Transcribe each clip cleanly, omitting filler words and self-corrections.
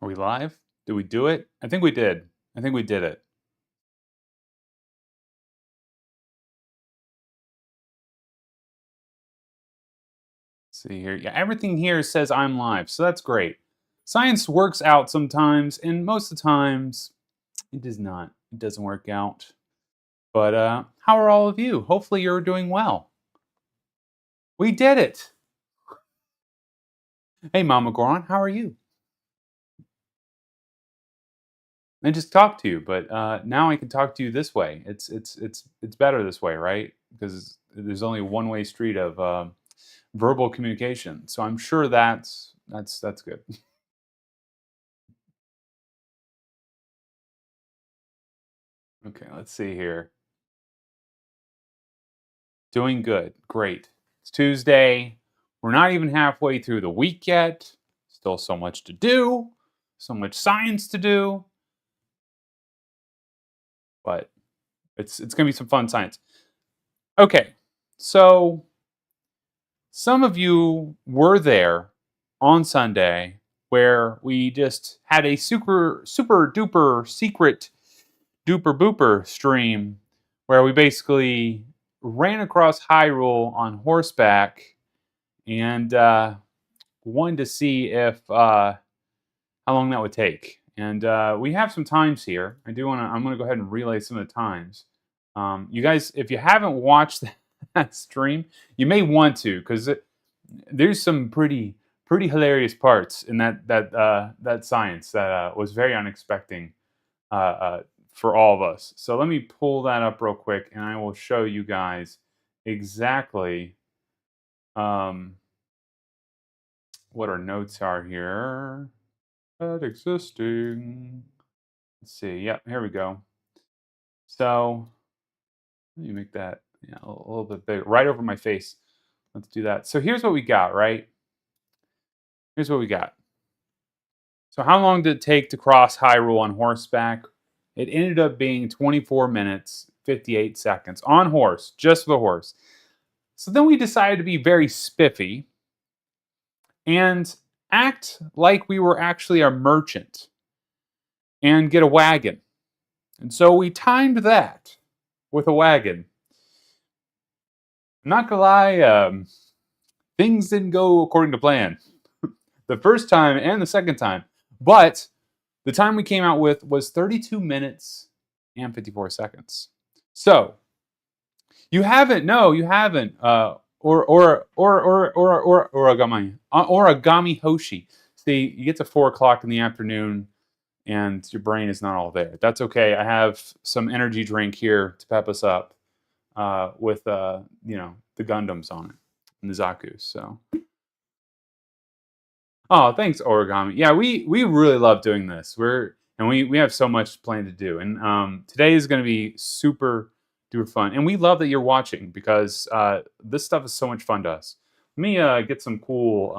Are we live? Did we do it? I think we did. I think we did it. Let's see here. Yeah, everything here says I'm live, so that's great. Science works out sometimes, and most of the times it does not. It doesn't work out. But how are all of you? Hopefully you're doing well. We did it. Hey, Mama Goron, how are you? I just talked to you, but now I can talk to you this way. It's better this way, right? Because there's only a one-way street of verbal communication. So I'm sure that's good. Okay, let's see here. Doing good. Great. It's Tuesday. We're not even halfway through the week yet. Still so much to do. So much science to do. But it's going to be some fun science. Okay. So some of you were there on Sunday where we just had a super duper secret duper booper stream where we basically ran across Hyrule on horseback and wanted to see if how long that would take. And we have some times here. I'm going to go ahead and relay some of the times. You guys, if you haven't watched that stream, you may want to because there's some pretty hilarious parts in that science that was very unexpected for all of us. So let me pull that up real quick, and I will show you guys exactly what our notes are here. Existing. Let's see. Yep, here we go. So let me make that a little bit bigger, right over my face. Let's do that. So here's what we got, right? Here's what we got. So how long did it take to cross Hyrule on horseback? It ended up being 24 minutes, 58 seconds on horse, just the horse. So then we decided to be very spiffy and act like we were actually a merchant and get a wagon. And so we timed that with a wagon. I'm not gonna lie, things didn't go according to plan the first time and the second time. But the time we came out with was 32 minutes and 54 seconds. So you haven't, no, you haven't. Origami Hoshi. See, you get to 4 o'clock in the afternoon and your brain is not all there. That's okay. I have some energy drink here to pep us up with the Gundams on it and the Zaku's. So, oh, thanks, Origami. Yeah, we really love doing this. We have so much planned to do, and today is going to be super duper fun. And we love that you're watching because this stuff is so much fun to us. Let me get some cool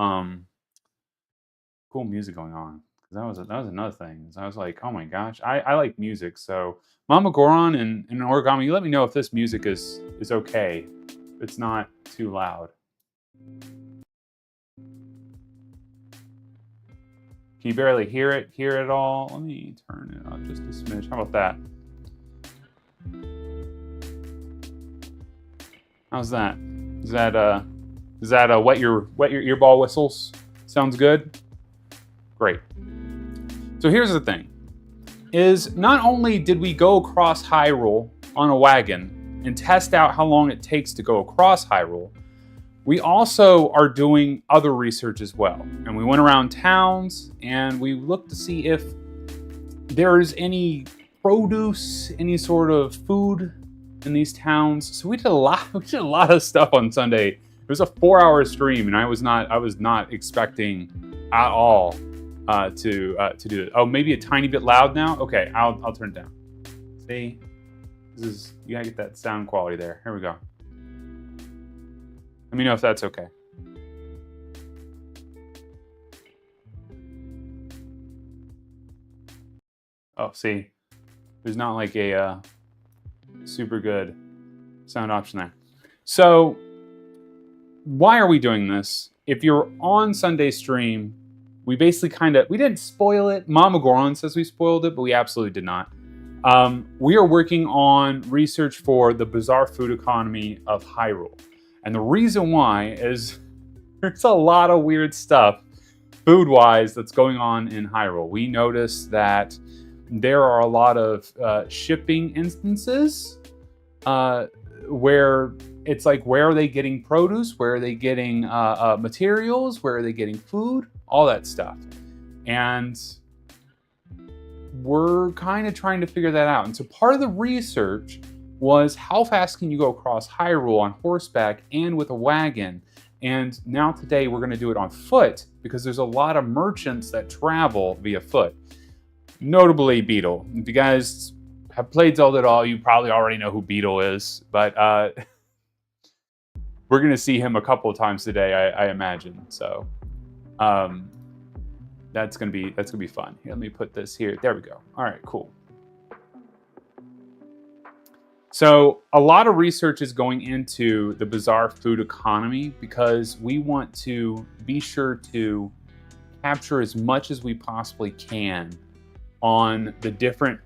music going on. That was another thing. So I was like, oh my gosh, I like music. So Mama Goron and Origami, you let me know if this music is okay. If it's not too loud. Can you barely hear it at all? Let me turn it up just a smidge. How about that? How's that? Is that wet your earball whistles? Sounds good? Great. So here's the thing. Is not only did we go across Hyrule on a wagon and test out how long it takes to go across Hyrule, we also are doing other research as well. And we went around towns and we looked to see if there is any produce, any sort of food in these towns. So we did a lot of stuff on Sunday. It was a 4-hour stream and I was not expecting at all to do it. Oh, maybe a tiny bit loud now? Okay, I'll turn it down. See? You gotta get that sound quality there. Here we go. Let me know if that's okay. Oh, see, there's not like a super good sound option there. So why are we doing this? If you're on Sunday stream, we basically we didn't spoil it. Mama Goron says we spoiled it, but we absolutely did not. We are working on research for the bizarre food economy of Hyrule. And the reason why is there's a lot of weird stuff food-wise that's going on in Hyrule. We noticed that there are a lot of shipping instances where it's like, where are they getting produce? Where are they getting materials? Where are they getting food? All that stuff. And we're kind of trying to figure that out. And so part of the research was, how fast can you go across Hyrule on horseback and with a wagon? And now today we're going to do it on foot, because there's a lot of merchants that travel via foot. Notably Beetle. If you guys have played Zelda at all, you probably already know who Beetle is, but we're going to see him a couple of times today, I imagine. So that's gonna be fun. Here, let me put this here. There we go. All right, cool. So a lot of research is going into the bizarre food economy, because we want to be sure to capture as much as we possibly can on the different,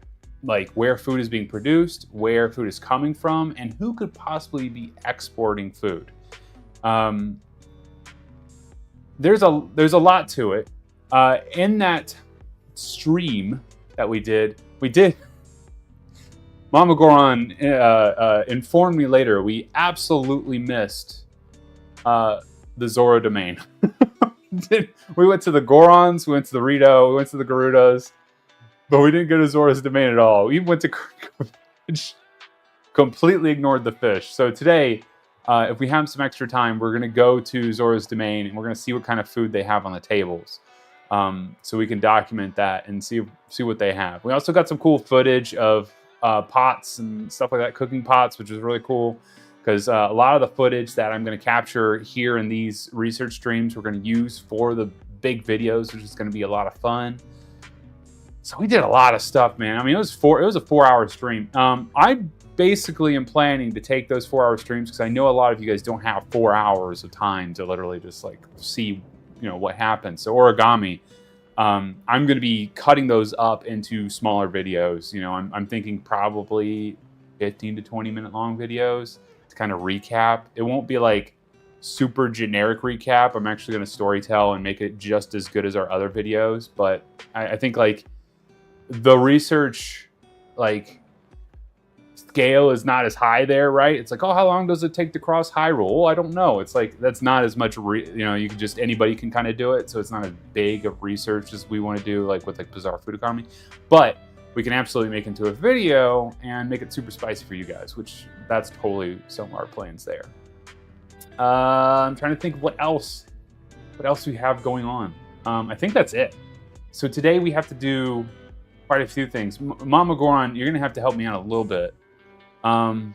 like, where food is being produced, where food is coming from, and who could possibly be exporting food. There's a lot to it. In that stream that we did, Mama Goron informed me later, we absolutely missed the Zora domain. We went to the Gorons, we went to the Rito, we went to the Garudas, but we didn't go to Zora's domain at all. We went to completely ignored the fish. So today, if we have some extra time, we're going to go to Zora's domain, and we're going to see what kind of food they have on the tables. So we can document that and see what they have. We also got some cool footage of pots and stuff like that, cooking pots, which is really cool, because a lot of the footage that I'm going to capture here in these research streams we're going to use for the big videos, which is going to be a lot of fun. So we did a lot of stuff, man. I mean, it was a 4-hour stream. I basically am planning to take those 4-hour streams, because I know a lot of you guys don't have 4 hours of time to literally just like see what happens. So origami, I'm going to be cutting those up into smaller videos. I'm thinking probably 15 to 20 minute long videos to kind of recap. It won't be like super generic recap. I'm actually going to storytell and make it just as good as our other videos. But I think like the research scale is not as high there, right? It's like, oh, how long does it take to cross Hyrule? Well, I don't know. It's like, that's not as much, you can just, anybody can kind of do it. So it's not as big of research as we want to do, like with like bizarre food economy, but we can absolutely make into a video and make it super spicy for you guys, which that's totally some of our plans there. I'm trying to think what else we have going on. I think that's it. So today we have to do quite a few things. Mama Goron, you're going to have to help me out a little bit. Oh,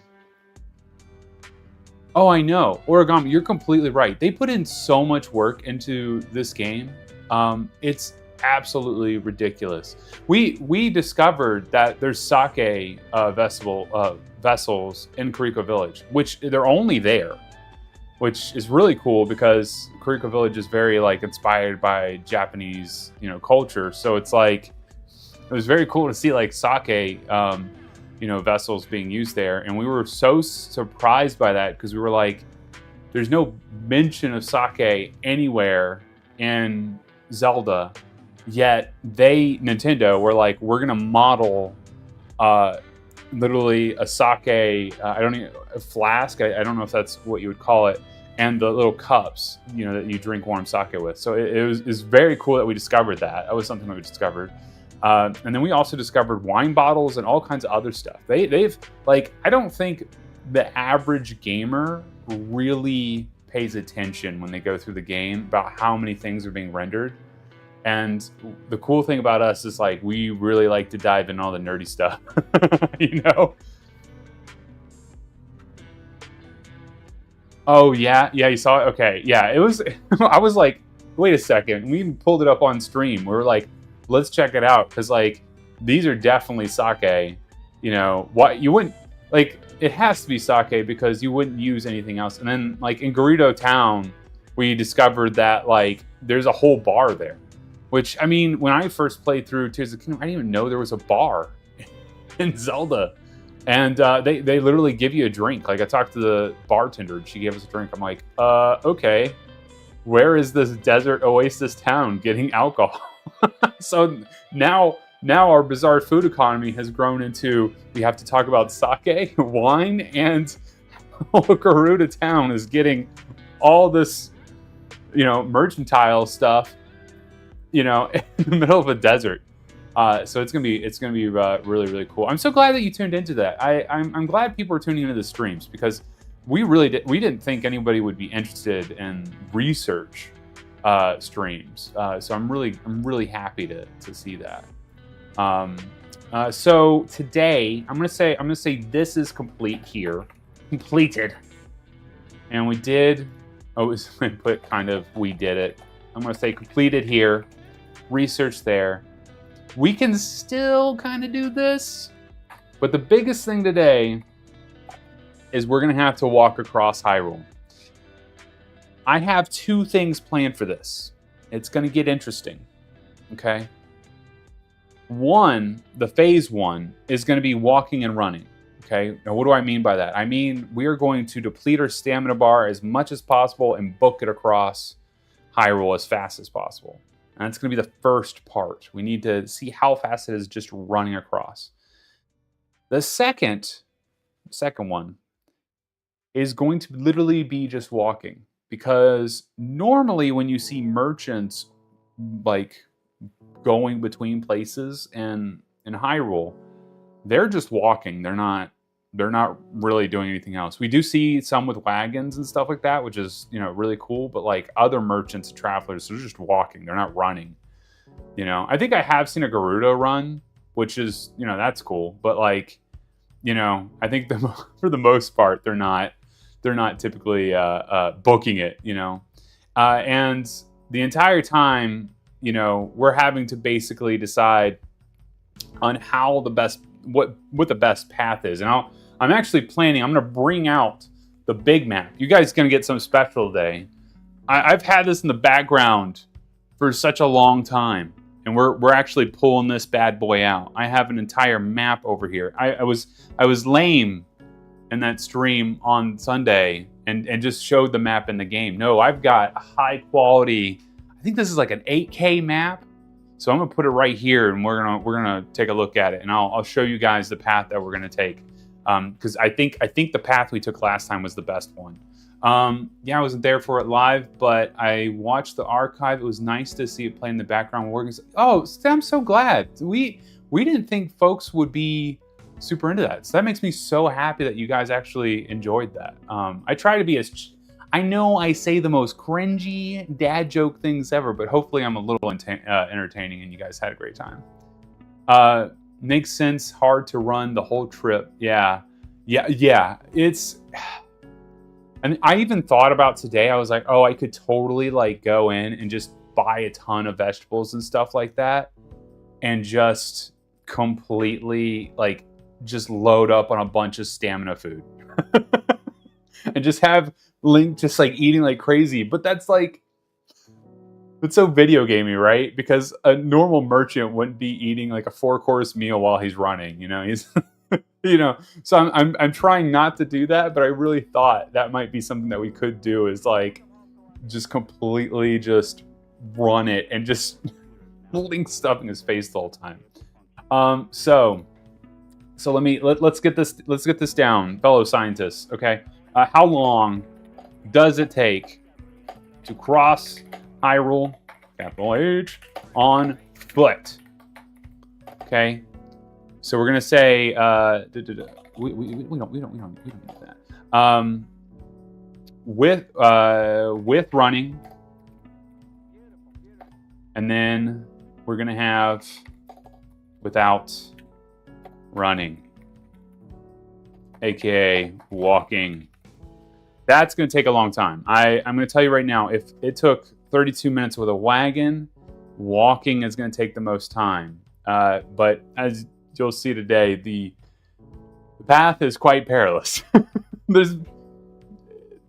I know. Origami, you're completely right. They put in so much work into this game. It's absolutely ridiculous. We discovered that there's sake vessels in Kuriko Village, which they're only there, which is really cool, because Kuriko Village is very inspired by Japanese, culture. So it's like, it was very cool to see sake, vessels being used there. And we were so surprised by that, because we were like, there's no mention of sake anywhere in Zelda, yet Nintendo were like, we're gonna model literally a sake, a flask, I don't know if that's what you would call it, and the little cups, that you drink warm sake with. So it was very cool that we discovered that. That was something that we discovered. And then we also discovered wine bottles and all kinds of other stuff. They've I don't think the average gamer really pays attention when they go through the game about how many things are being rendered. And the cool thing about us is we really like to dive in all the nerdy stuff, Oh yeah, you saw it? Okay, yeah, it was, I was like, wait a second. We even pulled it up on stream. We were like, let's check it out, because these are definitely sake. What you wouldn't it has to be sake, because you wouldn't use anything else. And then in Gerudo Town, we discovered that there's a whole bar there, Which, I mean, when I first played through Tears of the Kingdom, I didn't even know there was a bar in Zelda. And they literally give you a drink. Like, I talked to the bartender, and she gave us a drink. I'm like, okay, where is this desert oasis town getting alcohol? So now our bizarre food economy has grown into, we have to talk about sake, wine, and Garuda town is getting all this, mercantile stuff, in the middle of a desert. So it's gonna be really, really cool. I'm so glad that you tuned into that. I'm glad people are tuning into the streams, because we didn't think anybody would be interested in research streams. So I'm really happy to see that. So today I'm gonna say this is complete here, completed, and we did. Oh, it was put kind of we did it. I'm gonna say completed here, research there. We can still kind of do this, but the biggest thing today is we're gonna have to walk across Hyrule. I have two things planned for this. It's gonna get interesting, okay? One, the phase one, is gonna be walking and running, okay? Now, what do I mean by that? I mean, we are going to deplete our stamina bar as much as possible and book it across Hyrule as fast as possible. And that's going to be the first part. We need to see how fast it is just running across. The second one is going to literally be just walking. Because normally when you see merchants like going between places in Hyrule, they're just walking. They're not really doing anything else. We do see some with wagons and stuff like that, which is, really cool. But like other merchants and travelers, they're just walking. They're not running. I think I have seen a Garuda run, which is, that's cool. But like, I think for the most part, they're not typically booking it. And the entire time, we're having to basically decide on how the best what the best path is. And I'm actually planning. I'm going to bring out the big map. You guys are going to get something special today. I've had this in the background for such a long time, and we're actually pulling this bad boy out. I have an entire map over here. I was lame in that stream on Sunday and just showed the map in the game. No, I've got a high quality. I think this is like an 8K map. So I'm gonna put it right here, and we're gonna take a look at it, and I'll show you guys the path that we're gonna take. Because I think the path we took last time was the best one. Yeah, I wasn't there for it live, but I watched the archive. It was nice to see it play in the background working. Oh, I'm so glad. We didn't think folks would be super into that. So that makes me so happy that you guys actually enjoyed that. I try to be I know I say the most cringy dad joke things ever, but hopefully I'm a little entertaining and you guys had a great time. Makes sense. Hard to run the whole trip. Yeah. It's, and I even thought about today. I was like, oh, I could totally like go in and just buy a ton of vegetables and stuff like that, and just completely like just load up on a bunch of stamina food, and just have Link just like eating like crazy. But that's so video gamey, right? Because a normal merchant wouldn't be eating like a 4-course meal while he's running. He's So I'm trying not to do that, but I really thought that might be something that we could do, is like just completely just run it and just Link stuff in his face the whole time. So let's get this down, fellow scientists. Okay, how long does it take to cross Hyrule, capital H, on foot? Okay, so we're gonna say we don't need that. With running, and then we're gonna have without running, aka walking. That's going to take a long time. I'm going to tell you right now, if it took 32 minutes with a wagon, walking is going to take the most time. But as you'll see today, the path is quite perilous. There's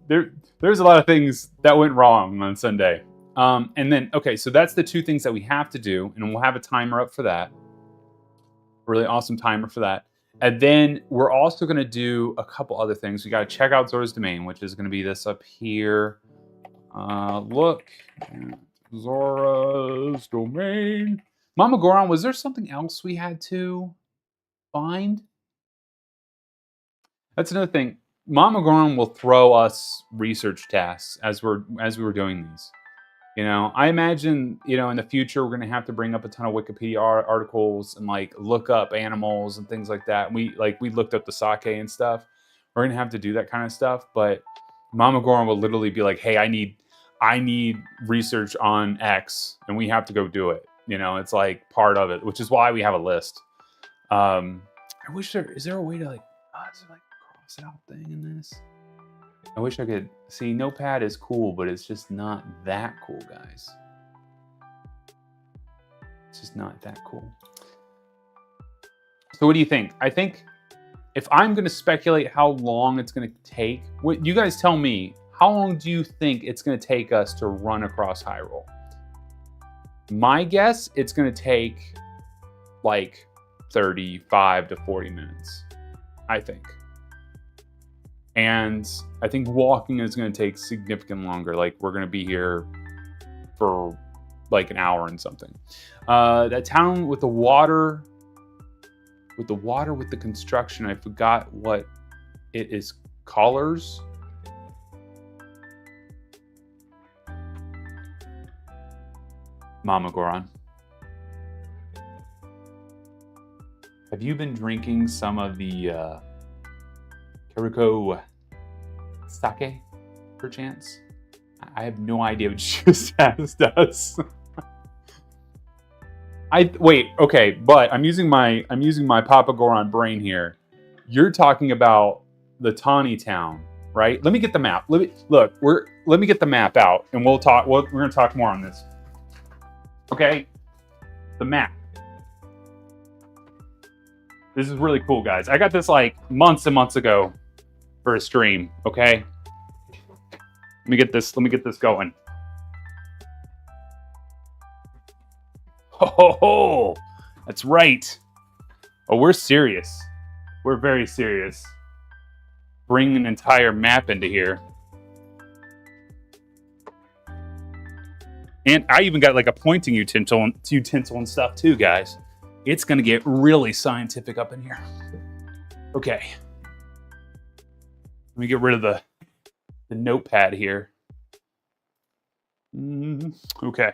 a lot of things that went wrong on Sunday. And then, okay, so that's the two things that we have to do, and we'll have a timer up for that. Really awesome timer for that. And then we're also going to do a couple other things. We got to check out Zora's Domain, which is going to be this up here. Look, Zora's Domain. Mama Goron, was there something else we had to find? That's another thing. Mama Goron will throw us research tasks as we were doing these. You know, I imagine, you know, in the future we're going to have to bring up a ton of Wikipedia articles and like look up animals and things like that. We looked up the sake and stuff. We're going to have to do that kind of stuff. But Mama Goron will literally be like, "Hey, I need research on X, and we have to go do it." You know, it's like part of it, which is why we have a list. I wish is there a way to like, is there like cross out thing in this? I wish I could see. Notepad is cool, but it's just not that cool, guys. It's just not that cool. So what do you think? I think if I'm going to speculate how long it's going to take, what you guys tell me, how long do you think it's going to take us to run across Hyrule? My guess, it's going to take like 35 to 40 minutes, I think. And I think walking is going to take significantly longer. Like we're going to be here for like an hour and something. That town with the water, with the construction, I forgot what it is. Colors. Mama Goron. Have you been drinking some of the Kiriko sake, perchance? I have no idea what Juice does. Wait, okay, but I'm using my Papa Goron brain here. You're talking about the Tawny Town, right? Let me get the map. Let me get the map out, and we'll talk. We're going to talk more on this. Okay, the map. This is really cool, guys. I got this like months and months ago for a stream. Okay, let me get this going. Oh, that's right. Oh, we're serious. We're very serious. Bring an entire map into here. And I even got like a pointing utensil and stuff too, guys. It's going to get really scientific up in here. Okay. Let me get rid of the notepad here. Okay.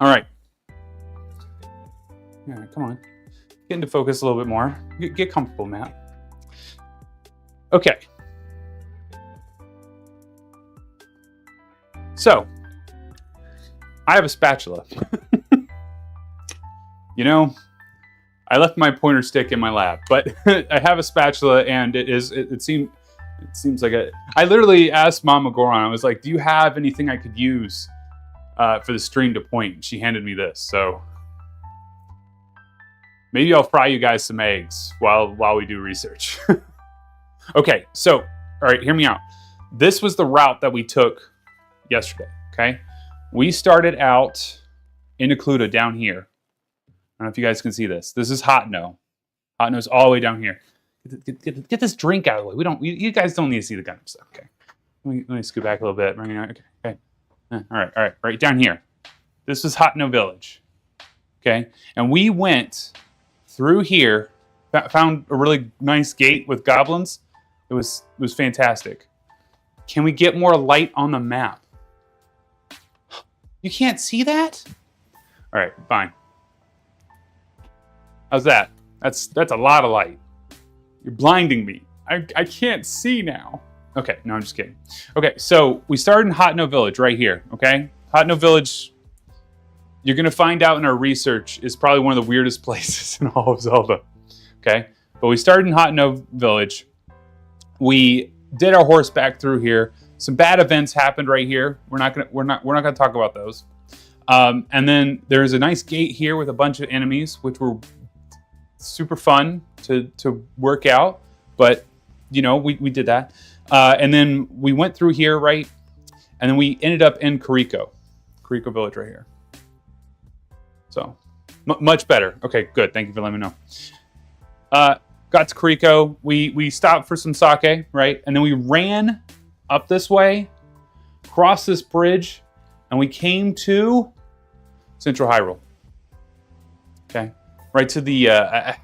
All right. All right, come on. Get into focus a little bit more. Get comfortable, Matt. Okay. So, I have a spatula. You know, I left my pointer stick in my lab, but I have a spatula, and it seems like I literally asked Mama Goron. I was like, "Do you have anything I could use for the stream to point?" And she handed me this. So maybe I'll fry you guys some eggs while we do research. Okay, so all right, hear me out. This was the route that we took yesterday. Okay, we started out in Occluda down here. I don't know if you guys can see this. This is Hateno. Hateno's all the way down here. Get this drink out of the way. You guys don't need to see the gun stuff. Okay. Let me scoot back a little bit. Okay. All right. Right down here. This was Hateno Village. Okay. And we went through here, found a really nice gate with goblins. It was fantastic. Can we get more light on the map? You can't see that? All right, fine. How's that? That's a lot of light. You're blinding me. I can't see now. Okay, no, I'm just kidding. Okay, so we started in Hateno Village right here, okay? Hateno Village, you're going to find out in our research, is probably one of the weirdest places in all of Zelda, okay? But we started in Hateno Village. We did our horseback through here. Some bad events happened right here. We're not gonna talk about those. And then there's a nice gate here with a bunch of enemies, which were super fun to work out, but you know, we did that. And then we went through here, right? And then we ended up in Kariko Village right here. So much better. Okay, good. Thank you for letting me know. Got to Kariko. We stopped for some sake, right? And then we ran up this way, crossed this bridge, and we came to Central Hyrule. Okay, right to the I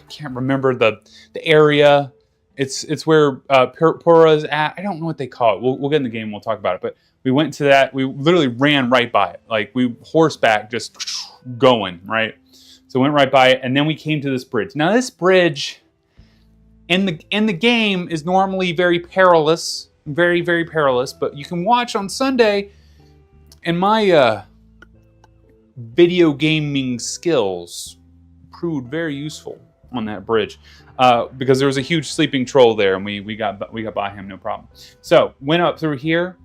can't remember the area. It's where Pura's at. I don't know what they call it. We'll get in the game and we'll talk about it. But we went to that. We literally ran right by it. Like we horseback just going, right? So went right by it, and then we came to this bridge. Now this bridge in the game is normally very perilous, very, very perilous. But you can watch on Sunday, and my video gaming skills proved very useful on that bridge because there was a huge sleeping troll there, and we got by him no problem. So went up through here,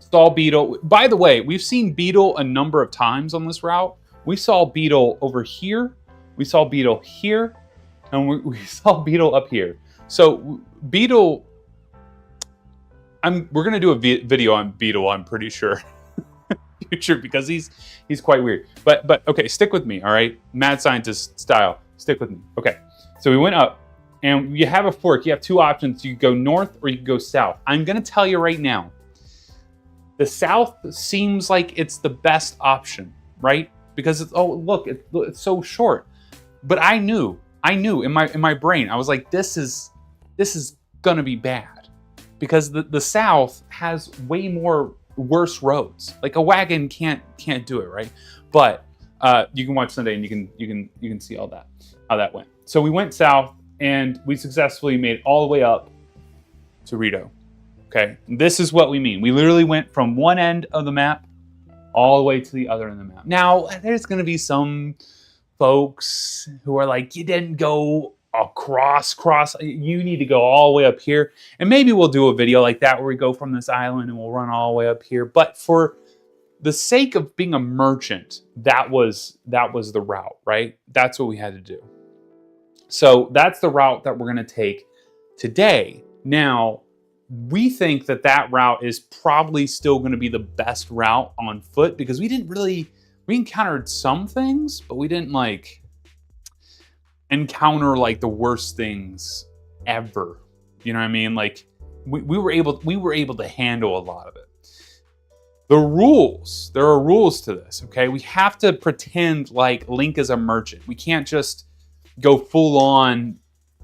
saw Beetle. By the way, we've seen Beetle a number of times on this route. We saw Beetle over here, we saw Beetle here, and we saw Beetle up here. So Beetle, we're gonna do a video on Beetle, I'm pretty sure. Future, because he's quite weird. But okay, stick with me, all right? Mad scientist style. Stick with me. Okay, so we went up, and you have a fork. You have two options. You can go north or you can go south. I'm gonna tell you right now, the south seems like it's the best option, right? Because it's, oh look, it's so short. But I knew in my brain, I was like, this is gonna be bad, because the south has way more worse roads. Like a wagon can't do it, right? But you can watch Sunday and you can see all that, how that went. So we went south and we successfully made it all the way up to Rito. Okay, this is what we mean. We literally went from one end of the map all the way to the other end of the map. Now there's going to be some folks who are like, you didn't go across, you need to go all the way up here. And maybe we'll do a video like that where we go from this island and we'll run all the way up here. But for the sake of being a merchant, that was the route, right? That's what we had to do. So that's the route that we're going to take today. Now, we think that route is probably still going to be the best route on foot, because we encountered some things, but we didn't like encounter like the worst things ever. You know what I mean? Like we were able to handle a lot of it. There are rules to this, okay? We have to pretend like Link is a merchant. We can't just go full on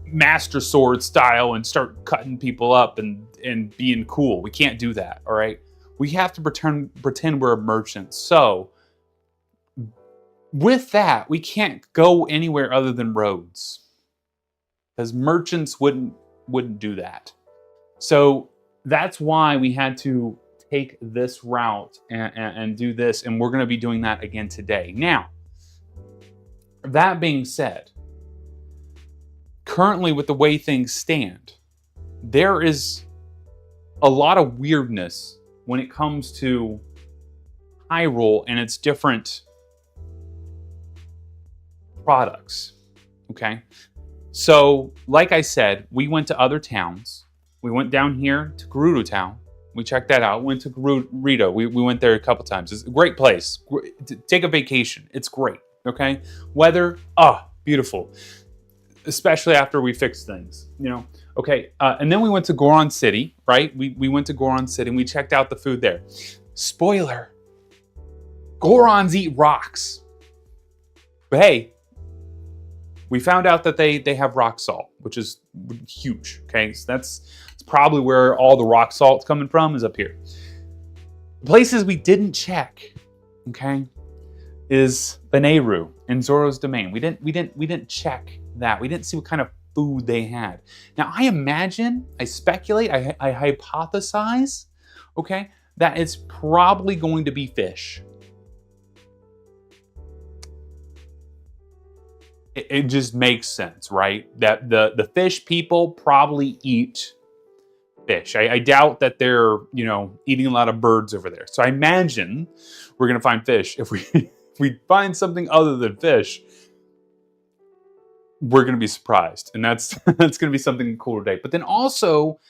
Master Sword style and start cutting people up and being cool. We can't do that, all right? We have to pretend we're a merchant. So with that, we can't go anywhere other than roads, because merchants wouldn't do that. So that's why we had to take this route and do this, and we're going to be doing that again today. Now, that being said, currently with the way things stand, there is a lot of weirdness when it comes to Hyrule and its different products, okay? So, like I said, we went to other towns. We went down here to Gerudo Town. We checked that out. Went to Gerudo. We went there a couple times. It's a great place. Take a vacation. It's great, okay? Weather, beautiful. Especially after we fixed things, you know? Okay, and then we went to Goron City, right? We went to Goron City and we checked out the food there. Spoiler, Gorons eat rocks. But hey, we found out that they have rock salt, which is huge, okay? So that's probably where all the rock salt's coming from, is up here. The places we didn't check, okay, is Beneru and Zoro's Domain. We didn't check that. We didn't see what kind of food they had. Now, I imagine, I speculate, I hypothesize, okay, that it's probably going to be fish. It just makes sense, right? That the fish people probably eat fish. I doubt that they're, eating a lot of birds over there. So I imagine we're going to find fish. If we find something other than fish, we're going to be surprised. And that's going to be something cool today. But then also,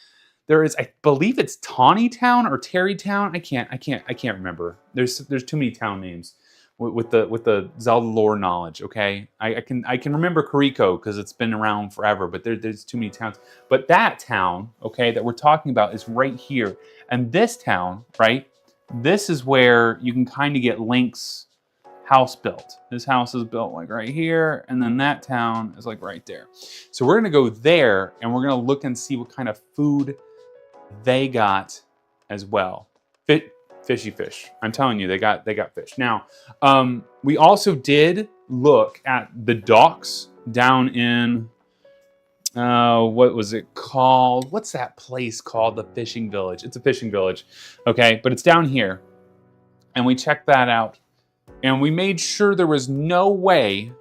There is, I believe it's Tawny Town or Terry Town. I can't remember. There's too many town names with the Zelda lore knowledge. Okay, I can remember Kariko because it's been around forever, but there's too many towns. But that town, okay, that we're talking about is right here, and this town, right? This is where you can kind of get Link's house built. This house is built like right here, and then that town is like right there. So we're gonna go there, and we're gonna look and see what kind of food they got as well. Fishy fish. I'm telling you, they got fish. Now, we also did look at the docks down in what was it called? What's that place called? The fishing village. It's a fishing village, okay, but it's down here, and we checked that out, and we made sure there was no way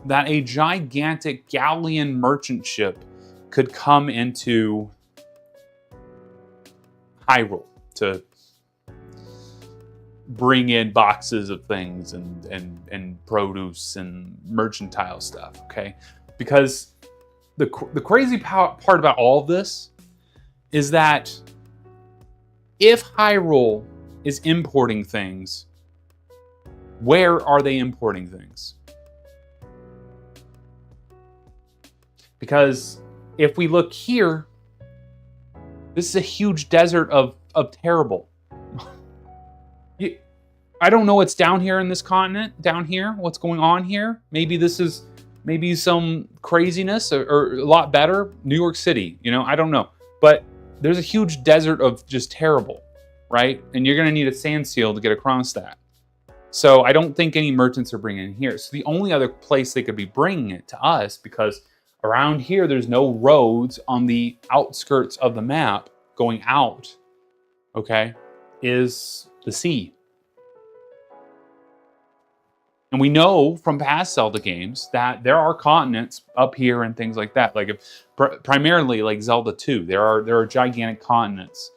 that a gigantic galleon merchant ship could come into Hyrule to bring in boxes of things and produce and mercantile stuff, okay? Because the crazy part about all of this is that if Hyrule is importing things, where are they importing things? Because if we look here, this is a huge desert of terrible. I don't know what's down here in this continent, down here, what's going on here. Maybe this is some craziness or a lot better, New York City, you know, I don't know. But there's a huge desert of just terrible, right? And you're gonna need a sand seal to get across that. So I don't think any merchants are bringing it here. So the only other place they could be bringing it to us, because around here, there's no roads on the outskirts of the map going out, okay, is the sea. And we know from past Zelda games that there are continents up here and things like that. Like primarily like Zelda 2, there are gigantic continents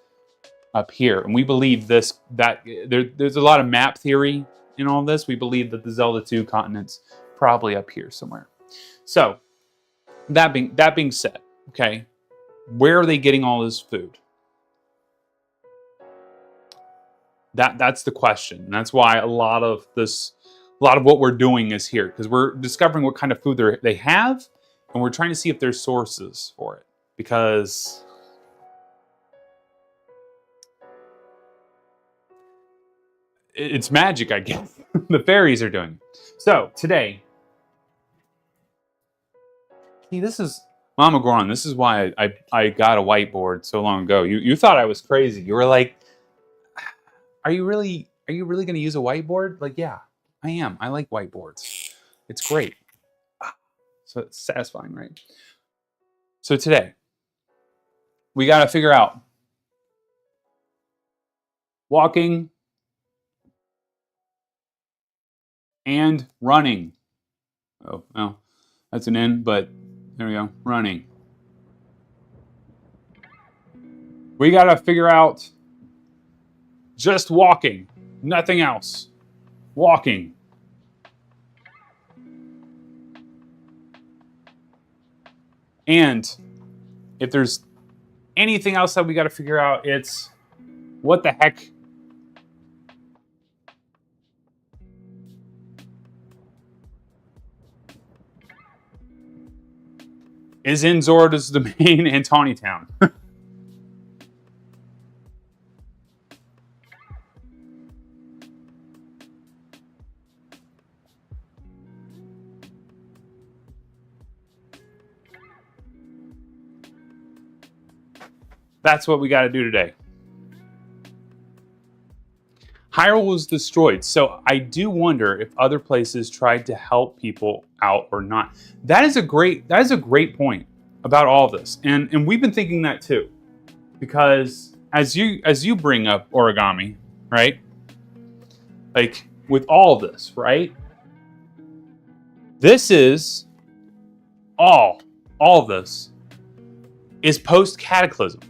up here. And we believe there's a lot of map theory in all this. We believe that the Zelda 2 continent's probably up here somewhere. So that being said, okay, where are they getting all this food? That's the question. And that's why a lot of what we're doing is here, because we're discovering what kind of food they have, and we're trying to see if there's sources for it. Because it's magic, I guess. The fairies are doing it. So today, see, this is Mama Goron. This is why I got a whiteboard so long ago. You thought I was crazy. You were like, "Are you really going to use a whiteboard?" Like, yeah, I am. I like whiteboards. It's great. So it's satisfying, right? So today, we got to figure out walking and running. Oh, well, that's an N, but there we go. Running. We got to figure out just walking, nothing else. Walking. And if there's anything else that we got to figure out, it's what the heck is in Zora's domain and Tawny Town. That's what we got to do today. Hyrule was destroyed, so I do wonder if other places tried to help people out or not. That is a great point about all this, and we've been thinking that too, because as you bring up origami, right? Like with all this, right? This is all of this is post-cataclysm.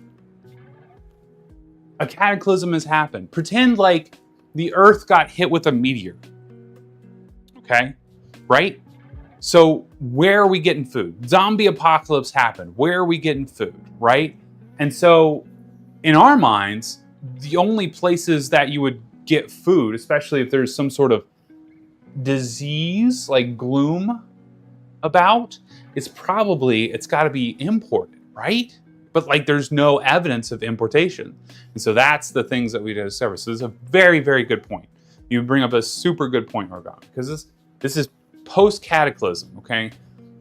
A cataclysm has happened. Pretend like the Earth got hit with a meteor. Okay? Right? So where are we getting food? Zombie apocalypse happened. Where are we getting food? Right? And so in our minds, the only places that you would get food, especially if there's some sort of disease like gloom about, it's got to be imported, right? But like there's no evidence of importation. And so that's the things that we discover. So this is a very, very good point. You bring up a super good point, Morgan, because this is post-cataclysm, okay?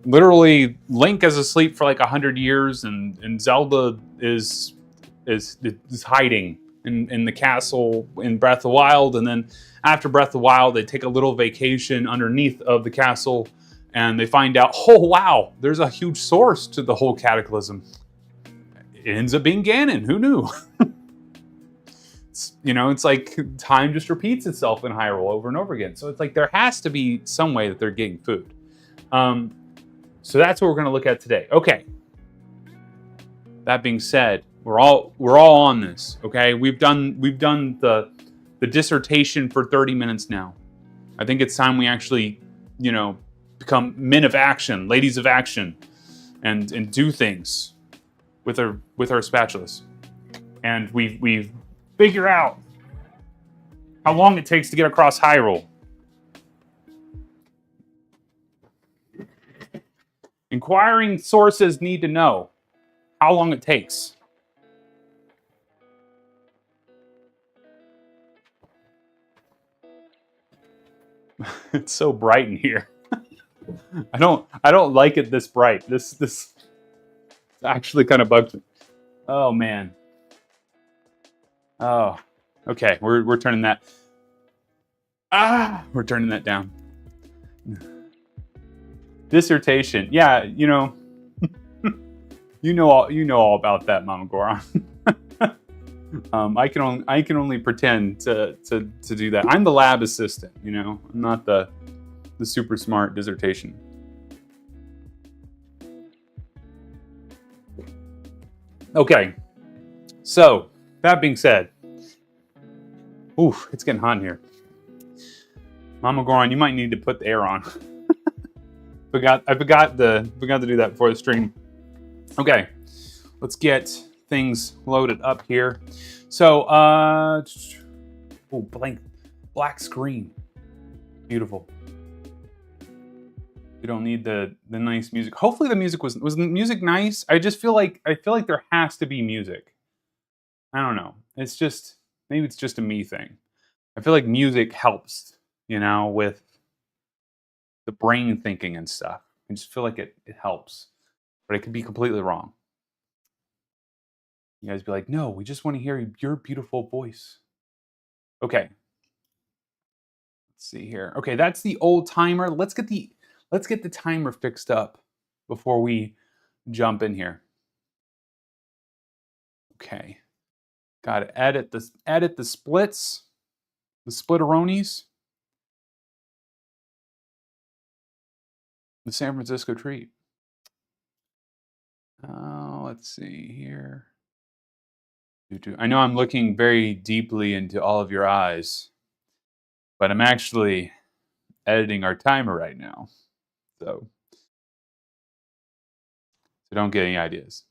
Literally, Link is asleep for like 100 years, and Zelda is hiding in the castle in Breath of the Wild, and then after Breath of the Wild, they take a little vacation underneath of the castle, and they find out, oh wow, there's a huge source to the whole cataclysm. It ends up being Ganon. Who knew? It's like time just repeats itself in Hyrule over and over again. So it's like there has to be some way that they're getting food. So that's what we're going to look at today. Okay. That being said, we're all on this. Okay, we've done the dissertation for 30 minutes now. I think it's time we actually, become men of action, ladies of action, and do things with our spatulas, and we figure out how long it takes to get across Hyrule. Inquiring sources need to know how long it takes. It's so bright in here. I don't like it this bright. This actually kind of bugs me. Oh man. Oh. Okay, we're turning that. We're turning that down. Dissertation. Yeah, you know all about that, Mama Goron. I can only pretend to do that. I'm the lab assistant, I'm not the super smart dissertation. Okay, so that being said, it's getting hot in here. Mama Goron, you might need to put the air on. I forgot to do that before the stream. Okay, let's get things loaded up here. So, black screen, beautiful. We don't need the nice music. Hopefully, the music was the music nice. I feel like there has to be music. I don't know. Maybe it's just a me thing. I feel like music helps, with the brain thinking and stuff. I just feel like it helps, but it could be completely wrong. You guys be like, no, we just want to hear your beautiful voice. Okay. Let's see here. Okay, that's the old timer. Let's get the timer fixed up before we jump in here. Okay. Got to edit the splits, the splitteronis, the San Francisco treat. Let's see here. I know I'm looking very deeply into all of your eyes, but I'm actually editing our timer right now. So don't get any ideas.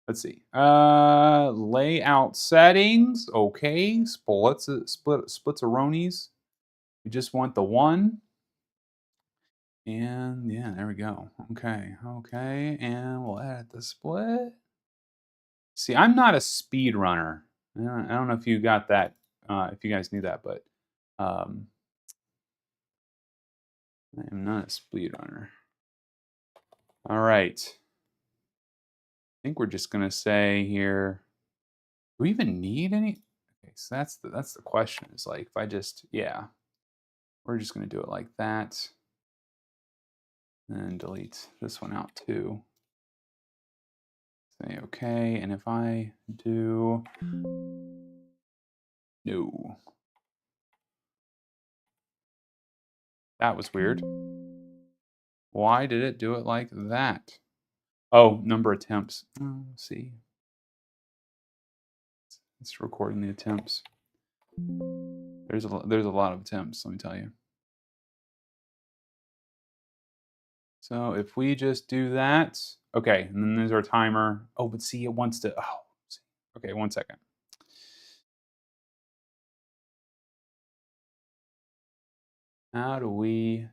Let's see. Layout settings. Okay. Splitzeronis. We just want the one. And yeah, there we go. Okay. And we'll edit the split. See, I'm not a speed runner. I don't know if you got that, if you guys knew that, but I am not a speed runner. All right. I think we're just gonna say here, do we even need any? Okay, so that's the question. Is like if I just we're just gonna do it like that, and delete this one out too. Say okay, and if I do no, that was weird. Why did it do it like that? Oh, number of attempts. Oh, let's see. It's recording the attempts. There's a lot of attempts, let me tell you. So if we just do that, okay, and then there's our timer. Oh, but see, it wants to. Oh, Okay, 1 second. How do we...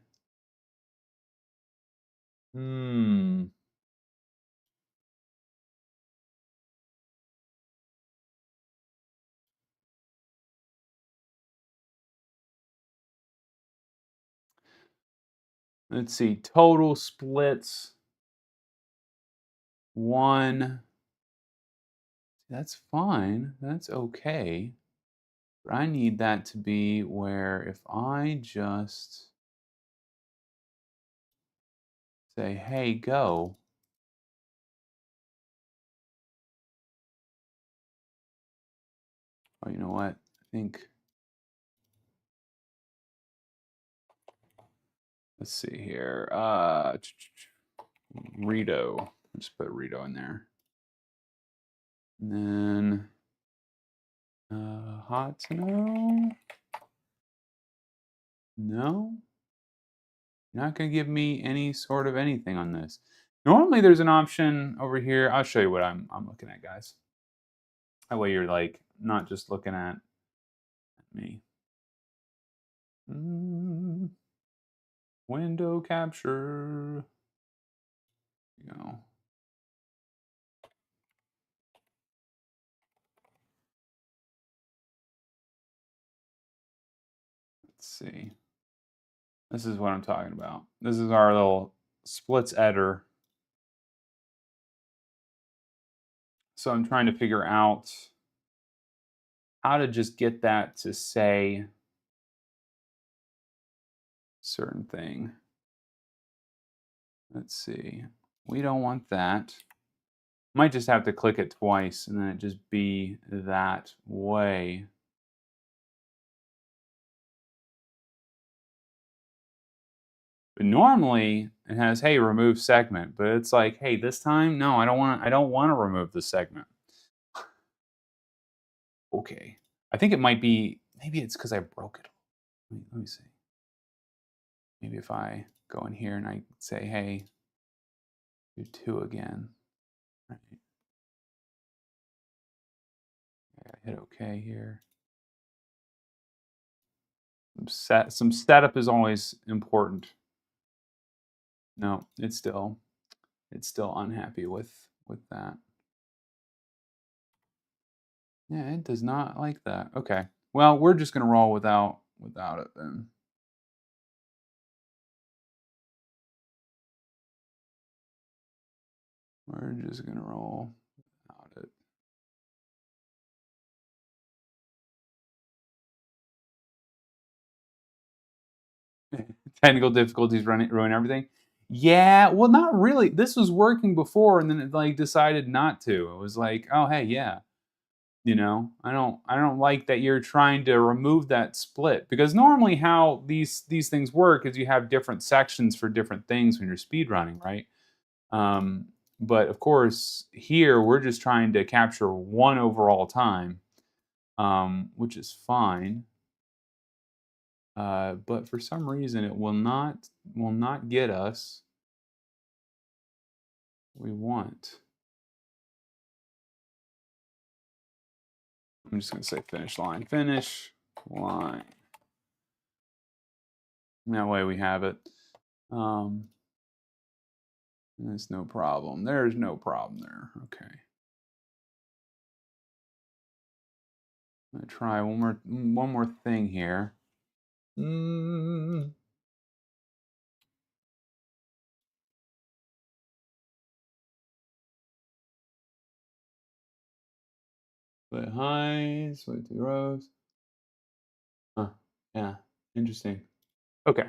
Hmm. Let's see. Total splits 1. That's fine. That's okay. But I need that to be where if I just say, hey, go. Oh, you know what? I think, let's see here. Rito. Just put Rito in there. And then Hateno. No, you're not going to give me any sort of anything on this. Normally, there's an option over here. I'll show you what I'm looking at, guys. That way, you're like not just looking at me. Window capture. You know. Let's see. This is what I'm talking about. This is our little splits editor. So I'm trying to figure out how to just get that to say certain thing. Let's see. We don't want that. Might just have to click it twice and then it just be that way. But normally it has, hey, remove segment, but it's like, hey, this time, no, I don't want to remove the segment. Okay. I think it might be, maybe it's because I broke it. Let me see. Maybe if I go in here and I say, hey, do 2 again. Right. I hit OK here. Some setup is always important. No, it's still unhappy with that. Yeah, it does not like that. Okay. Well, we're just gonna roll without it then. We're just gonna roll without it. Technical difficulties ruin everything. Yeah, well, not really. This was working before, and then it like decided not to. It was like, oh hey, yeah. I don't like that you're trying to remove that split, because normally how these things work is you have different sections for different things when you're speed running, right? Um, but of course here we're just trying to capture one overall time, which is fine. But for some reason it will not get us what we want. I'm just going to say finish line. Finish line. And that way we have it. There's no problem. There's no problem there. Okay. I'm gonna try one more thing here. Split highs, split 2 rows. Huh. Yeah. Interesting. Okay.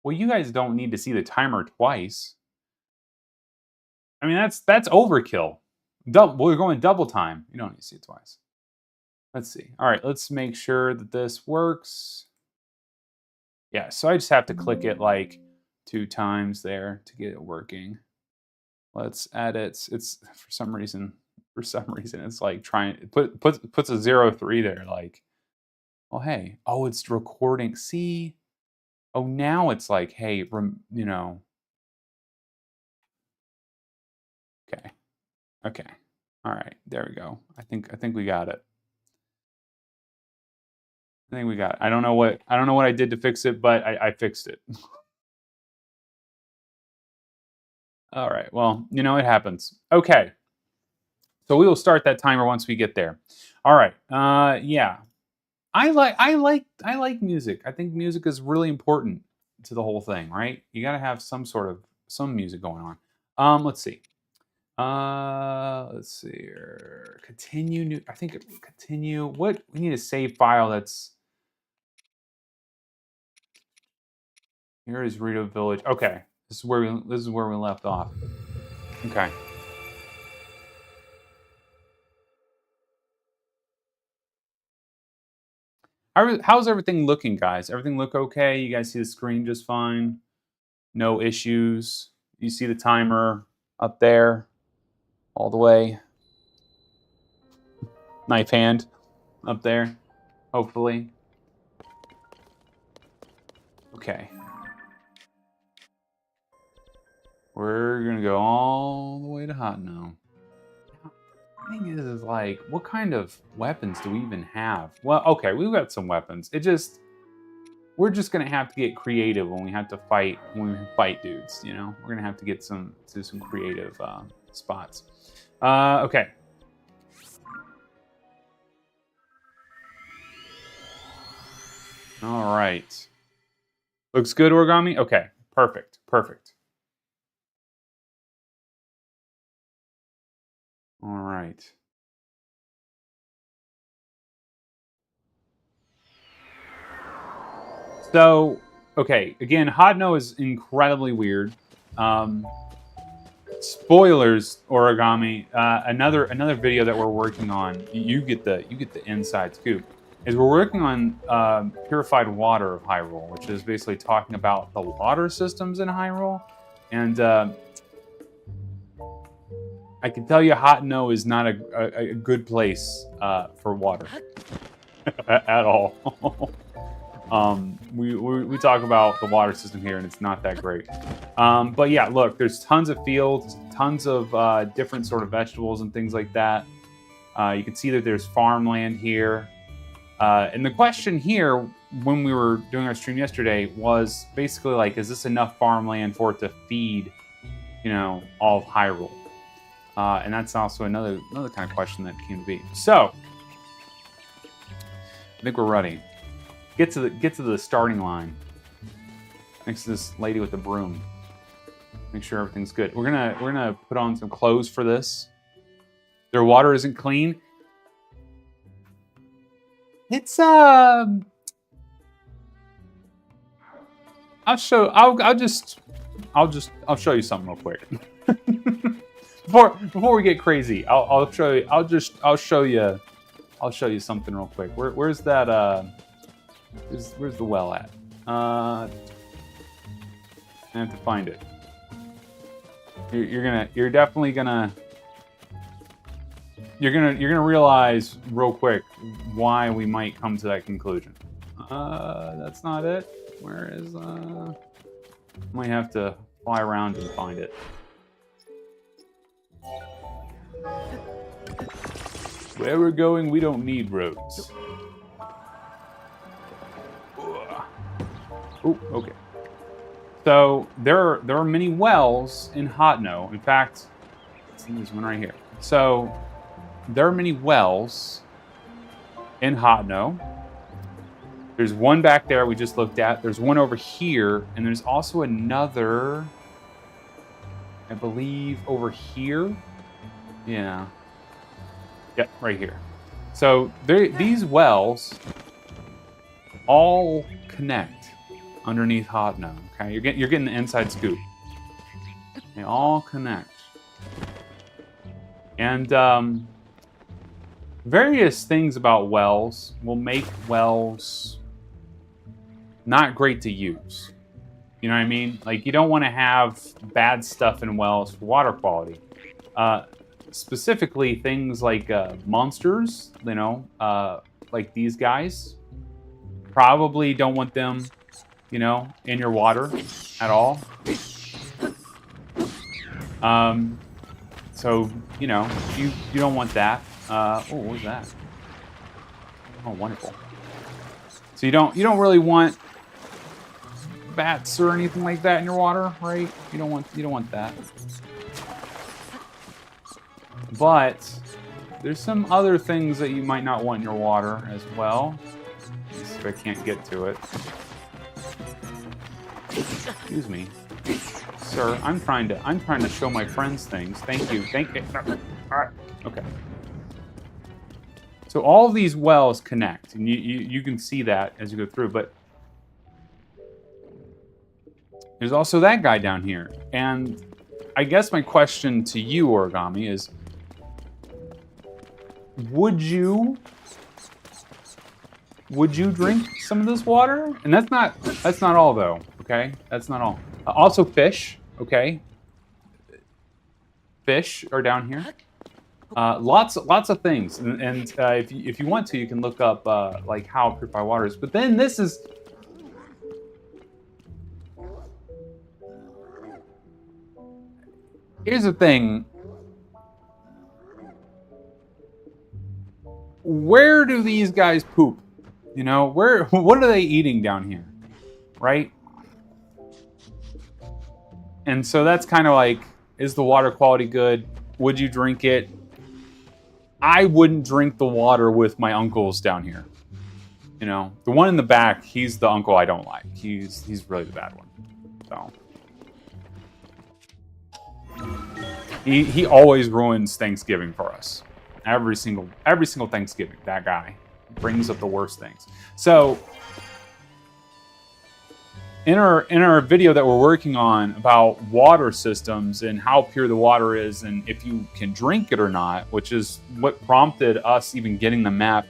Well, you guys don't need to see the timer twice. I mean, that's overkill. We're going double time. You don't need to see it twice. Let's see. All right, let's make sure that this works. Yeah, so I just have to click it like 2 times there to get it working. Let's edit. It's for some reason it's like trying puts a 0 3 there, like, oh hey, oh it's recording. See, oh now it's like, hey, okay. Okay. All right. There we go. I think we got it. I think we got it. I don't know what I did to fix it, but I fixed it. All right. Well, it happens. Okay. So we will start that timer once we get there. All right. Yeah. I like music. I think music is really important to the whole thing, right? You got to have some music going on. Let's see. Let's see here. Continue new. I think continue. What we need a save file that's here is Rito Village. Okay. This is where we left off. Okay. How's everything looking, guys? Everything look okay? You guys see the screen just fine? No issues. You see the timer up there all the way. Knife hand up there, hopefully. Okay. We're gonna go all the way to Hateno. The thing is like, what kind of weapons do we even have? Well, okay, we've got some weapons. We're just gonna have to get creative when we fight dudes. We're gonna have to get some creative spots. Okay. All right. Looks good, Origami? Okay, perfect. All right. So, okay, again, Hodno is incredibly weird. Spoilers, Origami. Another video that we're working on. You get the inside scoop. Is we're working on purified water of Hyrule, which is basically talking about the water systems in Hyrule, and I can tell you, Hateno is not a good place for water at all. We talk about the water system here, and it's not that great. But yeah, look, there's tons of fields, tons of different sort of vegetables and things like that. You can see that there's farmland here. And the question here, when we were doing our stream yesterday, was basically like, is this enough farmland for it to feed, all of Hyrule? And that's also another kind of question that came to be. So, I think we're ready. Get to the starting line. Next to this lady with the broom. Make sure everything's good. We're gonna put on some clothes for this. Their water isn't clean. It's I'll show you something real quick. Before we get crazy, I'll show you. I'll show you something real quick. Where's that? Where's the well at? I have to find it. You're definitely gonna realize real quick why we might come to that conclusion. That's not it. Where is might have to fly around and find it. Where we're going, we don't need roads. Oh, okay. So there are many wells in Hateno. In fact, there's one right here. So there are many wells in Hateno. There's one back there we just looked at. There's one over here, and there's also another, I believe, over here. Yeah. Yep, right here. So these wells all connect underneath Hateno. Okay, you're getting the inside scoop. They all connect, and various things about wells will make wells not great to use. You know what I mean? Like, you don't want to have bad stuff in wells for water quality. Specifically, things like monsters, like these guys. Probably don't want them, in your water at all. So, you know, you don't want that. Oh, what was that? Oh, wonderful. So you don't really want bats or anything like that in your water, right? You don't want that. But there's some other things that you might not want in your water as well. Let's see if I can't get to it. Excuse me. Sir, I'm trying to show my friends things. Thank you. Thank you. All right. Okay. So all of these wells connect, and you can see that as you go through, but there's also that guy down here. And I guess my question to you, Origami, is would you drink some of this water? And that's not all though, okay? That's not all. Also fish, okay? Fish are down here. Lots of things, and if you want to, you can look up like how purified water is. But then this is here's the thing. Where do these guys poop? You know, what are they eating down here, right? And so that's kind of like, is the water quality good? Would you drink it? I wouldn't drink the water with my uncles down here. You know, the one in the back, he's the uncle I don't like. He's really the bad one. So he always ruins Thanksgiving for us. Every single Thanksgiving, that guy brings up the worst things. So in our video that we're working on about water systems and how pure the water is and if you can drink it or not, which is what prompted us even getting the map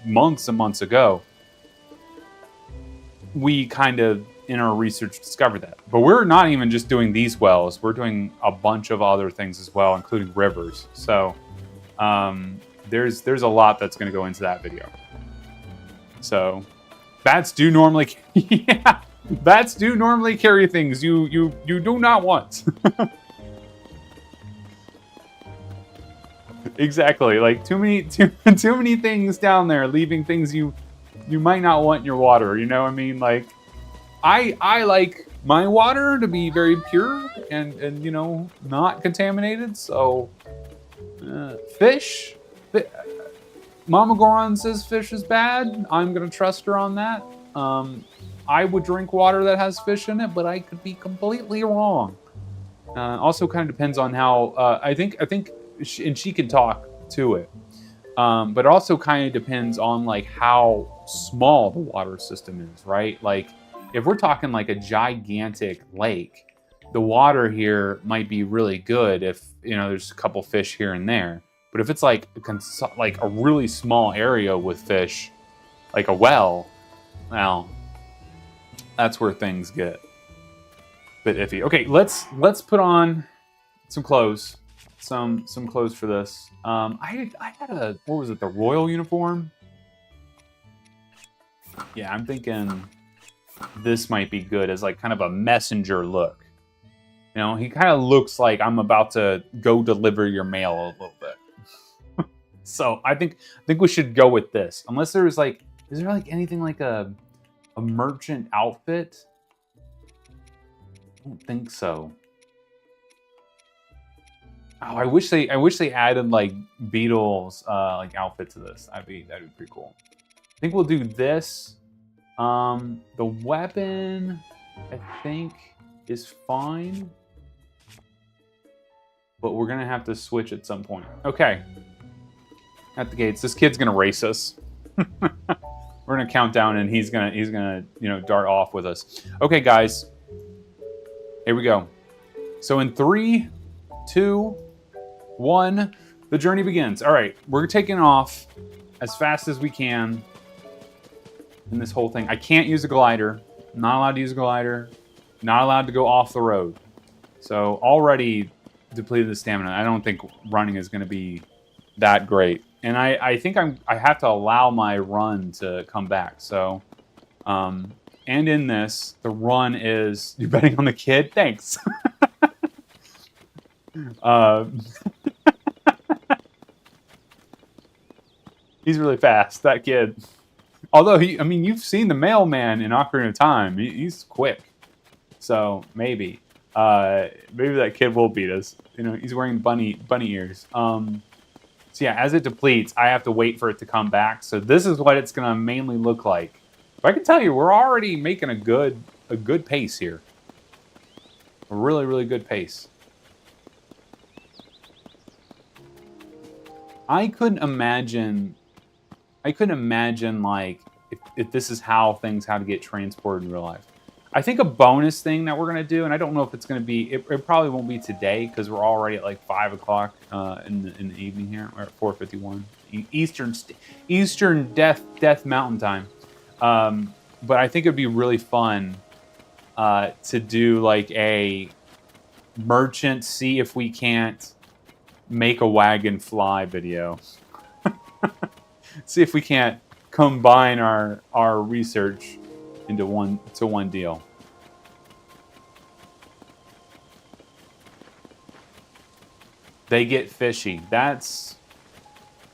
months and months ago, we kind of in our research discovered that. But we're not even just doing these wells, we're doing a bunch of other things as well, including rivers. So there's a lot that's going to go into that video. So bats do normally yeah, bats do normally carry things you do not want. Exactly, like too many things down there, leaving things you might not want in your water. You know what I mean? Like I like my water to be very pure and you know, not contaminated. So fish. Mama Goron says fish is bad. I'm gonna trust her on that. I would drink water that has fish in it, but I could be completely wrong. Also, kind of depends on how. I think, and she can talk to it. But it also kind of depends on like how small the water system is, right? Like if we're talking like a gigantic lake, the water here might be really good if you know there's a couple fish here and there. But if it's like a really small area with fish, like a well, well, that's where things get a bit iffy. Okay, let's put on some clothes, some clothes for this. I had a, what was it, the royal uniform? Yeah, I'm thinking this might be good as like kind of a messenger look. You know, he kind of looks like I'm about to go deliver your mail a little bit. So I think we should go with this. Unless there's like, is there like anything like a merchant outfit? I don't think so. Oh, I wish they added like Beatles like outfit to this. That'd be pretty cool. I think we'll do this. The weapon, I think, is fine. But we're gonna have to switch at some point. Okay. At the gates. This kid's gonna race us. We're gonna count down and he's gonna you know dart off with us. Okay, guys. Here we go. So in 3, 2, 1, the journey begins. All right, we're taking off as fast as we can in this whole thing. I can't use a glider. I'm not allowed to use a glider. Not allowed to go off the road. So already depleted the stamina. I don't think running is going to be that great. And I think I have to allow my run to come back. So, and in this, the run is, you're betting on the kid? Thanks. He's really fast, that kid. Although I mean, you've seen the mailman in Ocarina of Time. He's quick. So maybe, maybe that kid will beat us. You know, he's wearing bunny ears. So yeah, as it depletes, I have to wait for it to come back. So this is what it's gonna mainly look like. But I can tell you, we're already making a good pace here. A really, really good pace. I couldn't imagine like if this is how to get transported in real life. I think a bonus thing that we're gonna do, and I don't know if it's gonna be, it probably won't be today because we're already at like 5 o'clock in the evening here. We're at 4:51 Eastern Death Mountain Time. But I think it'd be really fun to do like a merchant see if we can't make a wagon fly video. See if we can't combine our research into one deal. They get fishy. That's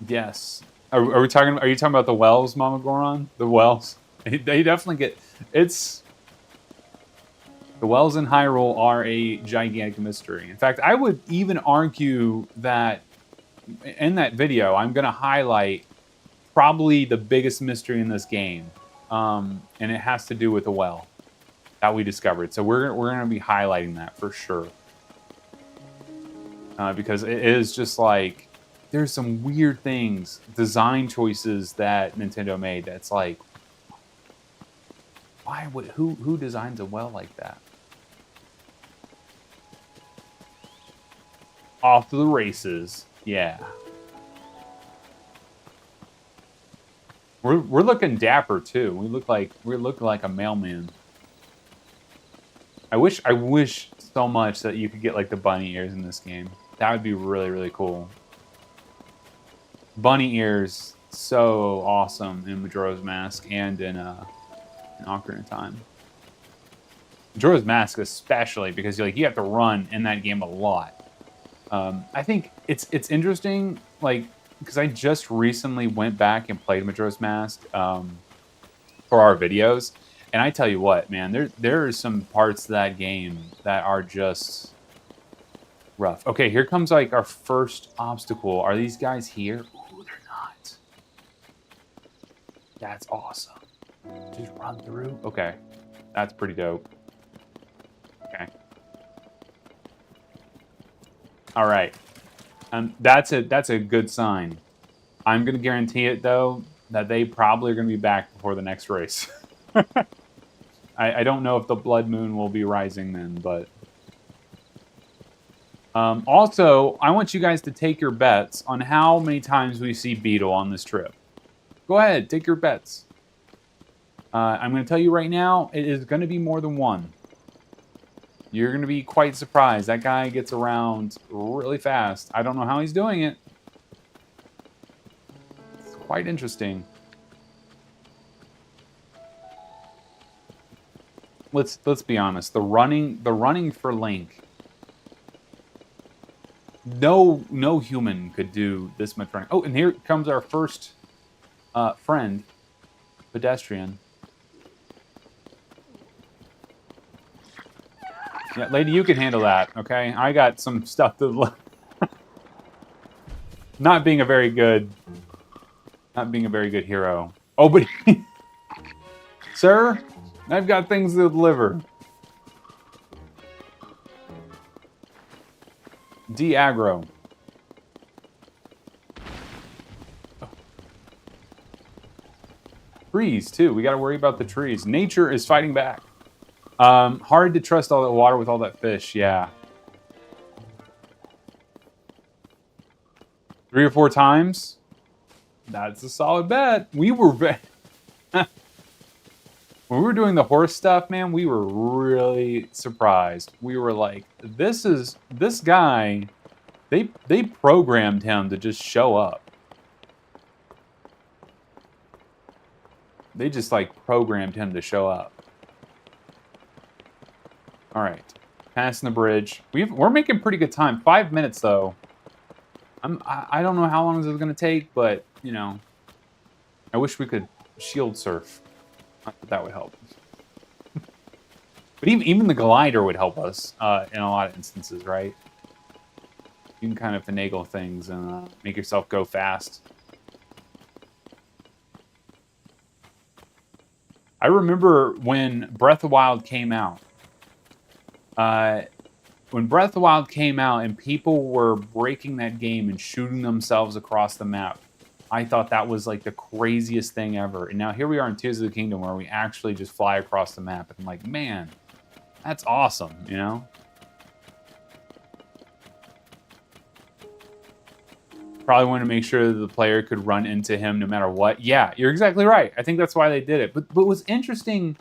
yes. Are we talking? Are you talking about the wells, Mama Goron? The wells. They definitely get. It's the wells in Hyrule are a gigantic mystery. In fact, I would even argue that in that video, I'm going to highlight probably the biggest mystery in this game, and it has to do with the well that we discovered. So we're going to be highlighting that for sure, because it is just like there's some weird things, design choices that Nintendo made. That's like, why would who designs a well like that? Off to the races, yeah. We're looking dapper too. We're looking like a mailman. I wish so much that you could get like the bunny ears in this game. That would be really, really cool. Bunny ears, so awesome in Majora's Mask and in Ocarina of Time. Majora's Mask especially because you have to run in that game a lot. I think it's interesting, like, because I just recently went back and played Majora's Mask for our videos, and I tell you what, man, there are some parts of that game that are just rough. Okay, here comes like our first obstacle. Are these guys here? Ooh, they're not. That's awesome. Just run through. Okay, that's pretty dope. Okay. All right. That's a good sign. I'm gonna guarantee it though that they probably are gonna be back before the next race. I don't know if the blood moon will be rising then, but also I want you guys to take your bets on how many times we see Beetle on this trip. Go ahead, take your bets. I'm gonna tell you right now, it is gonna be more than one. You're going to be quite surprised. That guy gets around really fast. I don't know how he's doing it. It's quite interesting. Let's be honest. The running for Link. No human could do this much running. Oh, and here comes our first friend, pedestrian. Yeah, lady, you can handle that, okay? I got some stuff to... Not being a very good hero. Oh, but... Sir, I've got things to deliver. De-aggro. Trees, too. We got to worry about the trees. Nature is fighting back. Hard to trust all that water with all that fish, yeah. 3 or 4 times? That's a solid bet. We were... when we were doing the horse stuff, man, we were really surprised. We were like, this guy, they programmed him to just show up. They just, like, programmed him to show up. All right, passing the bridge. We're making pretty good time. 5 minutes though. I don't know how long this is gonna take, but you know, I wish we could shield surf. Not that that would help. But even the glider would help us in a lot of instances, right? You can kind of finagle things and make yourself go fast. I remember when Breath of the Wild came out. When Breath of the Wild came out and people were breaking that game and shooting themselves across the map, I thought that was like the craziest thing ever. And now here we are in Tears of the Kingdom where we actually just fly across the map. And I'm like, man, that's awesome, you know? Probably want to make sure that the player could run into him no matter what. Yeah, you're exactly right. I think that's why they did it. But what's interesting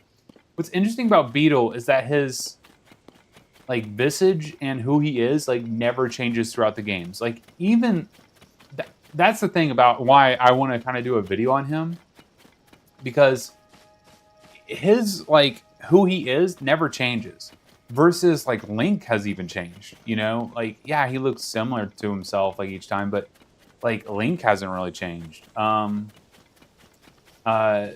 about Beetle is that his like visage and who he is like never changes throughout the games. Like even that's the thing about why I want to kind of do a video on him, because his like who he is never changes. Versus like Link has even changed, you know? Like yeah, he looks similar to himself like each time, but like Link hasn't really changed.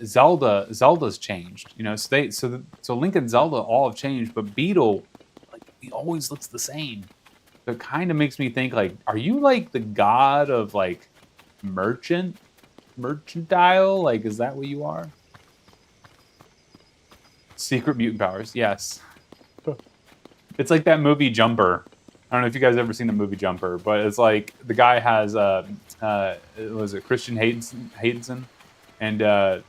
Zelda's changed, you know. So Link and Zelda all have changed, but Beetle, like he always looks the same. So it kind of makes me think like, are you like the god of like mercantile? Like, is that what you are? Secret mutant powers, yes. It's like that movie Jumper. I don't know if you guys ever seen the movie Jumper, but it's like the guy has was it Christian Haydenson, and the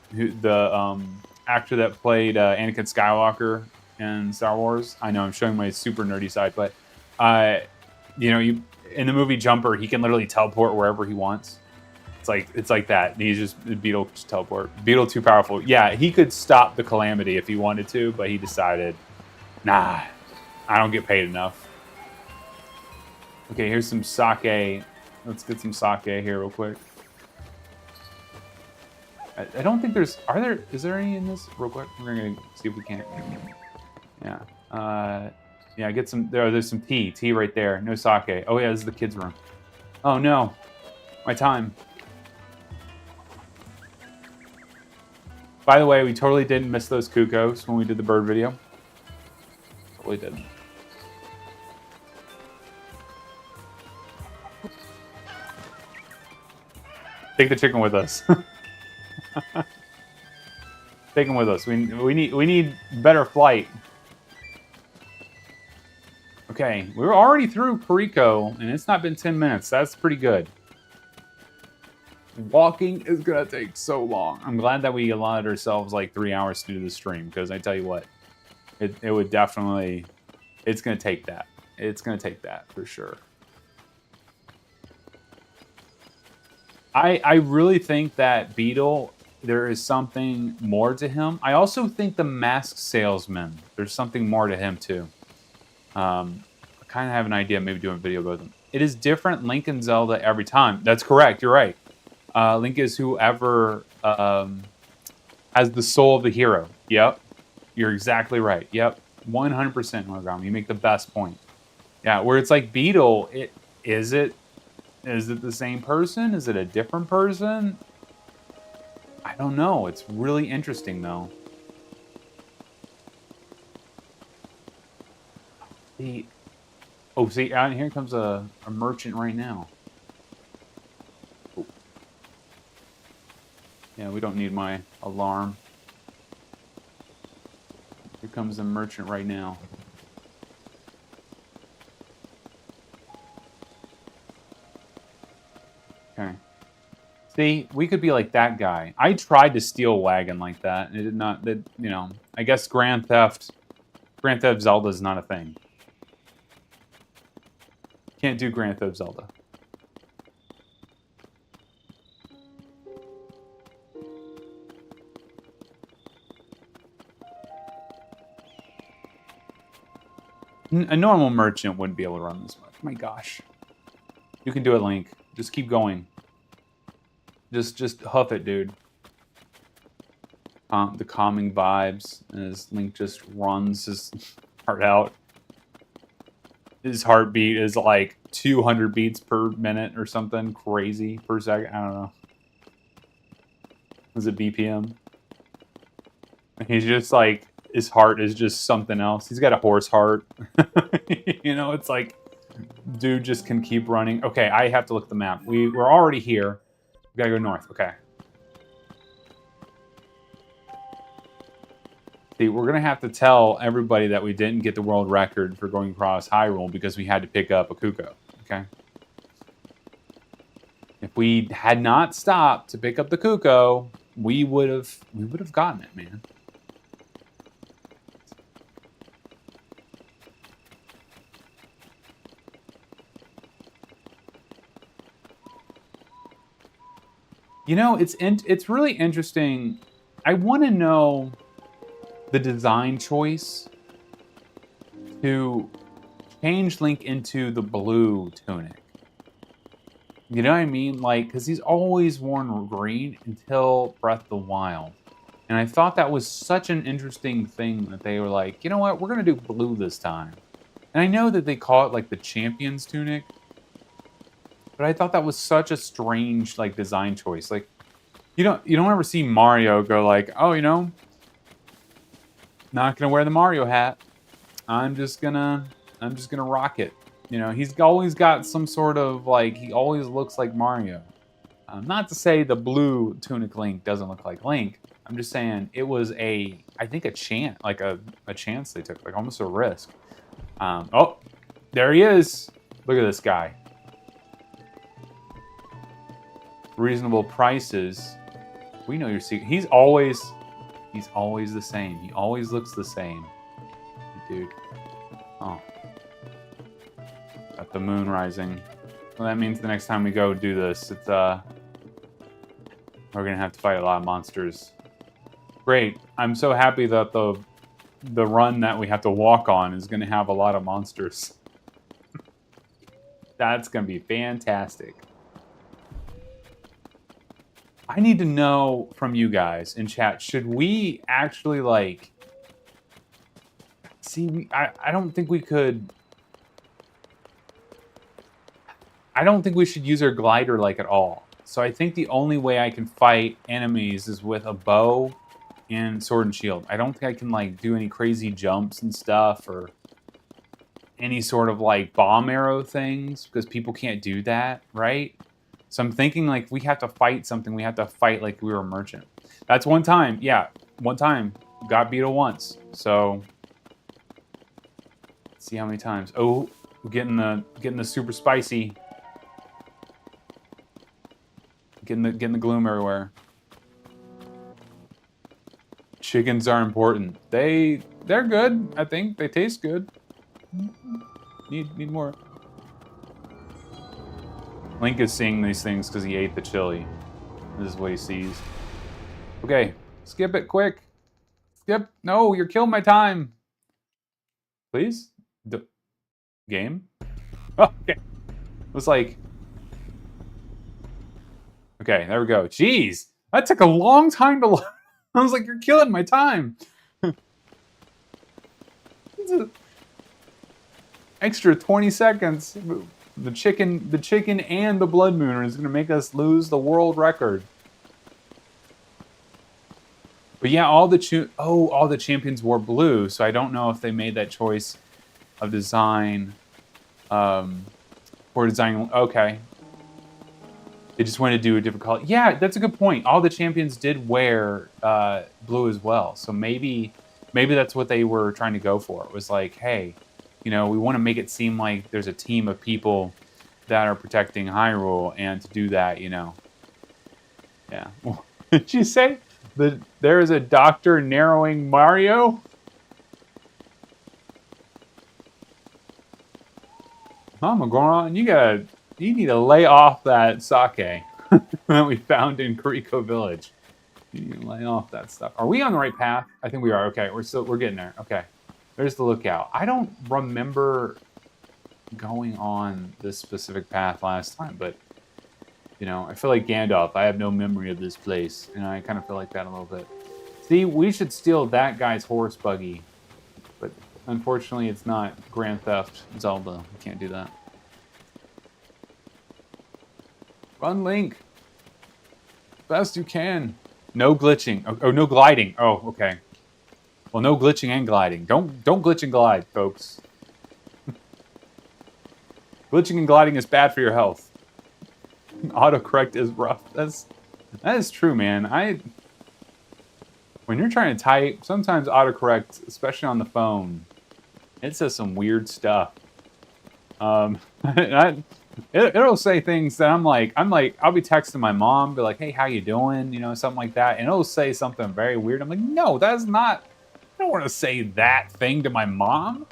actor that played Anakin Skywalker in Star Wars. I know I'm showing my super nerdy side, but you know, in the movie Jumper, he can literally teleport wherever he wants. It's like that. He's just Beetle just teleport. Beetle too powerful. Yeah, he could stop the calamity if he wanted to, but he decided, nah, I don't get paid enough. Okay, here's some sake. Let's get some sake here real quick. I don't think there's... Is there any in this? Real quick. We're going to see if we can. Yeah. Yeah, get some... There's some tea. Tea right there. No sake. Oh, yeah, this is the kids' room. Oh, no. My time. By the way, we totally didn't miss those cuckoos when we did the bird video. Totally didn't. Take the chicken with us. Take him with us. We need better flight. Okay, we're already through Perico, and it's not been 10 minutes. That's pretty good. Walking is gonna take so long. I'm glad that we allotted ourselves like 3 hours to do the stream, because I tell you what, it would definitely... It's gonna take that. It's gonna take that for sure. I really think that Beetle, there is something more to him. I also think the masked salesman, there's something more to him too. I kind of have an idea, maybe doing a video about them. It is different Link and Zelda every time. That's correct, you're right. Link is whoever has the soul of the hero. Yep, you're exactly right. Yep, 100% Morgam. You make the best point. Yeah, where it's like Beetle, is it the same person? Is it a different person? I don't know. It's really interesting, though. See, here comes a merchant right now. Oh. Yeah, we don't need my alarm. Here comes a merchant right now. Okay. See, we could be like that guy. I tried to steal a wagon like that, and it did not. That, you know, I guess Grand Theft Zelda is not a thing. Can't do Grand Theft Zelda. A normal merchant wouldn't be able to run this much. My gosh. You can do it, Link. Just keep going. Just huff it, dude. The calming vibes as Link just runs his heart out. His heartbeat is like 200 beats per minute or something crazy per second. I don't know. Was it BPM? He's just like, his heart is just something else. He's got a horse heart. You know, it's like, dude just can keep running. Okay, I have to look at the map. We're already here. We gotta go north. Okay. See, we're gonna have to tell everybody that we didn't get the world record for going across Hyrule because we had to pick up a Kuko. Okay. If we had not stopped to pick up the Kuko, we would have gotten it, man. You know, it's really interesting. I want to know the design choice to change Link into the blue tunic. You know what I mean? Like, because he's always worn green until Breath of the Wild. And I thought that was such an interesting thing that they were like, you know what, we're going to do blue this time. And I know that they call it like the champion's tunic, but I thought that was such a strange like design choice. Like, you don't ever see Mario go like, oh, you know, not gonna wear the Mario hat. I'm just gonna rock it. You know, he's always got some sort of like, he always looks like Mario. Not to say the blue tunic Link doesn't look like Link. I'm just saying it was I think a chance, like a chance they took, like almost a risk. Oh, there he is. Look at this guy. Reasonable prices. We know your secret. He's always the same. He always looks the same. Dude. Oh. Got the moon rising. Well, that means the next time we go do this, it's we're gonna have to fight a lot of monsters. Great. I'm so happy that the run that we have to walk on is gonna have a lot of monsters. That's gonna be fantastic. I need to know from you guys in chat, should we actually like see I don't think we could. I don't think we should use our glider like at all. So I think the only way I can fight enemies is with a bow and sword and shield. I don't think I can like do any crazy jumps and stuff or any sort of like bomb arrow things because people can't do that, right? So I'm thinking like we have to fight something. We have to fight like we were a merchant. That's one time. Yeah, one time. Got beetle once. So let's see how many times. Oh, we're getting the super spicy. Getting the gloom everywhere. Chickens are important. They're good. I think they taste good. Need more. Link is seeing these things because he ate the chili. This is what he sees. Okay, skip it quick. Skip. No, you're killing my time. Please? Game? Oh, okay. It was like... Okay, there we go. Jeez, that took a long time to load. I was like, you're killing my time. Extra 20 seconds. The chicken and the blood moon is going to make us lose the world record. But yeah, all the champions wore blue, so I don't know if they made that choice of design for designing. Okay, they just wanted to do a different color. Yeah, that's a good point. All the champions did wear blue as well, so maybe that's what they were trying to go for. It was like, hey, you know, we want to make it seem like there's a team of people that are protecting Hyrule, and to do that, you know. Yeah. Did you say that there is a doctor narrowing Mario? Mama Goron, you need to lay off that sake that we found in Kuriko Village. You need to lay off that stuff. Are we on the right path? I think we are. Okay, we're getting there. Okay. There's the lookout. I don't remember going on this specific path last time, but you know, I feel like Gandalf. I have no memory of this place, and I kind of feel like that a little bit. See, we should steal that guy's horse buggy, but unfortunately, it's not Grand Theft Zelda. We can't do that. Run, Link, best you can. No glitching. Oh, no gliding. Oh, okay. Well, no glitching and gliding. Don't glitch and glide, folks. Glitching and gliding is bad for your health. Autocorrect is rough. That is true, man. When you're trying to type, sometimes autocorrect, especially on the phone, it says some weird stuff. It'll say things that I'm like, I'll be texting my mom, be like, "Hey, how you doing?" You know, something like that, and it'll say something very weird. I'm like, "No, that's not. I don't want to say that thing to my mom.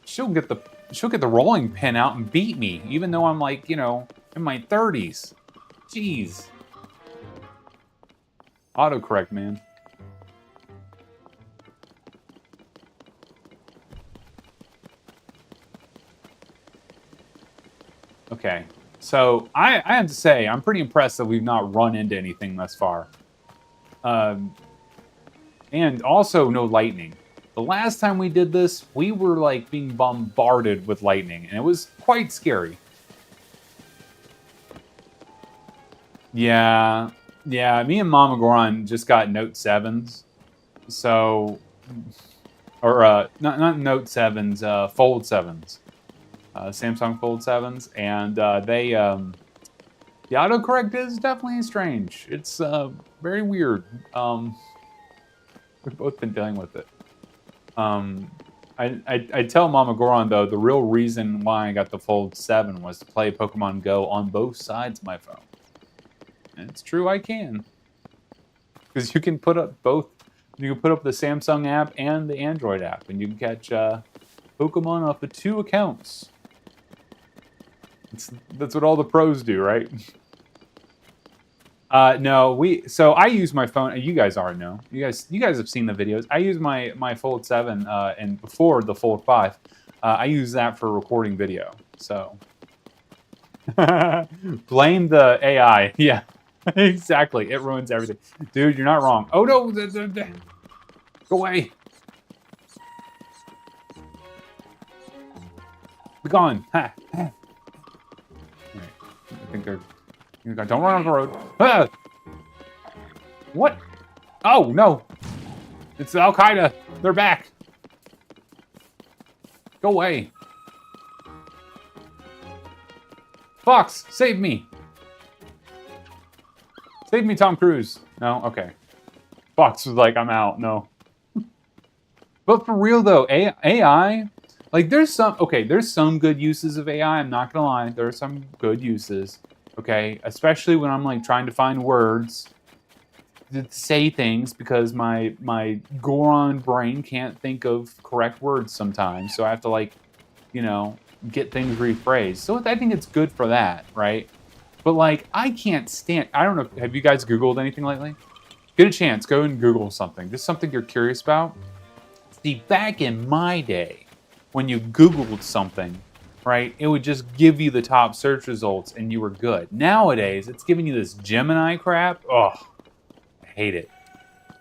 She'll get the rolling pin out and beat me, even though I'm like, you know, in my 30s. Jeez. Autocorrect, man. Okay, so I have to say, I'm pretty impressed that we've not run into anything thus far. And also no lightning. The last time we did this, we were like being bombarded with lightning, and it was quite scary. Yeah, me and Mama Goron just got Note 7s. So, or not Note 7s, Fold 7s. Samsung Fold 7s, and the autocorrect is definitely strange. It's very weird. We've both been dealing with it. I tell Mama Goron, though, the real reason why I got the Fold 7 was to play Pokemon Go on both sides of my phone. And it's true, I can. Because you can put up both. You can put up the Samsung app and the Android app, and you can catch Pokemon off of 2 accounts. That's what all the pros do, right? No, so I use my phone. You guys already know. You guys have seen the videos. I use my Fold 7 and before the Fold 5, I use that for recording video. So blame the AI. Yeah, exactly. It ruins everything, dude. You're not wrong. Oh no, go away. Be gone. Ha. Right. I think they're. Don't run off the road. Ah! What? Oh, no. It's Al-Qaeda. They're back. Go away. Fox, save me. Save me, Tom Cruise. No? Okay. Fox was like, I'm out. No. But for real, though, AI, like, there's some good uses of AI. I'm not going to lie. There are some good uses. Okay, especially when I'm like trying to find words to say things because my Goron brain can't think of correct words sometimes, so I have to like, you know, get things rephrased. So I think it's good for that, right? But like, I can't stand. I don't know. Have you guys Googled anything lately? Get a chance, go and Google something. Just something you're curious about. See, back in my day, when you Googled something, right, it would just give you the top search results and you were good. Nowadays, it's giving you this Gemini crap. Oh, I hate it.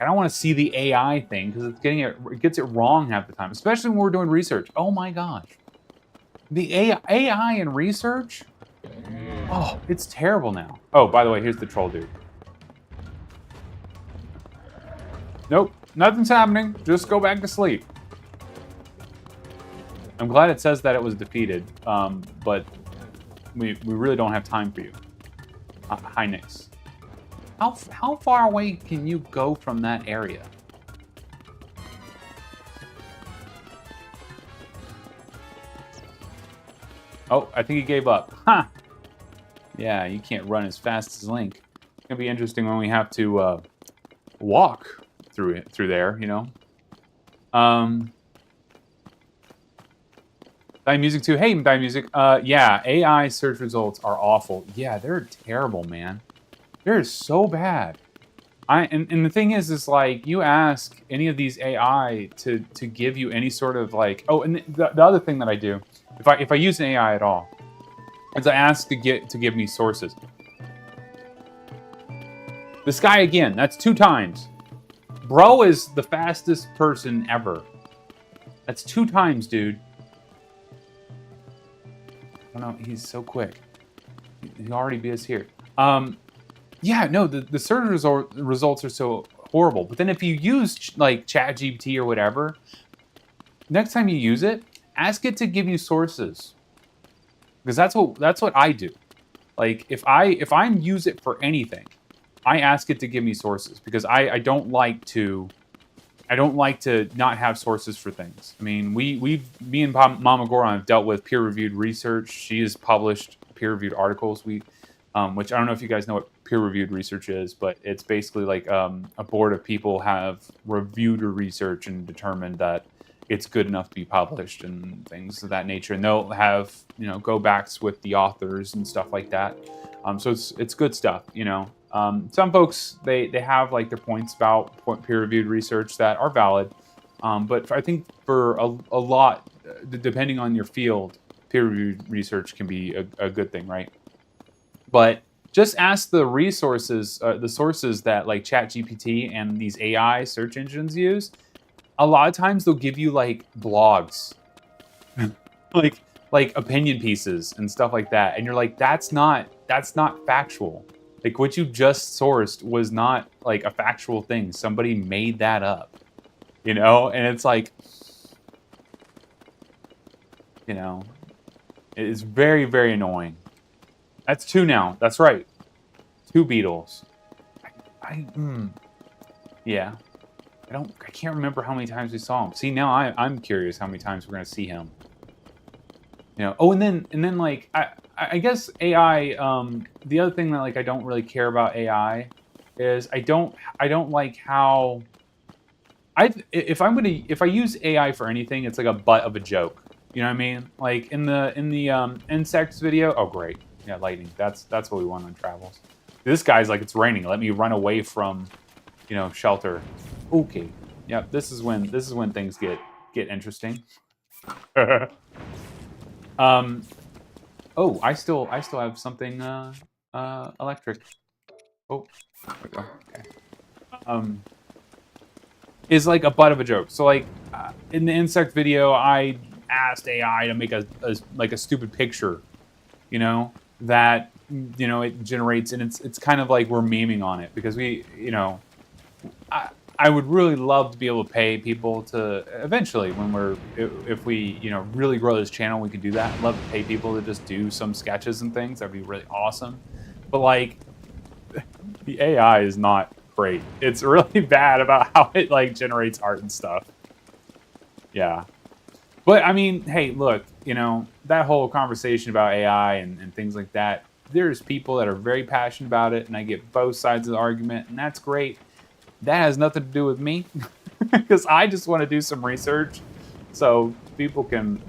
I don't want to see the AI thing because it gets it wrong half the time, especially when we're doing research. Oh my gosh. The AI in research? Oh, it's terrible now. Oh, by the way, here's the troll dude. Nope, nothing's happening. Just go back to sleep. I'm glad it says that it was defeated, but we really don't have time for you. Hynix. How far away can you go from that area? Oh, I think he gave up. Huh. Yeah, you can't run as fast as Link. It's gonna be interesting when we have to walk through there, you know. Die Music too. Hey, Die Music. Yeah, AI search results are awful. Yeah, they're terrible, man. They're so bad. And the thing is like you ask any of these AI to give you any sort of like. Oh, and the other thing that I do, if I use an AI at all, is I ask to give me sources. This guy again. That's 2 times. Bro is the fastest person ever. That's 2 times, dude. Oh no, he's so quick. He already beat us here. Yeah, no, the search results are so horrible. But then if you use like ChatGPT or whatever, next time you use it, ask it to give you sources because that's what I do. Like if I use it for anything, I ask it to give me sources because I don't like to not have sources for things. I mean, me and Mama Goron have dealt with peer-reviewed research. She has published peer-reviewed articles. Which I don't know if you guys know what peer-reviewed research is, but it's basically like a board of people have reviewed her research and determined that it's good enough to be published and things of that nature. And they'll have go backs with the authors and stuff like that. So it's good stuff. Some folks they have like their points about peer-reviewed research that are valid, but I think for a lot, depending on your field, peer-reviewed research can be a good thing, right? But just ask the sources that like ChatGPT and these AI search engines use. A lot of times they'll give you like blogs, like opinion pieces and stuff like that, and you're like, that's not factual. Like what you just sourced was not like a factual thing. Somebody made that up, and it's like, it is very, very annoying. That's two now. That's right. Two beetles. Yeah. I can't remember how many times we saw him. See, now I'm curious how many times we're gonna see him. Oh, and then like I guess AI. The other thing that like I don't really care about AI is I don't like how if I use AI for anything, it's like a butt of a joke. You know what I mean? Like in the insects video. Oh, great. Yeah, lightning. That's what we want on travels. This guy's like, it's raining. Let me run away from, shelter. Okay. Yeah, this is when things get interesting. Oh, I still have something electric. Oh, there we go. Okay. Is like a butt of a joke. So like in the insect video, I asked AI to make a stupid picture, that it generates, and it's kind of like we're memeing on it because I would really love to be able to pay people to eventually if we really grow this channel, we could do that. I'd love to pay people to just do some sketches and things. That'd be really awesome. But like the AI is not great. It's really bad about how it like generates art and stuff. Yeah. But I mean, hey, look, that whole conversation about AI and things like that, there's people that are very passionate about it, and I get both sides of the argument, and that's great. That has nothing to do with me because I just want to do some research. So people can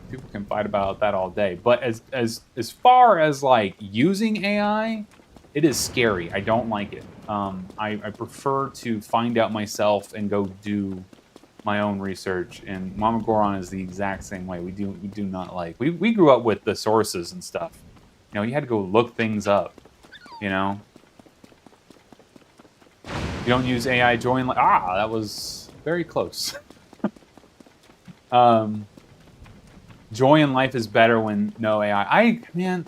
fight about that all day. But as far as like using AI, it is scary. I don't like it. I prefer to find out myself and go do my own research, and Mama Goron is the exact same way. We do not like. We grew up with the sources and stuff. You had to go look things up. You don't use AI join. That was very close. Joy in life is better when no AI. Man,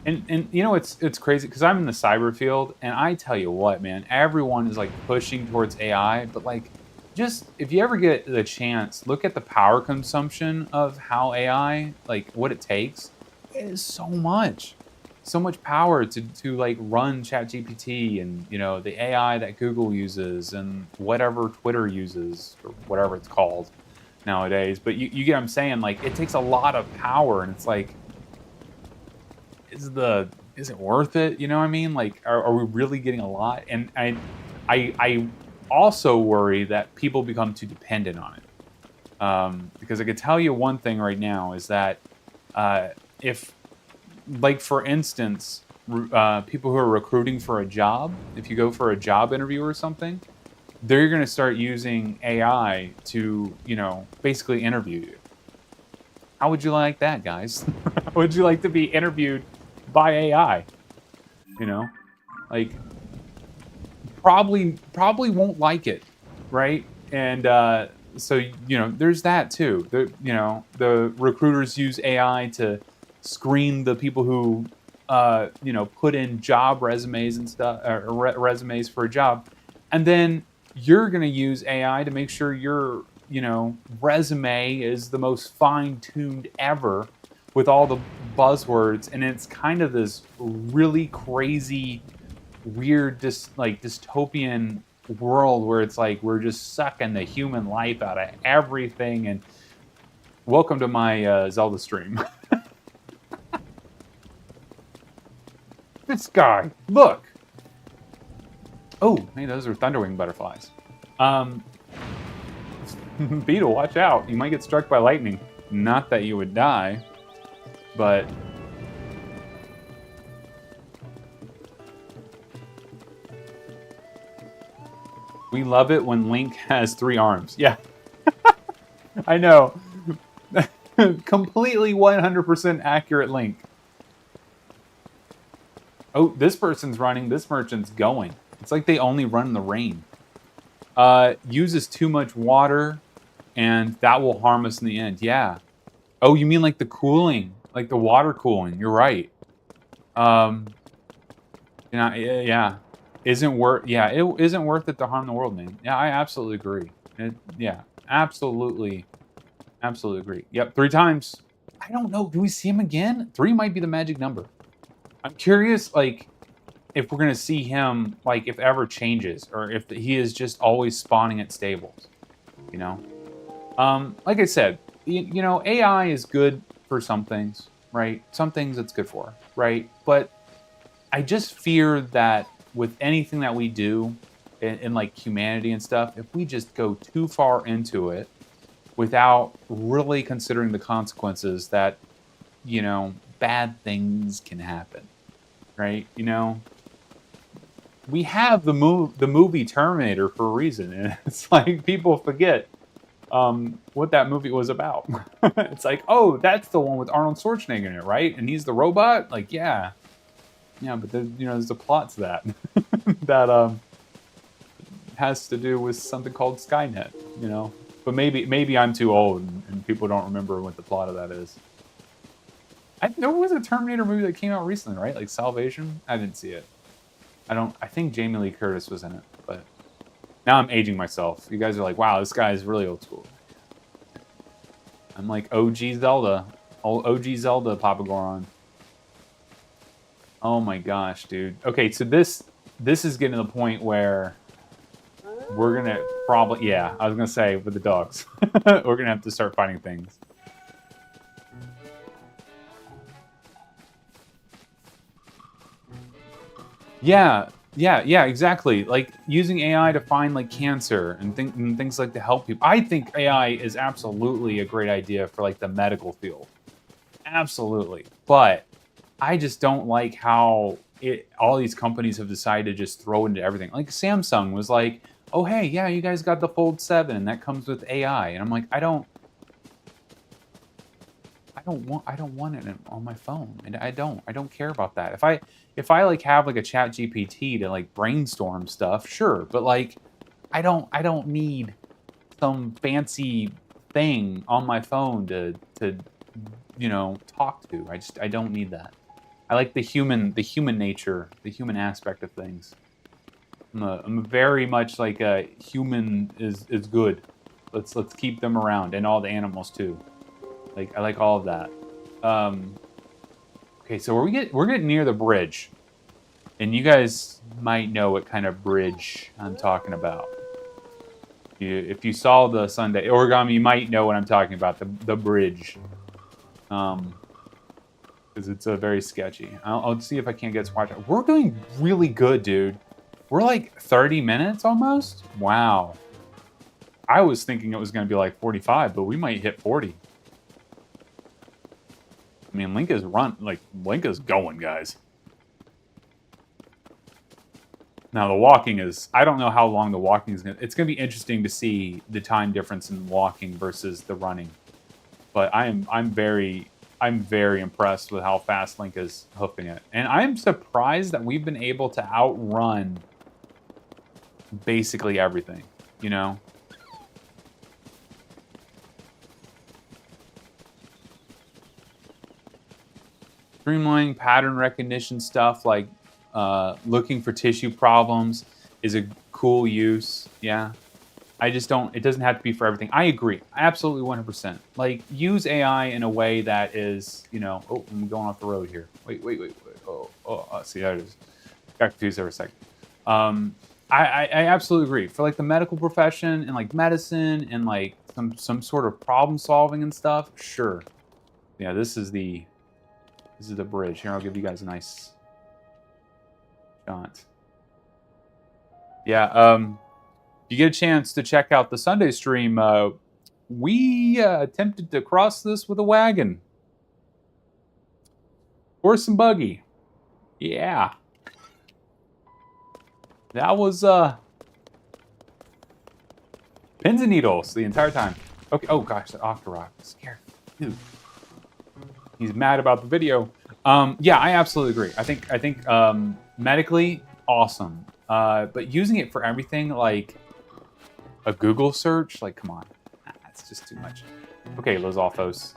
and it's crazy because I'm in the cyber field, and I tell you what, man, everyone is like pushing towards AI, but like, just if you ever get the chance, look at the power consumption of how AI, like what it takes. It is so much power to like run ChatGPT and the AI that Google uses and whatever Twitter uses or whatever it's called nowadays. But you get what I'm saying? Like it takes a lot of power, and it's like, is it worth it? You know what I mean? Like, are we really getting a lot? And I also worry that people become too dependent on it. Because I could tell you one thing right now is that if, like for instance, people who are recruiting for a job, if you go for a job interview or something, they're going to start using AI to, basically interview you. How would you like that, guys? How would you like to be interviewed by AI? Like probably won't like it, right? And so there's that too. The recruiters use AI to screen the people who you know, put in job resumes and stuff, or resumes for a job, and then you're going to use AI to make sure your, you know, resume is the most fine-tuned ever with all the buzzwords, and it's kind of this really crazy, weird, like dystopian world where it's like we're just sucking the human life out of everything. And welcome to my Zelda stream. This guy, look. Oh, hey, those are thunderwing butterflies. Beetle, watch out. You might get struck by lightning. Not that you would die, but... We love it when Link has 3 arms. Yeah. I know. Completely 100% accurate Link. Oh, this person's running. This merchant's going. It's like they only run in the rain. Uses too much water, and that will harm us in the end. Yeah. Oh, you mean like the cooling, like the water cooling? You're right. You know, yeah, isn't worth. Yeah, it isn't worth it to harm the world, man. Yeah, I absolutely agree. Yeah, absolutely agree. Yep, 3 times. I don't know. Do we see him again? 3 might be the magic number. I'm curious, like, if we're gonna see him, like, if ever changes, or if he is just always spawning at stables. You know. Like I said, you know, AI is good for some things, right? Some things it's good for, right? But I just fear that with anything that we do in like humanity and stuff, if we just go too far into it without really considering the consequences, that, you know, bad things can happen, right? You know, we have the movie Terminator for a reason, and it's like people forget what that movie was about. It's like, oh, that's the one with Arnold Schwarzenegger in it, right? And he's the robot. Like, yeah, but you know, there's a plot to that that has to do with something called Skynet. You know, but maybe I'm too old and people don't remember what the plot of that is. There was a Terminator movie that came out recently, right? Like Salvation. I didn't see it. I think Jamie Lee Curtis was in it, but now I'm aging myself. You guys are like, wow, this guy is really old school. I'm like OG Zelda. OG Zelda, Papa Goron. Oh my gosh, dude. Okay, so this is getting to the point where we're gonna probably, yeah, I was gonna say with the dogs. We're gonna have to start fighting things. Yeah, exactly. Like using AI to find like cancer and things like to help people. I think AI is absolutely a great idea for like the medical field. Absolutely. But I just don't like how all these companies have decided to just throw into everything. Like Samsung was like, "Oh hey, yeah, you guys got the Fold 7 and that comes with AI." And I'm like, I don't want it on my phone. And I don't care about that. If I like have like a chat GPT to like brainstorm stuff, sure. But like I don't need some fancy thing on my phone to you know, talk to. I don't need that. I like the human nature, the human aspect of things. I'm very much like a human is good. Let's keep them around, and all the animals too. Like I like all of that. Okay, so we're getting near the bridge, and you guys might know what kind of bridge I'm talking about. If you saw the Sunday Origami, you might know what I'm talking about. The bridge, because it's very sketchy. I'll see if I can't get to watch it. We're doing really good, dude. We're like 30 minutes almost. Wow. I was thinking it was going to be like 45, but we might hit 40. I mean, Link is going, guys. Now the walking is, I don't know how long the walking is going to, it's going to be interesting to see the time difference in walking versus the running. But I'm very impressed with how fast Link is hoofing it. And I'm surprised that we've been able to outrun basically everything, you know? Streamlining pattern recognition stuff like looking for tissue problems is a cool use. Yeah. I just don't, it doesn't have to be for everything. I agree. Absolutely 100%. Like, use AI in a way that is, you know, oh, I'm going off the road here. Wait. See, there it is. Got confused there for a second. I absolutely agree. For like the medical profession and like medicine and like some sort of problem solving and stuff, sure. Yeah, this is the bridge. Here, I'll give you guys a nice shot. Yeah, you get a chance to check out the Sunday stream, we attempted to cross this with a wagon. Horse and buggy. Yeah. That was pins and needles the entire time. Okay, oh gosh, that Octorok. Scared. Dude. He's mad about the video. Yeah, I absolutely agree. I think medically, awesome. But using it for everything, like a Google search, like, come on. That's just too much. Okay, Los Alfos.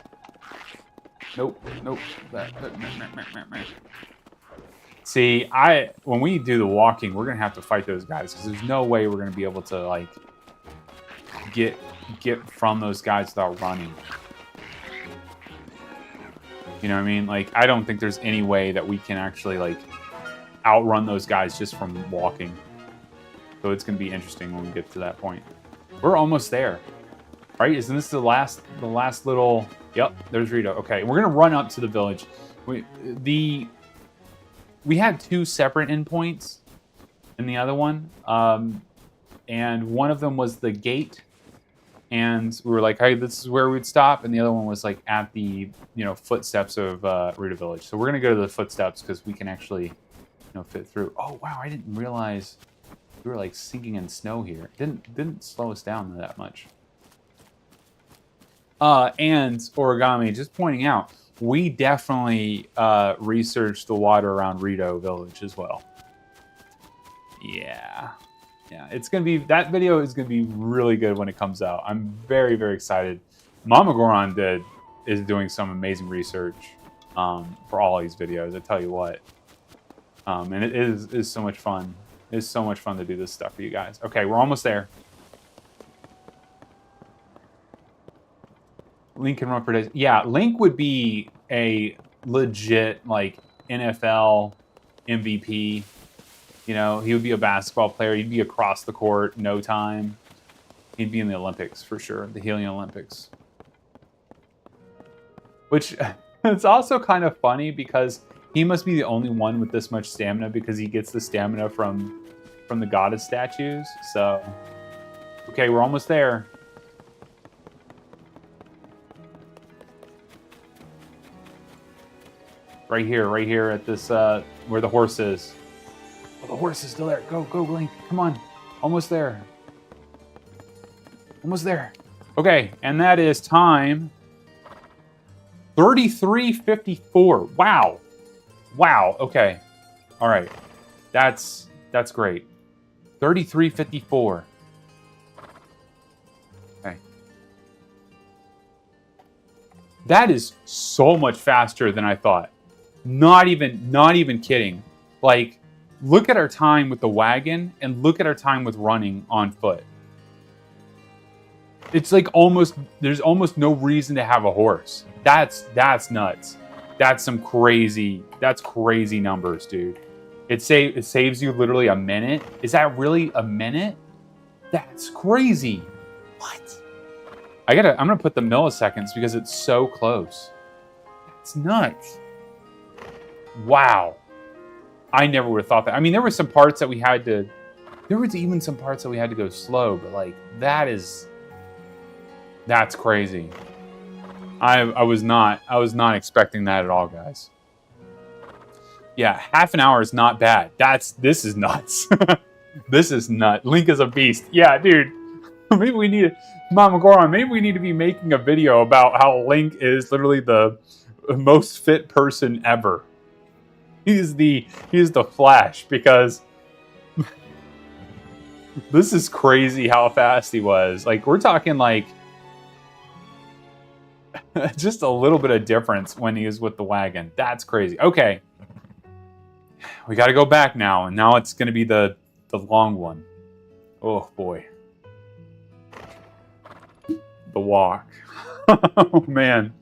Nope. See, when we do the walking, we're gonna have to fight those guys because there's no way we're gonna be able to like get from those guys without running. You know what I mean? Like, I don't think there's any way that we can actually like outrun those guys just from walking. So it's gonna be interesting when we get to that point. We're almost there, right? Isn't this the last little? Yep, there's Rito. Okay, we're gonna run up to the village. We had two separate endpoints in the other one, and one of them was the gate, and we were like, hey, this is where we'd stop, and the other one was like at the footsteps of Rito Village. So we're gonna go to the footsteps because we can actually fit through. Oh wow, I didn't realize we were like sinking in snow here. It didn't slow us down that much. And Origami, just pointing out, we definitely researched the water around Rito Village as well. Yeah, it's gonna be, that video is gonna be really good when it comes out. I'm very, very excited. Mama Goron is doing some amazing research for all these videos. I tell you what, and it is so much fun. It's so much fun to do this stuff for you guys. Okay, we're almost there. Link can run for days. Yeah, Link would be a legit like NFL MVP. He would be a basketball player. He'd be across the court, no time. He'd be in the Olympics for sure, the Helium Olympics. Which it's also kind of funny because he must be the only one with this much stamina because he gets the stamina from the goddess statues. So, okay, we're almost there. Right here at this, where the horse is. Oh, the horse is still there. Go, Link. Come on. Almost there. Almost there. Okay, and that is time 33:54. Wow. Okay. All right. That's great. 33:54. Okay. That is so much faster than I thought. Not even kidding. Like, look at our time with the wagon and look at our time with running on foot. It's like there's almost no reason to have a horse. That's nuts. That's crazy numbers, dude. It saves you literally a minute. Is that really a minute? That's crazy. What? I'm gonna put the milliseconds because it's so close. It's nuts. Wow. I never would have thought that. I mean, there were some parts that we had to... There was even some parts that we had to go slow, but, like, that's crazy. I was not expecting that at all, guys. Yeah, half an hour is not bad. This is nuts. This is nuts. Link is a beast. Yeah, dude. Maybe we need... Mama Goron, maybe we need to be making a video about how Link is literally the most fit person ever. He's the Flash, because this is crazy how fast he was. Like, we're talking like Just a little bit of difference when he is with the wagon. That's crazy. Okay. We got to go back now, and now it's going to be the long one. Oh, boy. The walk. Oh, man.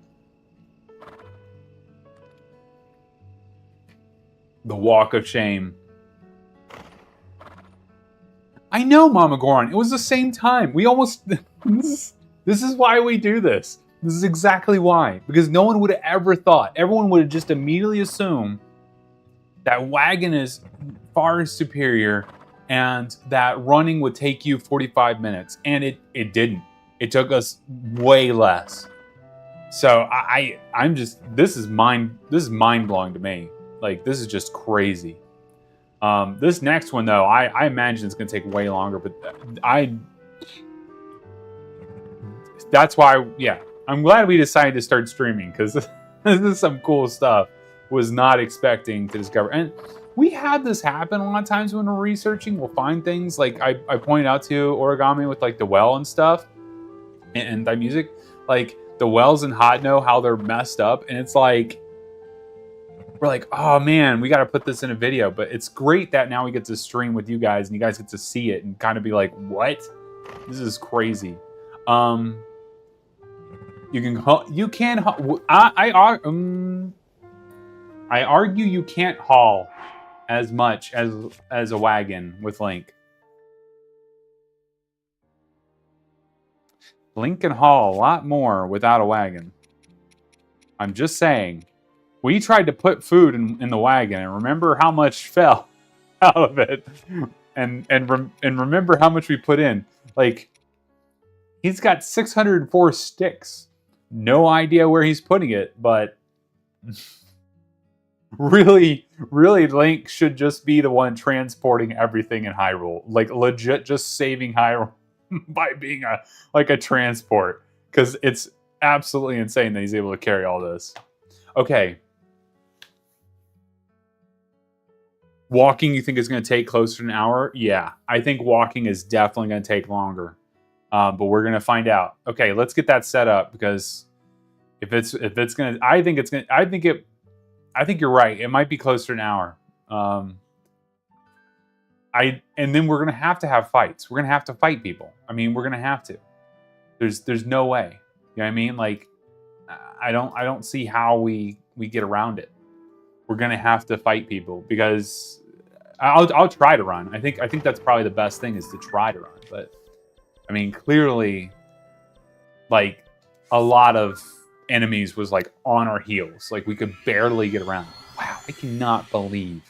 The walk of shame. I know, Mama Goron. It was the same time. We almost... This is why we do this. This is exactly why. Because no one would have ever thought. Everyone would have just immediately assumed that wagon is far superior and that running would take you 45 minutes. And it didn't. It took us way less. So I'm just... This is mind-blowing to me. Like, this is just crazy. This next one, though, I imagine it's going to take way longer, but that's why, yeah, I'm glad we decided to start streaming, because this is some cool stuff. Was not expecting to discover. And we had this happen a lot of times when we're researching. We'll find things, like I pointed out to Origami with, like, the well and stuff, and that music, like, the wells in Hateno, how they're messed up, and it's like, we're like, oh man, we got to put this in a video. But it's great that now we get to stream with you guys and you guys get to see it and kind of be like, what? This is crazy. I argue you can't haul as much as a wagon with Link. Link can haul a lot more without a wagon. I'm just saying. We tried to put food in the wagon, and remember how much fell out of it, and remember how much we put in. Like, he's got 604 sticks. No idea where he's putting it, but really, Link should just be the one transporting everything in Hyrule. Like, legit, just saving Hyrule by being a transport, because it's absolutely insane that he's able to carry all this. Okay. Walking, you think is going to take closer to an hour? Yeah, I think walking is definitely going to take longer, but we're going to find out. Okay, let's get that set up, because if it's going to, I think you're right. It might be closer to an hour. And then we're going to have fights. We're going to have to fight people. I mean, we're going to have to. There's no way. You know what I mean? Like, I don't see how we get around it. We're gonna have to fight people, because I'll try to run. I think that's probably the best thing, is to try to run. But I mean, clearly, like, a lot of enemies was like on our heels. Like, we could barely get around. Wow, I cannot believe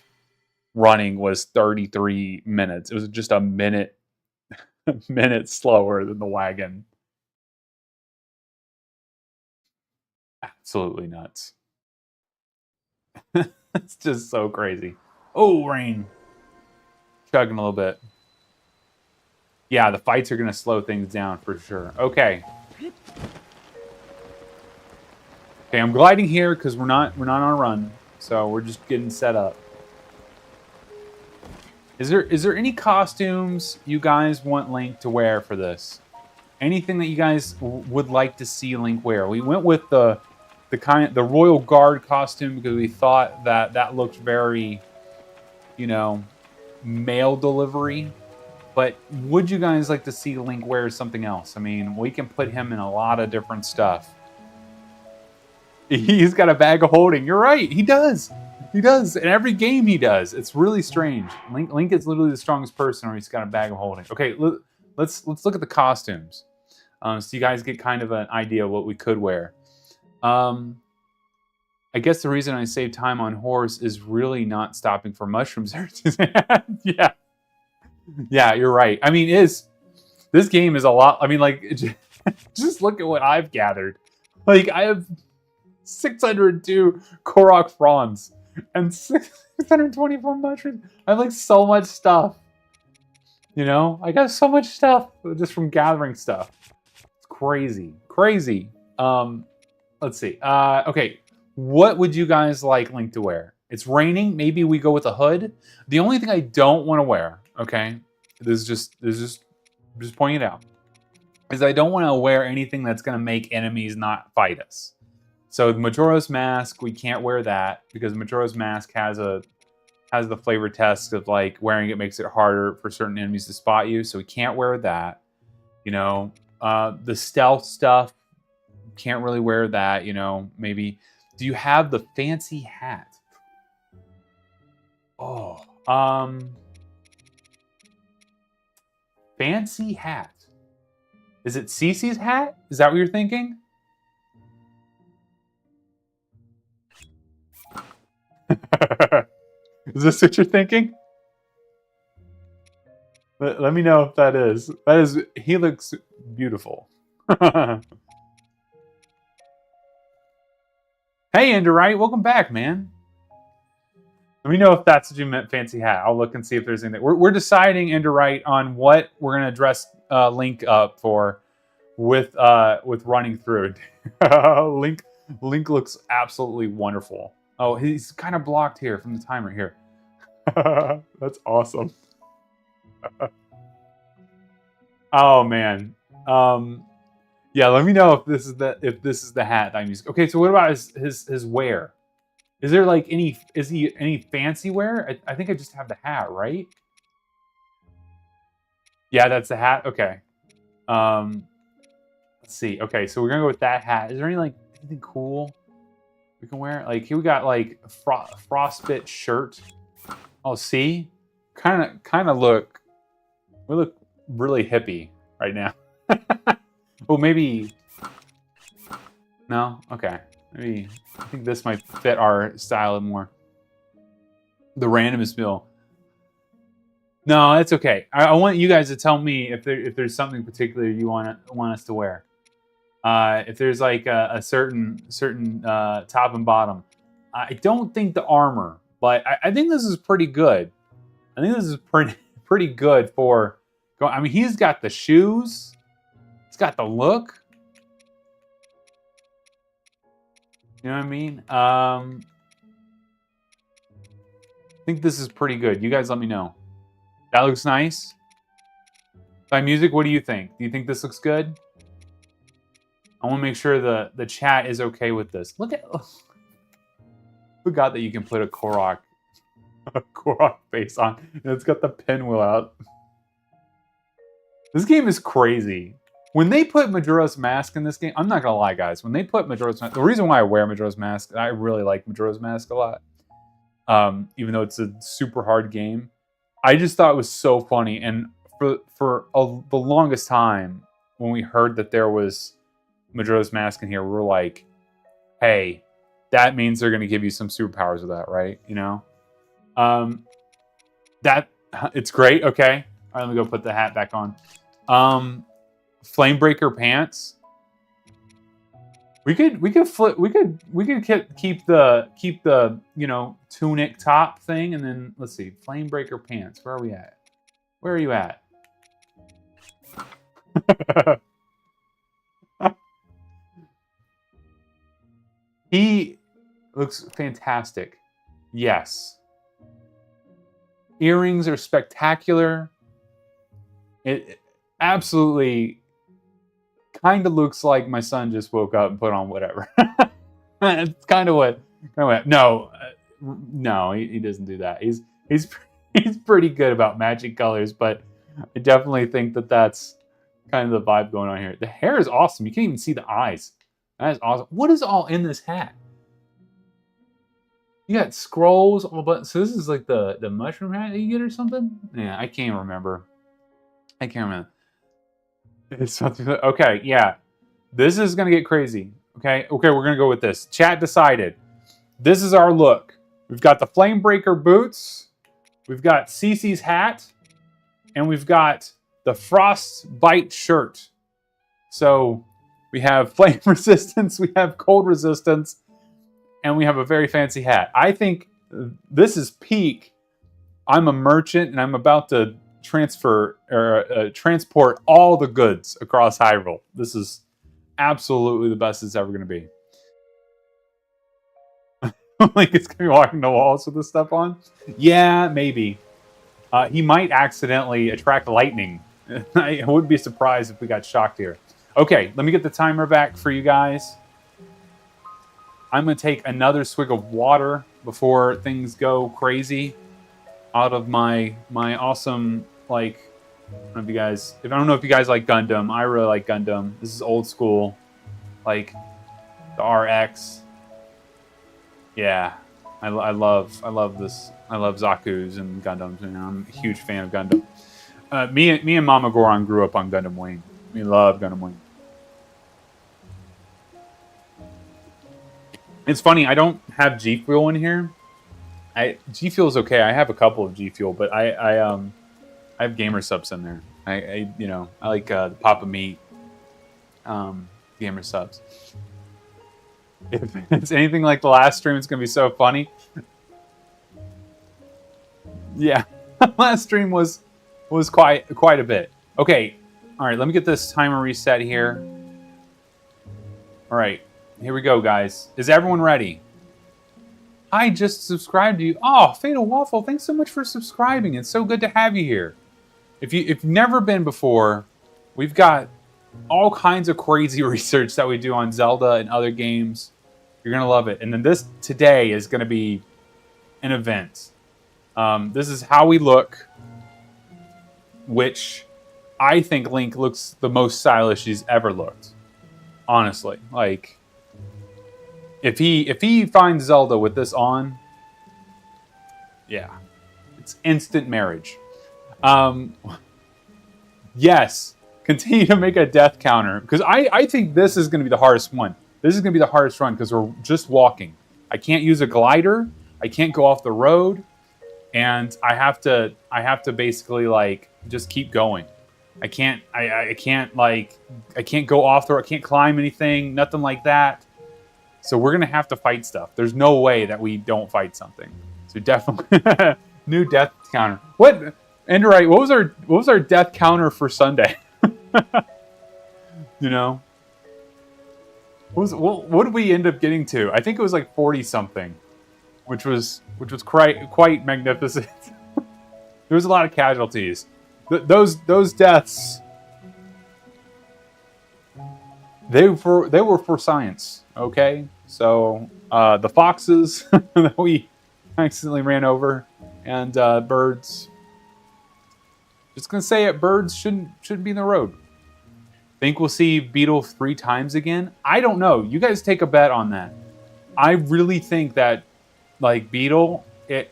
running was 33 minutes. It was just a minute slower than the wagon. Absolutely nuts. It's just so crazy. Oh, rain. Chugging a little bit. Yeah, the fights are going to slow things down for sure. Okay. Okay, I'm gliding here because we're not on a run. So we're just getting set up. Is there any costumes you guys want Link to wear for this? Anything that you guys would like to see Link wear? We went with the Royal Guard costume because we thought that looked very, mail delivery. But would you guys like to see Link wear something else? I mean, we can put him in a lot of different stuff. He's got a bag of holding. You're right. He does. He does. In every game he does. It's really strange. Link is literally the strongest person, or he's got a bag of holding. Okay, let's look at the costumes. So you guys get kind of an idea of what we could wear. I guess the reason I save time on horse is really not stopping for mushrooms. Yeah. Yeah, you're right. I mean, this game is a lot. I mean, like, just look at what I've gathered. Like, I have 602 Korok fronds and 624 mushrooms. I have, like, so much stuff. I got so much stuff just from gathering stuff. It's crazy. Crazy. Let's see. Okay. What would you guys like Link to wear? It's raining. Maybe we go with a hood. The only thing I don't want to wear, okay, this is just pointing it out. is I don't want to wear anything that's going to make enemies not fight us. So the Majora's Mask, we can't wear that because Majora's Mask has the flavor test of like wearing it makes it harder for certain enemies to spot you. So we can't wear that. You know, the stealth stuff, can't really wear that. You know, maybe. Do you have the fancy hat? Oh, fancy hat. Is it Cece's hat? Is that what you're thinking? Is this what you're thinking? Let me know if that is. That is. He looks beautiful. Hey, Enderite, welcome back, man. Let me know if that's what you meant, fancy hat. I'll look and see if there's anything. We're deciding, Enderite, on what we're gonna dress Link up for with running through. Link looks absolutely wonderful. Oh, he's kind of blocked here from the timer here. That's awesome. Oh man. Yeah, let me know if this is the hat I'm using. Okay, so what about his wear? Is there like any fancy wear? I think I just have the hat, right? Yeah, that's the hat. Okay. Let's see. Okay, so we're gonna go with that hat. Is there anything cool we can wear? Like here we got like a frostbit shirt. Oh, see, kind of look. We look really hippie right now. Oh, maybe. No? Okay. Maybe. I think this might fit our style more. The randomest meal. No, it's okay. I want you guys to tell me if there's something particular you want us to wear. If there's like a certain top and bottom. I don't think the armor, but I think this is pretty good. I think this is pretty good for. I mean, he's got the shoes. He's got the look. You know what I mean? I think this is pretty good. You guys let me know. That looks nice. By music, what do you think? Do you think this looks good? I want to make sure the chat is okay with this. Look at... Forgot that you can put a Korok face on. And it's got the pinwheel out. This game is crazy. When they put Majora's Mask in this game, I'm not gonna lie, guys. When they put Majora's Mask, the reason why I wear Majora's Mask, I really like Majora's Mask a lot. Even though it's a super hard game, I just thought it was so funny. And for the longest time, when we heard that there was Majora's Mask in here, we were like, "Hey, that means they're gonna give you some superpowers with that, right?" You know. That it's great. Okay, all right, let me go put the hat back on. Flamebreaker pants. We could keep the tunic top thing, and then let's see, Flamebreaker pants. Where are we at? Where are you at? He looks fantastic. Yes. Earrings are spectacular. It absolutely kind of looks like my son just woke up and put on whatever. It's kind of what. No, he doesn't do that. He's pretty good about matching colors, but I definitely think that's kind of the vibe going on here. The hair is awesome. You can't even see the eyes. That is awesome. What is all in this hat? You got scrolls, all but so this is like the mushroom hat that you get or something? Yeah, I can't remember. It's something. Okay, yeah. This is gonna get crazy. Okay, we're gonna go with this. Chat decided. This is our look. We've got the Flamebreaker boots, we've got Cece's hat, and we've got the Frostbite shirt. So we have flame resistance, we have cold resistance, and we have a very fancy hat. I think this is peak. I'm a merchant, and I'm about to transport all the goods across Hyrule. This is absolutely the best it's ever going to be. Like it's going to be walking the walls with this stuff on? Yeah, maybe. He might accidentally attract lightning I wouldn't be surprised if we got shocked here. Okay, let me get the timer back for you guys. I'm going to take another swig of water before things go crazy out of my awesome, like, I don't know if you guys like Gundam. I really like Gundam. This is old school, like the RX. Yeah, I love this. I love Zaku's and Gundams. You know, I'm a huge fan of Gundam. Me and Mama Goron grew up on Gundam Wing. We love Gundam Wing. It's funny, I don't have G Fuel in here. G Fuel is okay. I have a couple of G Fuel, but I have Gamer Subs in there. I like the Papa Meat Gamer Subs. If it's anything like the last stream, it's gonna be so funny. Yeah, last stream was quite a bit. Okay, all right. Let me get this timer reset here. All right. Here we go, guys. Is everyone ready? I just subscribed to you. Oh, Fatal Waffle, thanks so much for subscribing. It's so good to have you here. If you've never been before, we've got all kinds of crazy research that we do on Zelda and other games. You're going to love it. And then this today is going to be an event. This is how we look, which I think Link looks the most stylish he's ever looked. Honestly, like... If he finds Zelda with this on, yeah, it's instant marriage. Yes, continue to make a death counter, because I think this is going to be the hardest one. This is going to be the hardest run because we're just walking. I can't use a glider. I can't go off the road, and I have to basically like just keep going. I can't go off the road. I can't climb anything. Nothing like that. So we're gonna have to fight stuff. There's no way that we don't fight something. So definitely new death counter. What, Enderite? What was our death counter for Sunday? You know, what did we end up getting to? I think it was like 40 something, which was quite magnificent. There was a lot of casualties. Those deaths. They were for science. Okay. So the foxes that we accidentally ran over, and birds. Just gonna say it. Birds shouldn't be in the road. Think we'll see Beetle 3 times again? I don't know. You guys take a bet on that. I really think that, like Beetle,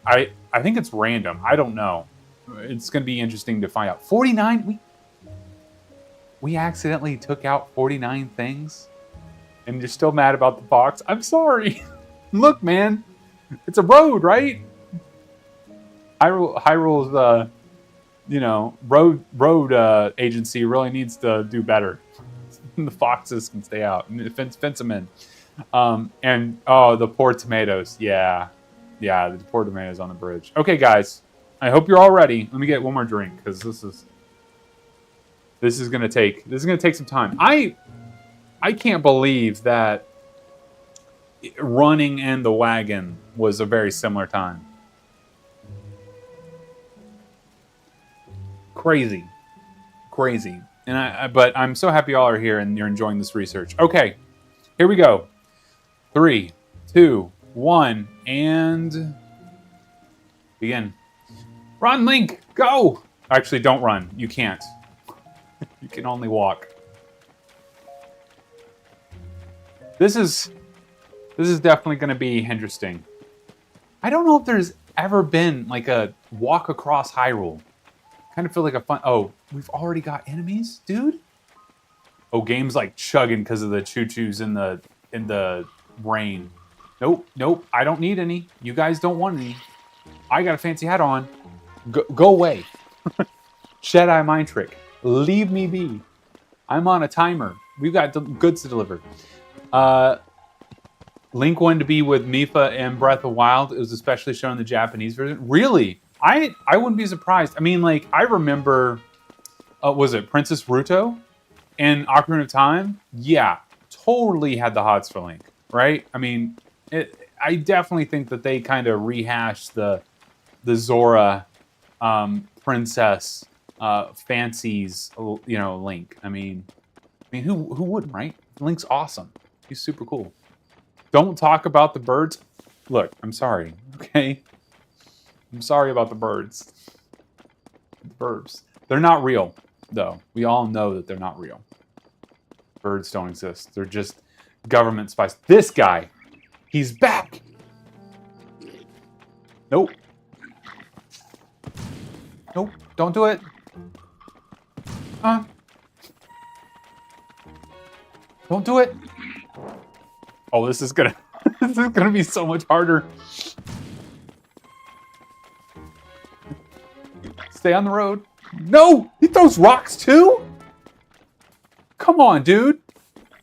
I think it's random. I don't know. It's gonna be interesting to find out. 49. We accidentally took out 49 things. And you're still mad about the fox? I'm sorry. Look, man. It's a road, right? Hyrule's, road agency really needs to do better. The foxes can stay out. Fence them in. The poor tomatoes. Yeah, the poor tomatoes on the bridge. Okay, guys. I hope you're all ready. Let me get one more drink, because this is gonna take some time. I can't believe that running and the wagon was a very similar time. Crazy. But I'm so happy y'all are here and you're enjoying this research. Okay, here we go. 3, 2, 1, and begin. Run, Link, go! Actually, don't run. You can't. You can only walk. This is definitely going to be interesting. I don't know if there's ever been like a walk across Hyrule. Kind of feel like a fun... Oh, we've already got enemies, dude? Oh, game's like chugging because of the choo-choos in the rain. Nope, I don't need any. You guys don't want any. I got a fancy hat on. Go away. Jedi mind trick. Leave me be. I'm on a timer. We've got goods to deliver. Link wanted to be with Mipha in Breath of the Wild. It was especially shown in the Japanese version. Really? I wouldn't be surprised. I mean, like, I remember, was it Princess Ruto in Ocarina of Time? Yeah, totally had the hots for Link, right? I mean, I definitely think that they kind of rehashed the Zora princess fancies, you know, Link. I mean, who wouldn't, right? Link's awesome. He's super cool. Don't talk about the birds. Look, I'm sorry. Okay, I'm sorry about the birds. The birds. They're not real, though. We all know that they're not real. Birds don't exist. They're just government spies. This guy, he's back. Nope. Nope. Don't do it. Don't do it. Oh, this is gonna this is gonna be so much harder. Stay on the road. No! He throws rocks too? Come on, dude.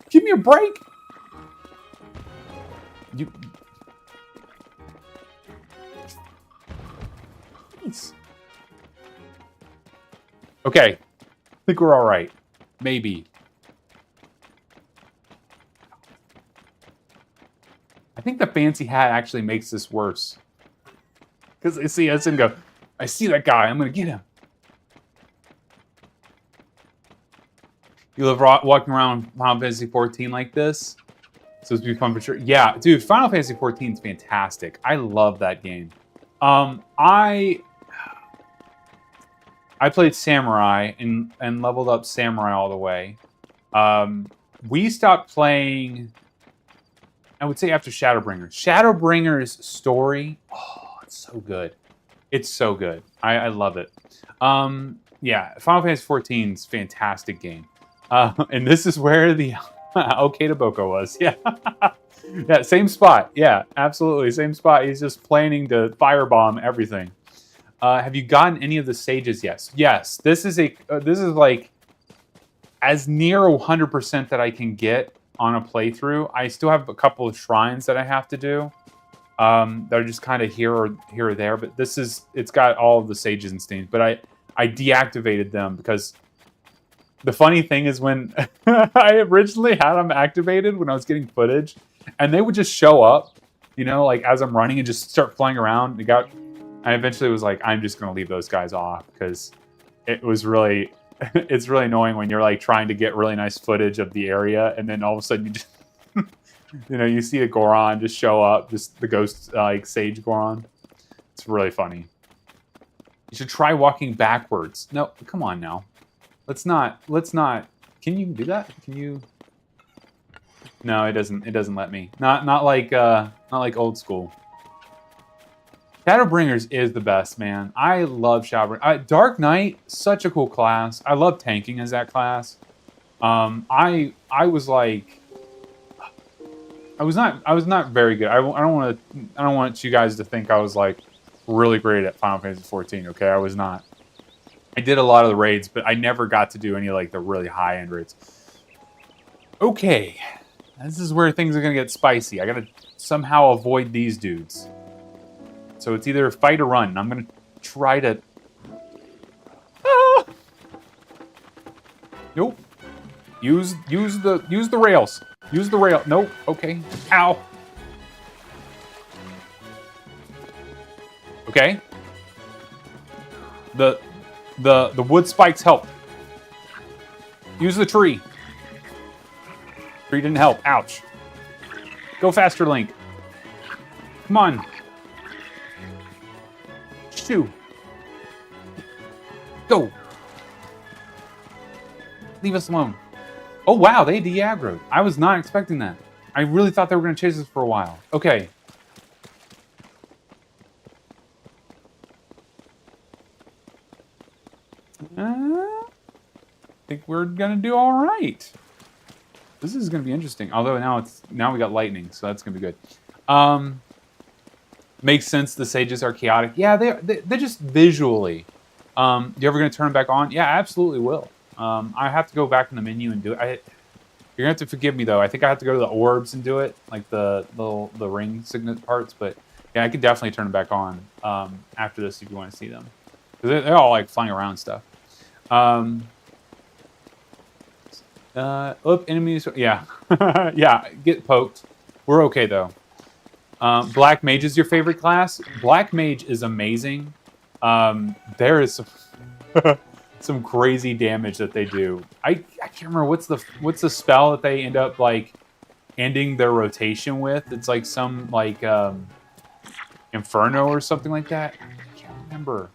Give me a break. You. Jeez. Okay. I think we're all right. Maybe. I think the fancy hat actually makes this worse. Because I see us and go, I see that guy. I'm going to get him. You love walking around Final Fantasy 14 like this? So it's be fun for sure. Yeah, dude, Final Fantasy 14 is fantastic. I love that game. I played Samurai and leveled up Samurai all the way. We stopped playing, I would say, after Shadowbringers. Shadowbringers' story, oh, it's so good. It's so good. I love it. Yeah, Final Fantasy 14 is a fantastic game. And this is where the Okada Boko was. Yeah. Yeah, same spot. Yeah, absolutely. Same spot. He's just planning to firebomb everything. Have you gotten any of the sages yet? Yes. This is like as near 100% that I can get on a playthrough. I still have a couple of shrines that I have to do. They're just kind of here or there, but it's got all of the sages and stains. But I deactivated them because the funny thing is when I originally had them activated when I was getting footage, and they would just show up, you know, like as I'm running and just start flying around. I eventually was like, I'm just gonna leave those guys off because it was really, it's really annoying when you're like trying to get really nice footage of the area, and then all of a sudden you just, you know, you see a Goron just show up, just the ghost like sage Goron. It's really funny. You should try walking backwards. No, come on now. Let's not. Can you do that? Can you? No, it doesn't let me. Not like old school. Shadowbringers is the best, man. I love Shadowbringers. Dark Knight, such a cool class. I love tanking as that class. I was like, I was not very good. I don't want you guys to think I was like really great at Final Fantasy 14. Okay, I was not. I did a lot of the raids, but I never got to do any like the really high-end raids. Okay, this is where things are gonna get spicy. I gotta somehow avoid these dudes. So it's either fight or run. I'm gonna try to. Ah! Nope. Use the rails. Use the rail. Nope. Okay. Ow. Okay. The wood spikes help. Use the tree. Tree didn't help. Ouch. Go faster, Link. Come on. Shoo. Go. Leave us alone. Oh, wow. They de-aggroed. I was not expecting that. I really thought they were going to chase us for a while. Okay. I think we're gonna do all right. This is gonna be interesting. Although now we got lightning, so that's gonna be good. Makes sense. The sages are chaotic. Yeah, they're just visually. You ever gonna turn them back on? Yeah, I absolutely will. I have to go back in the menu and do it. You're gonna have to forgive me though. I think I have to go to the orbs and do it, like the ring signet parts. But yeah, I can definitely turn them back on after this if you want to see them. Because they're all like flying around and stuff. Enemies. Yeah. Yeah, get poked. We're okay, though. Black Mage is your favorite class? Black Mage is amazing. There is some some crazy damage that they do. I can't remember what's the spell that they end up like ending their rotation with. It's like some like Inferno or something like that. I can't remember.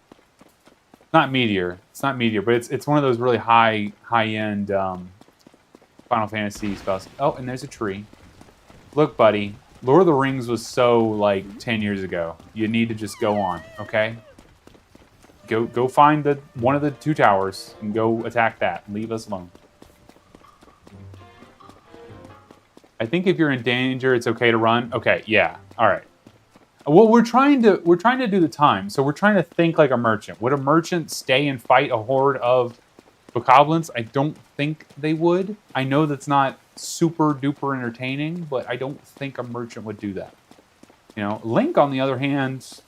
Not Meteor. It's not Meteor, but it's one of those really high end Final Fantasy spells. Oh, and there's a tree. Look, buddy. Lord of the Rings was so like 10 years ago. You need to just go on, okay? Go find one of the 2 towers and go attack that and leave us alone. I think if you're in danger, it's okay to run. Okay, yeah. All right. Well, we're trying to do the time. So we're trying to think like a merchant. Would a merchant stay and fight a horde of bokoblins? I don't think they would. I know that's not super duper entertaining, but I don't think a merchant would do that. You know, Link, on the other hand,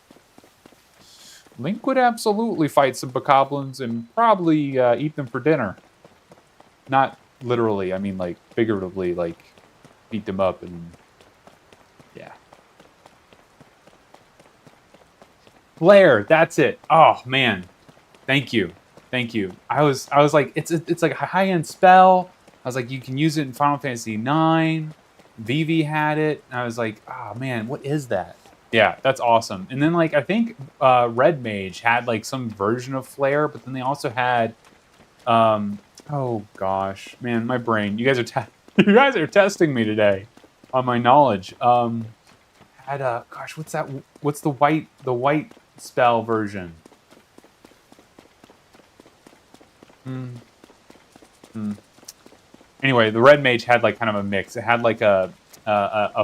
Link would absolutely fight some bokoblins and probably eat them for dinner. Not literally, I mean like figuratively, like beat them up and yeah. Flare, that's it. Oh man, thank you. I was like, it's like a high-end spell. I was like, you can use it in Final Fantasy IX. Vivi had it. And I was like, oh man, what is that? Yeah, that's awesome. And then like I think Red Mage had like some version of Flare, but then they also had oh gosh, man, my brain. You guys are testing me today on my knowledge. Had gosh, what's that? What's the white spell version? Anyway, the Red Mage had like kind of a mix. It had like a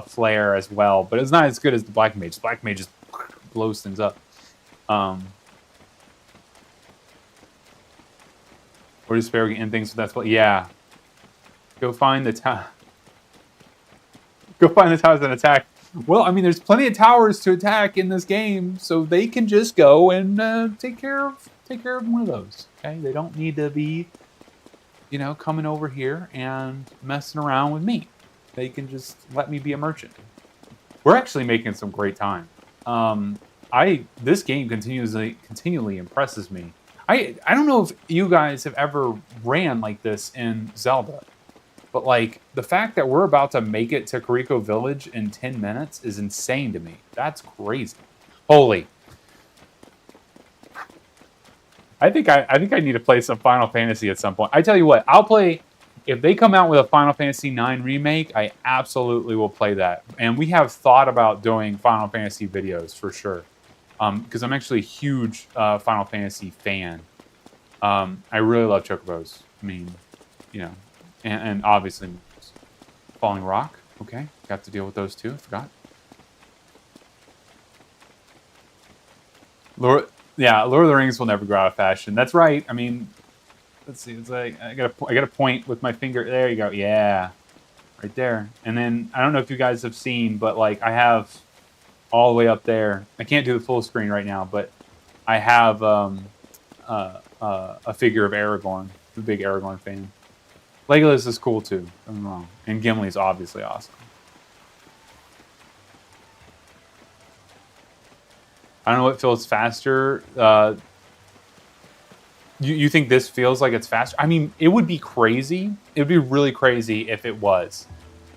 flare as well, but it's not as good as the Black Mage. The Black Mage just blows things up. Or just fair and things. So that's what. Yeah. Go find the tower. Go find the towers and attack. Well, I mean, there's plenty of towers to attack in this game, so they can just go and take care of one of those. Okay, they don't need to be, you know, coming over here and messing around with me. They can just let me be a merchant. We're actually making some great time. This game continually impresses me. I don't know if you guys have ever ran like this in Zelda, but like the fact that we're about to make it to Kariko Village in 10 minutes is insane to me. That's crazy. Holy. I think I need to play some Final Fantasy at some point. I tell you what, I'll play if they come out with a Final Fantasy IX remake. I absolutely will play that. And we have thought about doing Final Fantasy videos for sure, because I'm actually a huge Final Fantasy fan. I really love Chocobos. I mean, you know, and obviously Falling Rock. Okay, got to deal with those too. I forgot. Lord of the Rings will never go out of fashion. That's right. I mean, let's see. It's like I got a point with my finger. There you go. Yeah, right there. And then I don't know if you guys have seen, but like I have all the way up there. I can't do the full screen right now, but I have a figure of Aragorn. I'm a big Aragorn fan. Legolas is cool too. I'm wrong. And Gimli's obviously awesome. I don't know what feels faster. You think this feels like it's faster? I mean, it would be crazy. It would be really crazy if it was.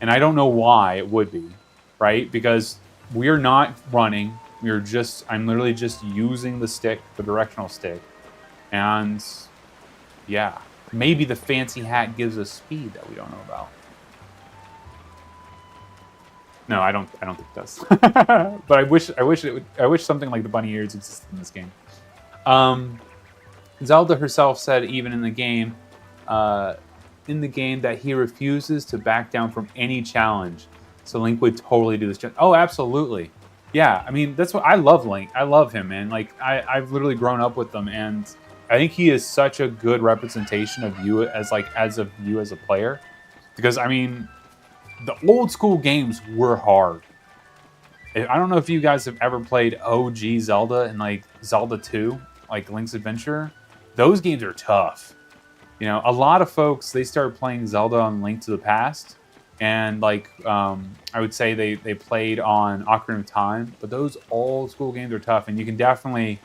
And I don't know why it would be, right? Because we are not running. I'm literally just using the stick, the directional stick. And yeah, maybe the fancy hat gives us speed that we don't know about. No, I don't think it does. But I wish something like the bunny ears existed in this game. Zelda herself said even in the game that he refuses to back down from any challenge. So Link would totally do this. Oh, absolutely. Yeah, I mean, that's what I love Link. I love him, man. Like I've literally grown up with him, and I think he is such a good representation of you as a player. Because I mean, the old school games were hard. I don't know if you guys have ever played OG Zelda and like Zelda 2, like Link's Adventure. Those games are tough. You know, a lot of folks, they started playing Zelda on Link to the Past. And like, I would say they played on Ocarina of Time. But those old school games are tough. And you can definitely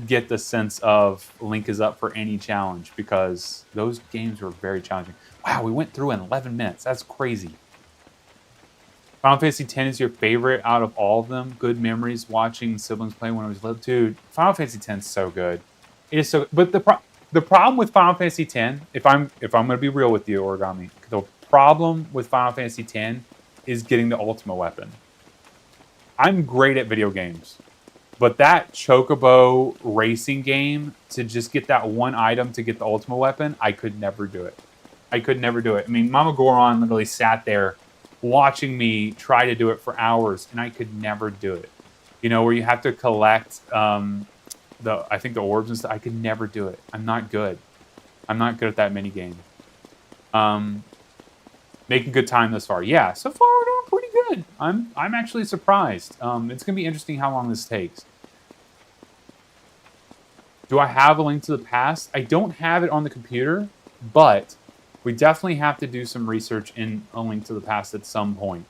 get the sense of Link is up for any challenge, because those games were very challenging. Wow, we went through in 11 minutes. That's crazy. Final Fantasy X is your favorite out of all of them. Good memories watching siblings play when I was little. Dude, Final Fantasy X is so good. It is so. But the problem with Final Fantasy X, if I'm going to be real with you, Origami, the problem with Final Fantasy X is getting the ultimate weapon. I'm great at video games, but that Chocobo racing game, to just get that one item to get the ultimate weapon, I could never do it. I could never do it. I mean, Mama Goron literally sat there watching me try to do it for hours, and I could never do it. You know, where you have to collect I think the orbs and stuff. I could never do it. I'm not good. I'm not good at that mini game. Making good time thus far. Yeah, so far we're doing pretty good. I'm actually surprised. It's gonna be interesting how long this takes. Do I have A Link to the Past? I don't have it on the computer, but we definitely have to do some research in A Link to the Past at some point.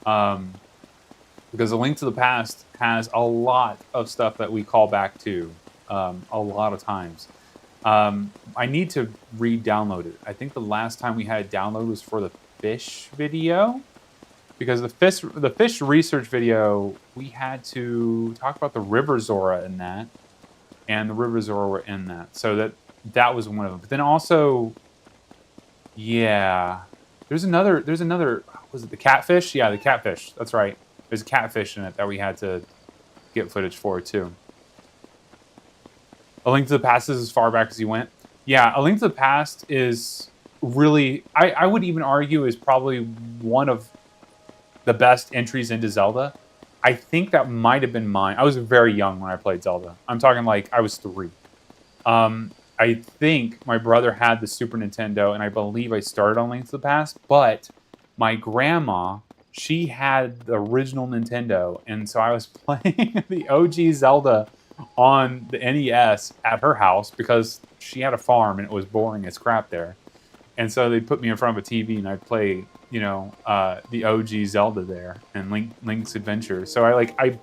Because A Link to the Past has a lot of stuff that we call back to a lot of times. I need to re-download it. I think the last time we had it download was for the fish video. Because the fish research video, we had to talk about the River Zora in that. And the River Zora were in that. So that was one of them. But then also, yeah, there's another, was it the catfish? Yeah, the catfish. That's right. There's a catfish in it that we had to get footage for too. A Link to the Past is as far back as you went. Yeah, A Link to the Past is really, I would even argue, is probably one of the best entries into Zelda. I think that might have been mine. I was very young when I played Zelda. I'm talking like I was 3. I think my brother had the Super Nintendo, and I believe I started on Link to the Past, but my grandma, she had the original Nintendo, and so I was playing the OG Zelda on the NES at her house because she had a farm and it was boring as crap there. And so they put me in front of a TV and I'd play, you know, the OG Zelda there and Link's Adventure. So I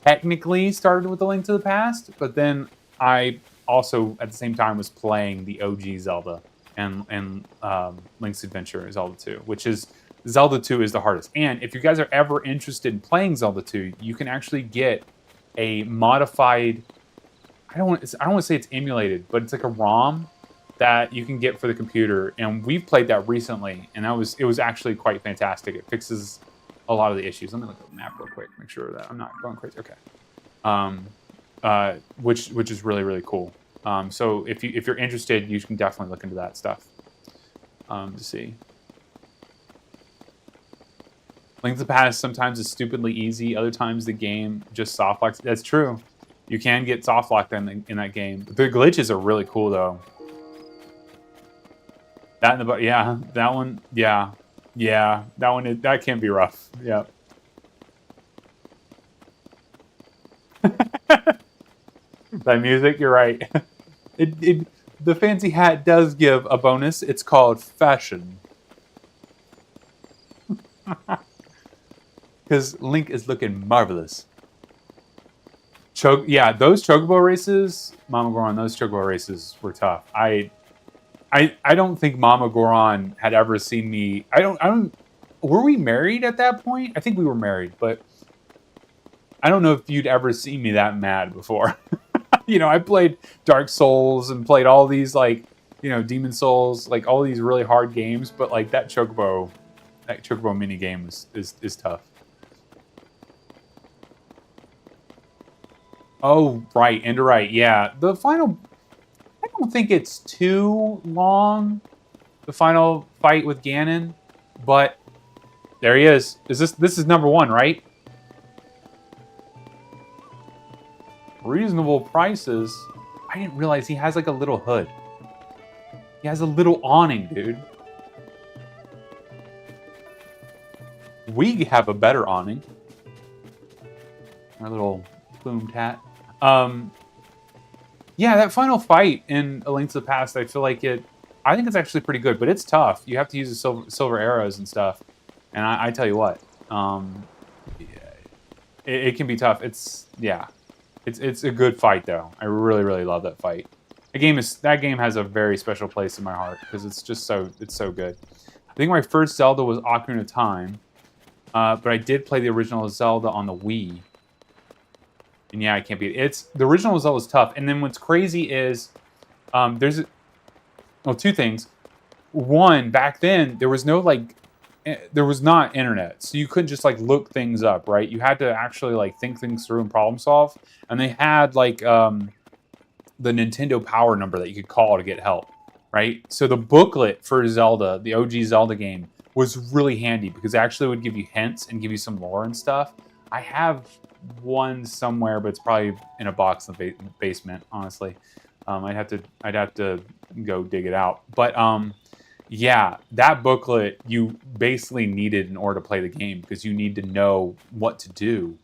technically started with the Link to the Past, but then I also at the same time was playing the OG Zelda and Link's Adventure Zelda 2, which is Zelda 2 is the hardest. And if you guys are ever interested in playing Zelda 2, you can actually get a modified, I don't want to say it's emulated, but it's like a ROM that you can get for the computer. And we've played that recently, and it was actually quite fantastic. It fixes a lot of the issues. Let me look at the map real quick, make sure that I'm not going crazy. Okay. Which is really, really cool. So if you're interested, you can definitely look into that stuff. To see. Link to the Past sometimes is stupidly easy. Other times the game just soft locks. That's true. You can get soft locked in that game. The glitches are really cool though. That in the yeah, that one, yeah, that one that can be rough. Yeah. That music, you're right. The fancy hat does give a bonus. It's called fashion. Because Link is looking marvelous. Yeah, those Chocobo races, Mama Goron, those Chocobo races were tough. I don't think Mama Goron had ever seen me. I don't. Were we married at that point? I think we were married, but I don't know if you'd ever seen me that mad before. You know, I played Dark Souls and played all these like, you know, Demon Souls, like all these really hard games, but like that Chocobo mini game is tough. Oh, right, Enderite, yeah. The final, I don't think it's too long, the final fight with Ganon, but there he is. This is number 1, right? Reasonable prices. I didn't realize he has like a little hood. He has a little awning, dude. We have a better awning. Our little plumed hat. Yeah, that final fight in A Link to the Past, I feel like I think it's actually pretty good, but it's tough. You have to use the silver arrows and stuff. And I tell you what, it can be tough. Yeah. It's a good fight though. I really really love that fight. That game has a very special place in my heart because it's so good. I think my first Zelda was Ocarina of Time, but I did play the original Zelda on the Wii. And yeah, I can't beat it. The original Zelda was tough. And then what's crazy is there's two things. One, back then there was there was not internet, so you couldn't just like look things up, right? You had to actually like think things through and problem solve. And they had like the Nintendo Power number that you could call to get help, right? So the booklet for Zelda, the OG Zelda game, was really handy because it actually would give you hints and give you some lore and stuff. I have one somewhere, but it's probably in a box in the basement. Honestly, I'd have to go dig it out. But yeah, that booklet you basically needed in order to play the game because you need to know what to do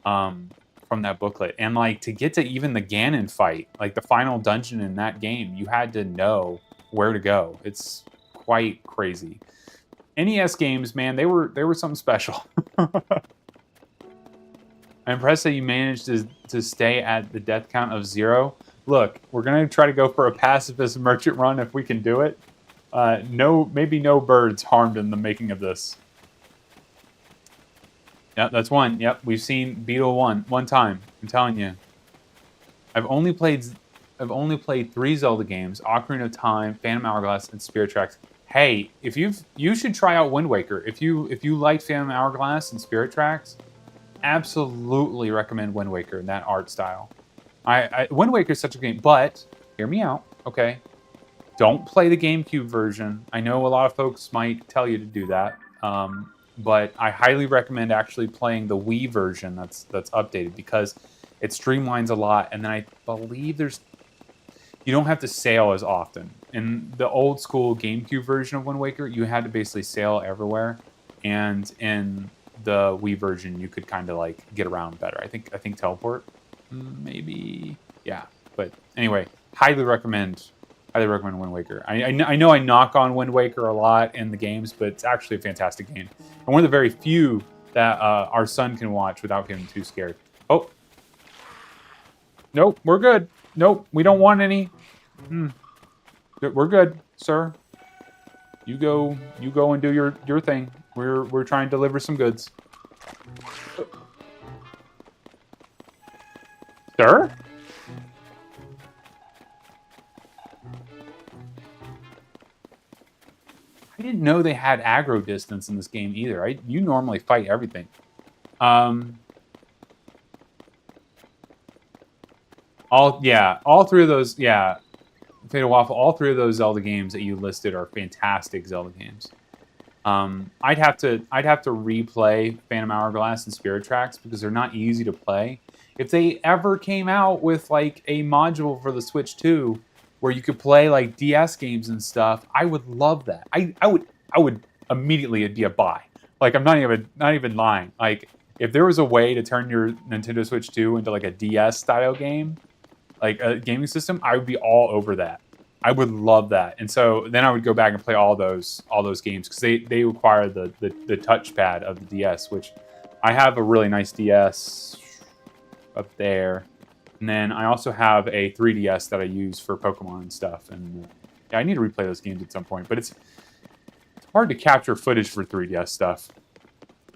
from that booklet. And like to get to even the Ganon fight, like the final dungeon in that game, you had to know where to go. It's quite crazy. NES games, man, they were something special. I'm impressed that you managed to stay at the death count of 0. Look, we're gonna try to go for a pacifist merchant run if we can do it. Maybe no birds harmed in the making of this. Yep, that's one. Yep, we've seen Beetle one time. I'm telling you. I've only played 3 Zelda games: Ocarina of Time, Phantom Hourglass, and Spirit Tracks. Hey, you should try out Wind Waker. If you like Phantom Hourglass and Spirit Tracks, absolutely recommend Wind Waker and that art style. Wind Waker is such a game, but hear me out, okay? Don't play the GameCube version. I know a lot of folks might tell you to do that, but I highly recommend actually playing the Wii version that's updated because it streamlines a lot, and then I believe you don't have to sail as often. In the old school GameCube version of Wind Waker, you had to basically sail everywhere, and in the Wii version, you could kind of like get around better. I think teleport, maybe, yeah. But anyway, highly recommend Wind Waker. I know I knock on Wind Waker a lot in the games, but it's actually a fantastic game. And one of the very few that our son can watch without getting too scared. Oh. Nope, we're good. Nope, we don't want any. We're good, sir. You go and do your thing. We're trying to deliver some goods. Sir? I didn't know they had aggro distance in this game either. You normally fight everything. All 3 of those, yeah. Fatal Waffle, all 3 of those Zelda games that you listed are fantastic Zelda games. I'd have to replay Phantom Hourglass and Spirit Tracks because they're not easy to play. If they ever came out with like a module for the Switch 2 where you could play like DS games and stuff, I would love that. I would immediately, it'd be a buy. Like I'm not even lying. Like if there was a way to turn your Nintendo Switch 2 into like a DS style game, like a gaming system, I would be all over that. I would love that. And so then I would go back and play all those games because they require the touchpad of the DS, which I have a really nice DS up there. And then I also have a 3DS that I use for Pokemon and stuff. And yeah, I need to replay those games at some point. But it's hard to capture footage for 3DS stuff.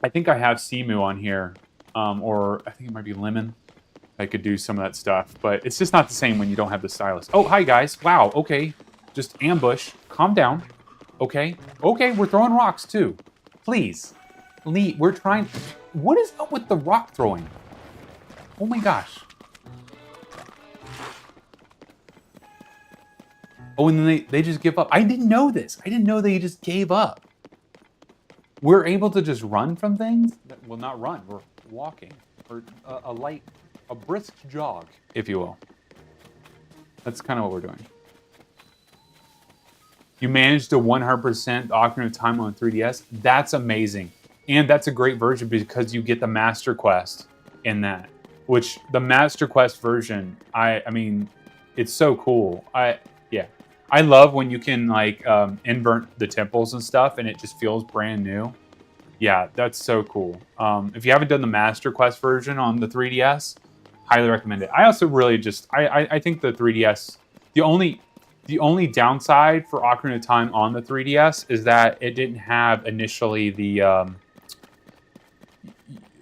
I think I have Simu on here, or I think it might be Lemon. I could do some of that stuff, but it's just not the same when you don't have the stylus. Oh, hi guys. Wow, okay. Just ambush. Calm down. Okay. Okay, we're throwing rocks too. Please. Lee, we're trying... What is up with the rock throwing? Oh my gosh. Oh, and then they just give up. I didn't know this. I didn't know they just gave up. We're able to just run from things? Well, not run. We're walking. Or a brisk jog, if you will. That's kind of what we're doing. You managed to 100% Ocarina of Time on 3DS. That's amazing. And that's a great version because you get the Master Quest in that. Which, the Master Quest version, I mean, it's so cool. I love when you can, like, invert the temples and stuff, and it just feels brand new. Yeah, that's so cool. If you haven't done the Master Quest version on the 3DS, Highly recommend it. I also really just I think the 3DS, the only downside for Ocarina of Time on the 3DS is that it didn't have initially the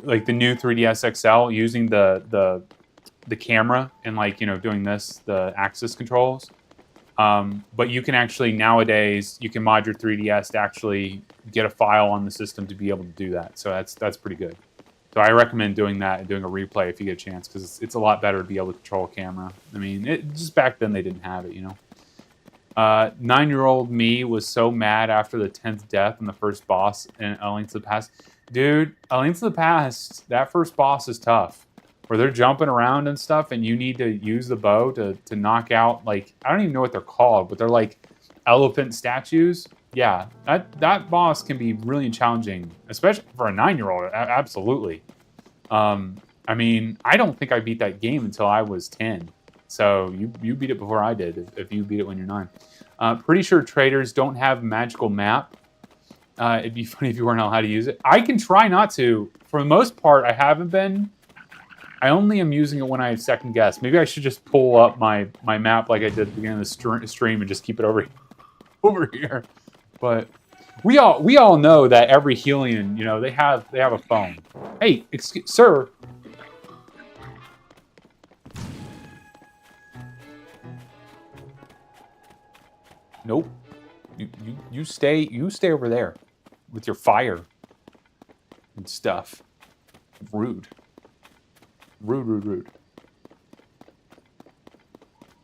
like the new 3DS XL using the camera and like, you know, doing this, the axis controls. But you can actually nowadays you can mod your 3DS to actually get a file on the system to be able to do that. So that's pretty good. So I recommend doing that and doing a replay if you get a chance, because it's a lot better to be able to control a camera. I mean, just back then they didn't have it, you know. 9-year-old me was so mad after the 10th death in the first boss in A Link to the Past. Dude, A Link to the Past, that first boss is tough. Where they're jumping around and stuff, and you need to use the bow to knock out, like, I don't even know what they're called, but they're like elephant statues. Yeah, that boss can be really challenging, especially for a 9-year-old. Absolutely. I mean, I don't think I beat that game until I was 10. So you beat it before I did, if you beat it when you're 9. Pretty sure traders don't have magical map. It'd be funny if you weren't know how to use it. I can try not to. For the most part, I haven't been. I only am using it when I second guess. Maybe I should just pull up my map like I did at the beginning of the stream and just keep it over here. But we all know that every Hylian, you know, they have a phone. Hey, excuse, sir. Nope. You stay over there with your fire and stuff. Rude. Rude.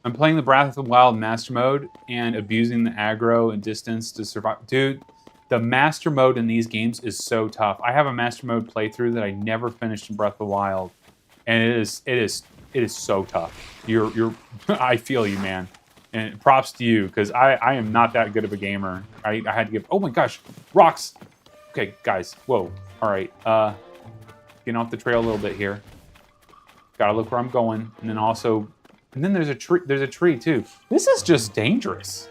I'm playing the Breath of the Wild Master Mode and abusing the aggro and distance to survive. Dude, the Master Mode in these games is so tough. I have a Master Mode playthrough that I never finished in Breath of the Wild, and it is so tough. I feel you, man. And props to you, because I am not that good of a gamer. I had to give... Oh my gosh, rocks! Okay, guys, whoa. All right, getting off the trail a little bit here. Gotta look where I'm going, and then also... And then there's a tree. There's a tree, too. This is just dangerous.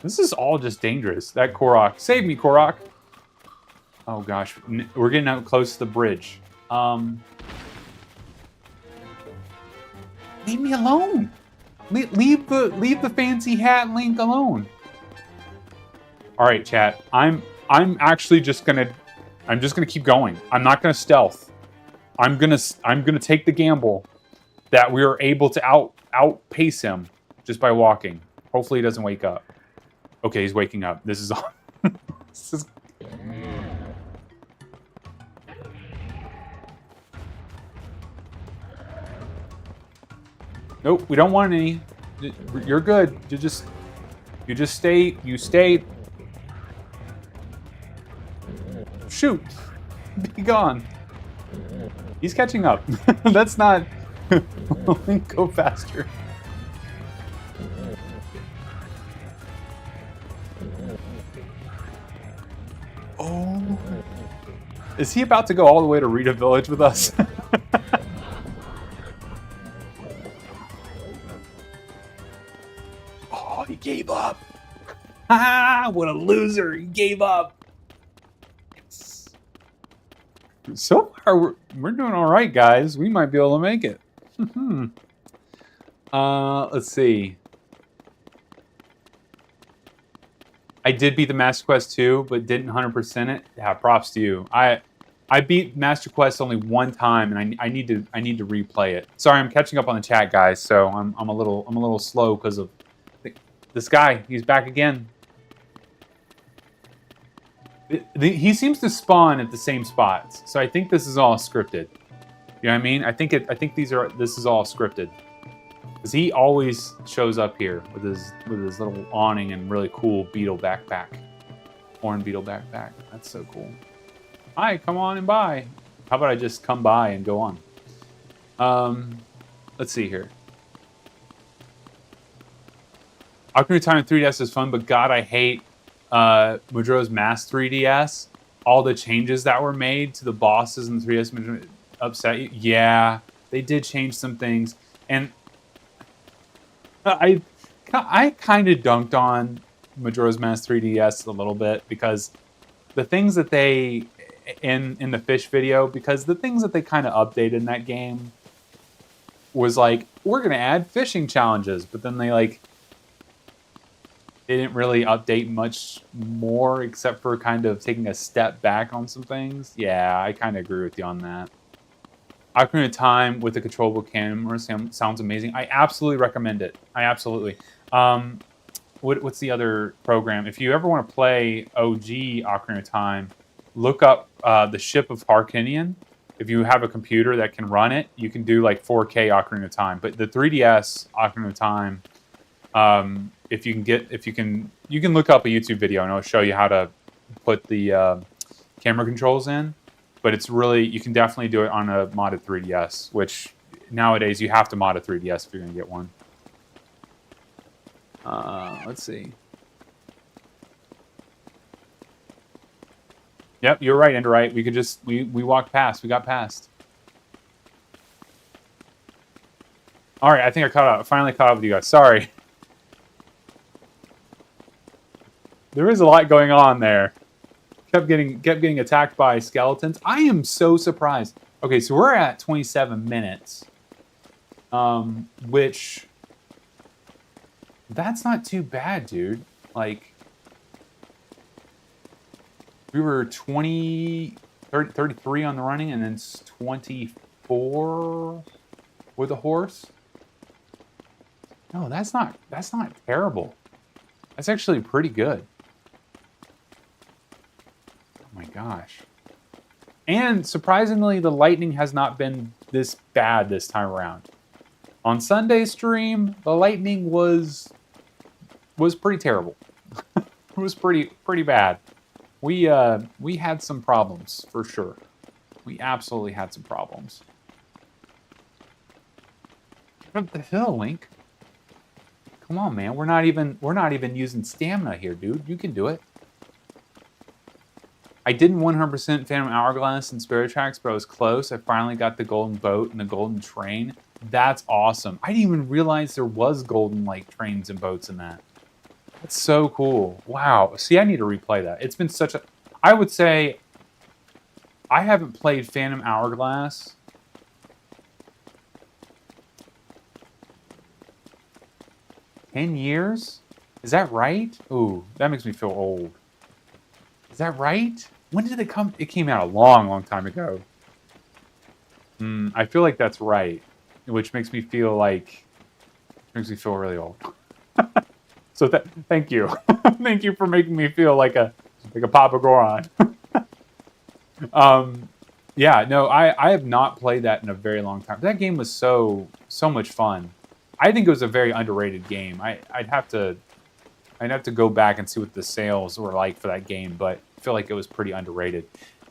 This is all just dangerous. That Korok. Save me, Korok! Oh gosh, we're getting out close to the bridge. Leave me alone! Leave the fancy hat Link alone. All right, chat. I'm actually just gonna keep going. I'm not gonna stealth. I'm gonna take the gamble that we are able to outpace him just by walking. Hopefully he doesn't wake up. Okay, he's waking up. This is all. This is... Nope, we don't want any. You're good. You just stay. You stay. Shoot! Be gone. He's catching up. That's not. Go faster. Oh. Is he about to go all the way to Rita Village with us? Oh, he gave up. Ah, what a loser. He gave up. So far, we're doing all right, guys. We might be able to make it. Let's see. I did beat the Master Quest 2, but didn't 100% it. Yeah, props to you. I beat Master Quest only one time, and I need to replay it. Sorry, I'm catching up on the chat, guys. So I'm a little slow because of this guy. He's back again. He seems to spawn at the same spots, so I think this is all scripted. You know what I mean? I think this is all scripted, because he always shows up here with his little awning and really cool beetle backpack, horn beetle backpack. That's so cool. Hi, come on and buy. How about I just come by and go on? Let's see here. Ocarina of Time 3DS is fun, but God, I hate Majora's Mask 3DS. All the changes that were made to the bosses in the 3DS upset you. Yeah, they did change some things, and I kind of dunked on Majora's Mask 3DS a little bit, because the things that they in the fish video, because the things that they kind of updated in that game, was like, we're going to add fishing challenges. But then they didn't really update much more except for kind of taking a step back on some things. Yeah, I kind of agree with you on that. Ocarina of Time with a controllable camera sounds amazing. I absolutely recommend it. I absolutely. What's the other program? If you ever want to play OG Ocarina of Time, look up the Ship of Harkinian. If you have a computer that can run it, you can do like 4K Ocarina of Time. But the 3DS Ocarina of Time, you can look up a YouTube video and it'll show you how to put the camera controls in. But it's really, you can definitely do it on a modded 3DS, which nowadays you have to mod a 3DS if you're going to get one. Let's see. Yep, you're right, Enderite. We could just, we walked past. We got past. All right, I think I finally caught up with you guys. Sorry. There is a lot going on there. Kept getting attacked by skeletons. I am so surprised. Okay, so we're at 27 minutes. Which, that's not too bad, dude. Like, we were 33 on the running, and then 24 with a horse. No, that's not terrible. That's actually pretty good. Oh my gosh. And surprisingly, the lightning has not been this bad this time around. On Sunday stream, the lightning was pretty terrible. It was pretty bad. We had some problems for sure. We absolutely had some problems. Up the hill, Link. Come on, man. We're not even using stamina here, dude. You can do it. I didn't 100% Phantom Hourglass and Spirit Tracks, but I was close. I finally got the golden boat and the golden train. That's awesome. I didn't even realize there was golden trains and boats in that. That's so cool. Wow. See, I need to replay that. It's been such a... I would say I haven't played Phantom Hourglass. $10 years? Is that right? Ooh, that makes me feel old. Is that right? When did it come? It came out a long time ago. I feel like that's right, which makes me feel really old. So thank you. Thank you for making me feel like a Papa Goron. Yeah, no, I have not played that in a very long time. That game was so much fun. I think it was a very underrated game. I'd have to go back and see what the sales were like for that game, but I feel like it was pretty underrated.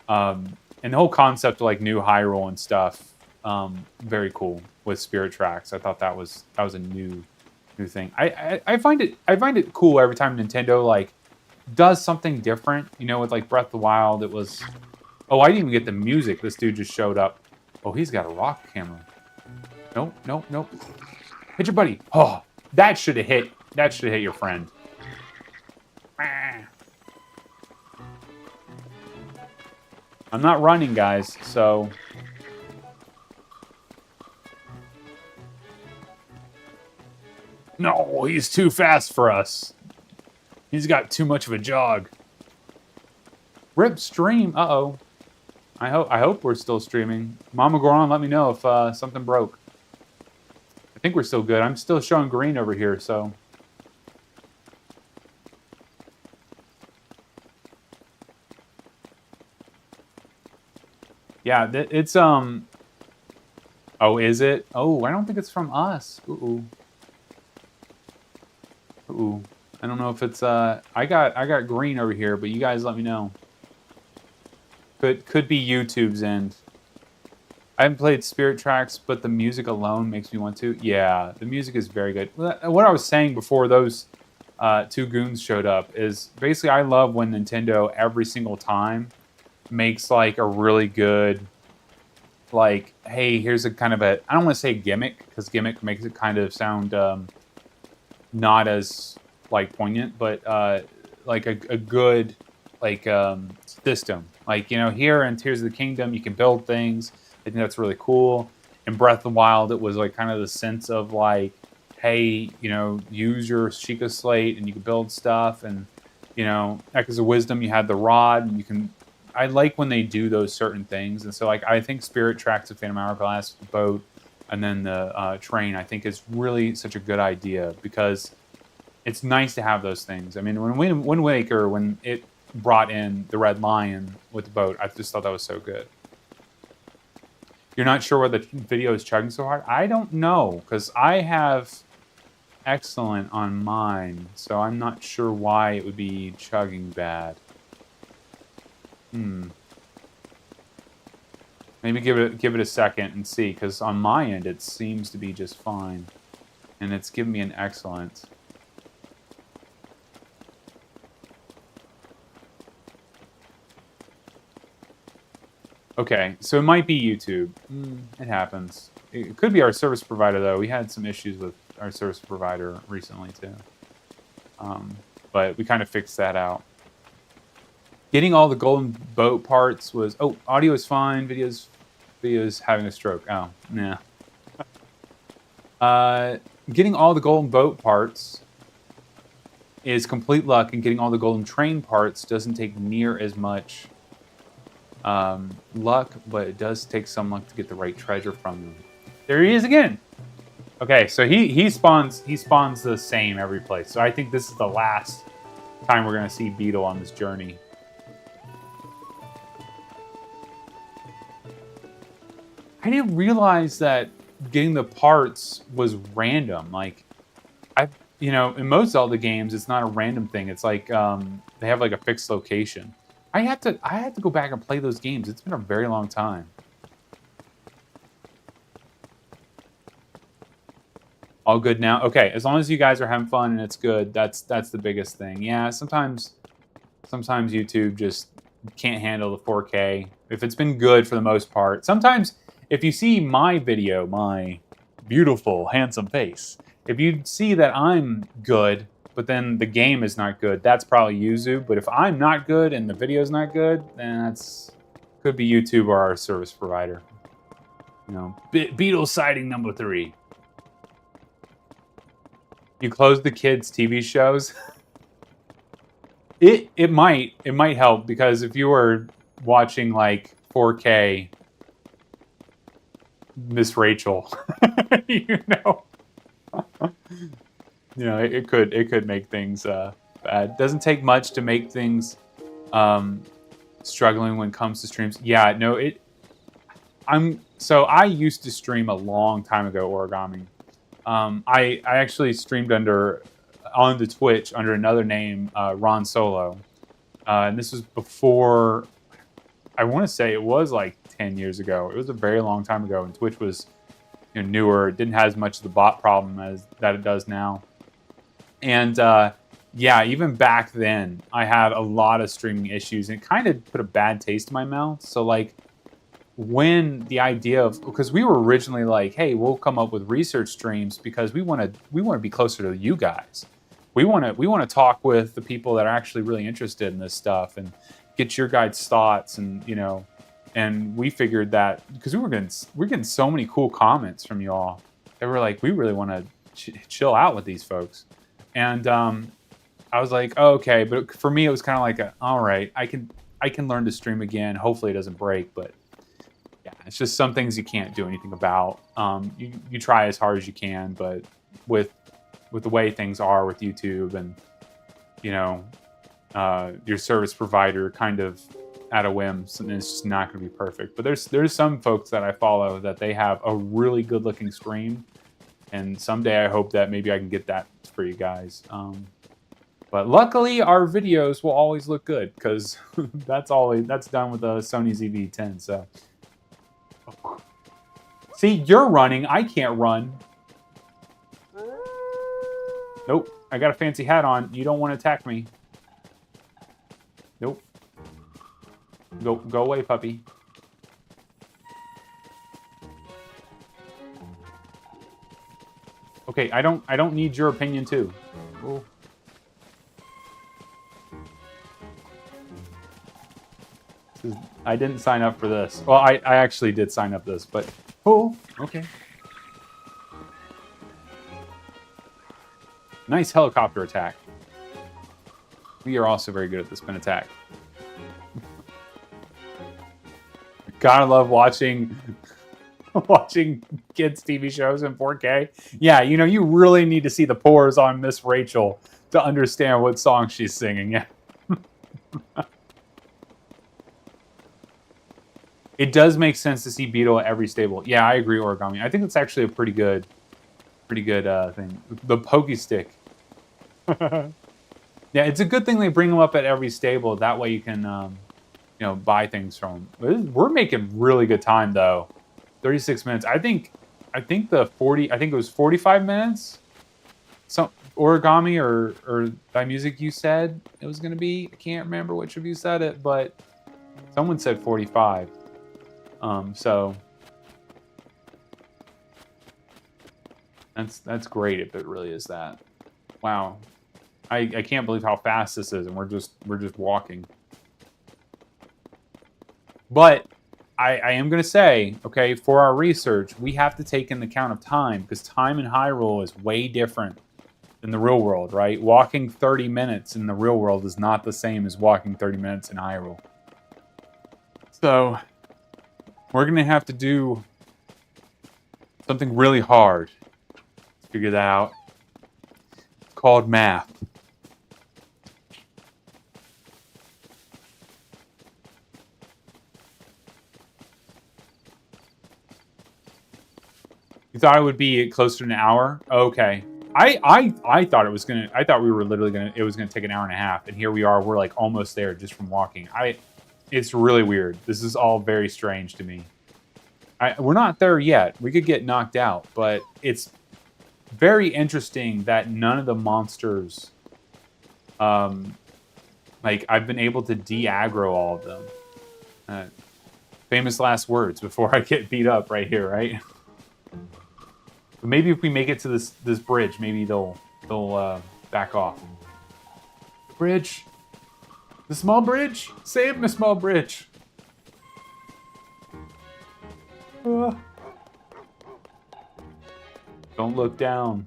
And the whole concept of New Hyrule and stuff, very cool with Spirit Tracks. I thought that was a new thing. I find it cool every time Nintendo does something different. With Breath of the Wild, it was. Oh, I didn't even get the music. This dude just showed up. Oh, he's got a rock camera. Nope. Hit your buddy. Oh, that should have hit. That should have hit your friend. I'm not running, guys, so... No, he's too fast for us. He's got too much of a jog. Rip stream. Uh-oh. I hope we're still streaming. Mama Goron, let me know if something broke. I think we're still good. I'm still showing green over here, so... Yeah, it's, Oh, is it? Oh, I don't think it's from us. Ooh. I don't know if it's, I got green over here, but you guys let me know. Could be YouTube's end. I haven't played Spirit Tracks, but the music alone makes me want to. Yeah, the music is very good. What I was saying before those two goons showed up is basically I love when Nintendo every single time makes a really good hey, here's a kind of a, I don't want to say gimmick because gimmick makes it kind of sound not as poignant, but a good system. Here in Tears of the Kingdom you can build things. I think that's really cool. in Breath of the Wild, it was like kind of the sense of like, hey, you know, use your Sheikah Slate and you can build stuff, and you know, Echoes of Wisdom, you had the rod, and you can. I like when they do those certain things, and so like I think Spirit Tracks of Phantom Hourglass, the boat, and then the train, I think is really such a good idea because it's nice to have those things. I mean, when Wind Waker, when it brought in the Red Lion with the boat, I just thought that was so good. You're not sure why the video is chugging so hard? I don't know, because I have excellent on mine, so I'm not sure why it would be chugging bad. Maybe give it a second and see, because on my end it seems to be just fine, and it's giving me an excellent. Okay, so it might be YouTube. It happens. It could be our service provider, though. We had some issues with our service provider recently, too. But we kind of fixed that out. Getting all the golden boat parts was... Oh, audio is fine. Video's having a stroke. Oh, nah. Getting all the golden boat parts is complete luck, and getting all the golden train parts doesn't take near as much luck, but it does take some luck to get the right treasure from them. There he is again. Okay, so he spawns the same every place. So I think this is the last time we're gonna see Beetle on this journey. I didn't realize that getting the parts was random. Like, you know, in most Zelda games, it's not a random thing. It's like they have like a fixed location. I had to go back and play those games. It's been a very long time. All good now? Okay, as long as you guys are having fun and it's good, that's the biggest thing. Yeah, sometimes YouTube just can't handle the 4K. If it's been good for the most part. Sometimes if you see my video, my beautiful, handsome face, if you see that I'm good, but then the game is not good, that's probably Yuzu. But if I'm not good and the video's not good, then that's could be YouTube or our service provider. You know, Beetle sighting number 3. You close the kids' TV shows. It might help, because if you were watching like 4K Miss Rachel, you know. You know, it could make things bad. Doesn't take much to make things struggling when it comes to streams. Yeah, no, so I used to stream a long time ago, Origami. I actually streamed on the Twitch under another name, Ron Solo, and this was before. I want to say it was like 10 years ago. It was a very long time ago, and Twitch was, you know, newer. It didn't have as much of the bot problem as that it does now. And yeah, even back then, I had a lot of streaming issues, and it kind of put a bad taste in my mouth. So like, when the idea of, because we were originally like, hey, we'll come up with research streams because we want to be closer to you guys. We want to talk with the people that are actually really interested in this stuff and get your guys' thoughts, and you know. And we figured that because we're getting so many cool comments from you all, they were like, we really want to chill out with these folks. And I was like, oh, okay. But for me, it was kind of like, all right, I can learn to stream again. Hopefully it doesn't break. But yeah, it's just some things you can't do anything about. You try as hard as you can, but with the way things are with YouTube and, you know, your service provider kind of at a whim, something is just not going to be perfect. But there's some folks that I follow that they have a really good looking stream, and someday I hope that maybe I can get that for you guys. But luckily our videos will always look good, because that's done with the Sony ZV-10. So see, you're running, I can't run. Nope, I got a fancy hat on. You don't want to attack me. Nope. Go away, puppy. Okay, I don't need your opinion too. Ooh. I didn't sign up for this. Well, I actually did sign up this, but Oh, okay. Nice helicopter attack. We are also very good at the spin attack. Gotta love watching kids' TV shows in 4K. Yeah, you know, you really need to see the pores on Miss Rachel to understand what song she's singing. Yeah. It does make sense to see Beetle at every stable. Yeah, I agree, Origami. I think it's actually a pretty good thing. The Pokey Stick. Yeah, it's a good thing they bring them up at every stable. That way you can, you know, buy things from them. We're making really good time though. 36 minutes. I think the 40. I think it was 45 minutes. Some Origami or by music you said it was going to be. I can't remember which of you said it, but someone said 45. So that's great if it really is that. Wow. I can't believe how fast this is, and we're just walking. But I am going to say, okay, for our research, we have to take into account of time, because time in Hyrule is way different than the real world, right? Walking 30 minutes in the real world is not the same as walking 30 minutes in Hyrule. So we're going to have to do something really hard to figure that out. It's called math. You thought it would be closer to an hour? Okay. I thought it was gonna. I thought we were literally gonna. It was gonna take an hour and a half, and here we are. We're like almost there just from walking. It's really weird. This is all very strange to me. We're not there yet. We could get knocked out, but it's very interesting that none of the monsters, like I've been able to de-aggro all of them. Famous last words before I get beat up right here, right? But maybe if we make it to this bridge, maybe they'll back off. The bridge, the small bridge, save the small bridge. Don't look down.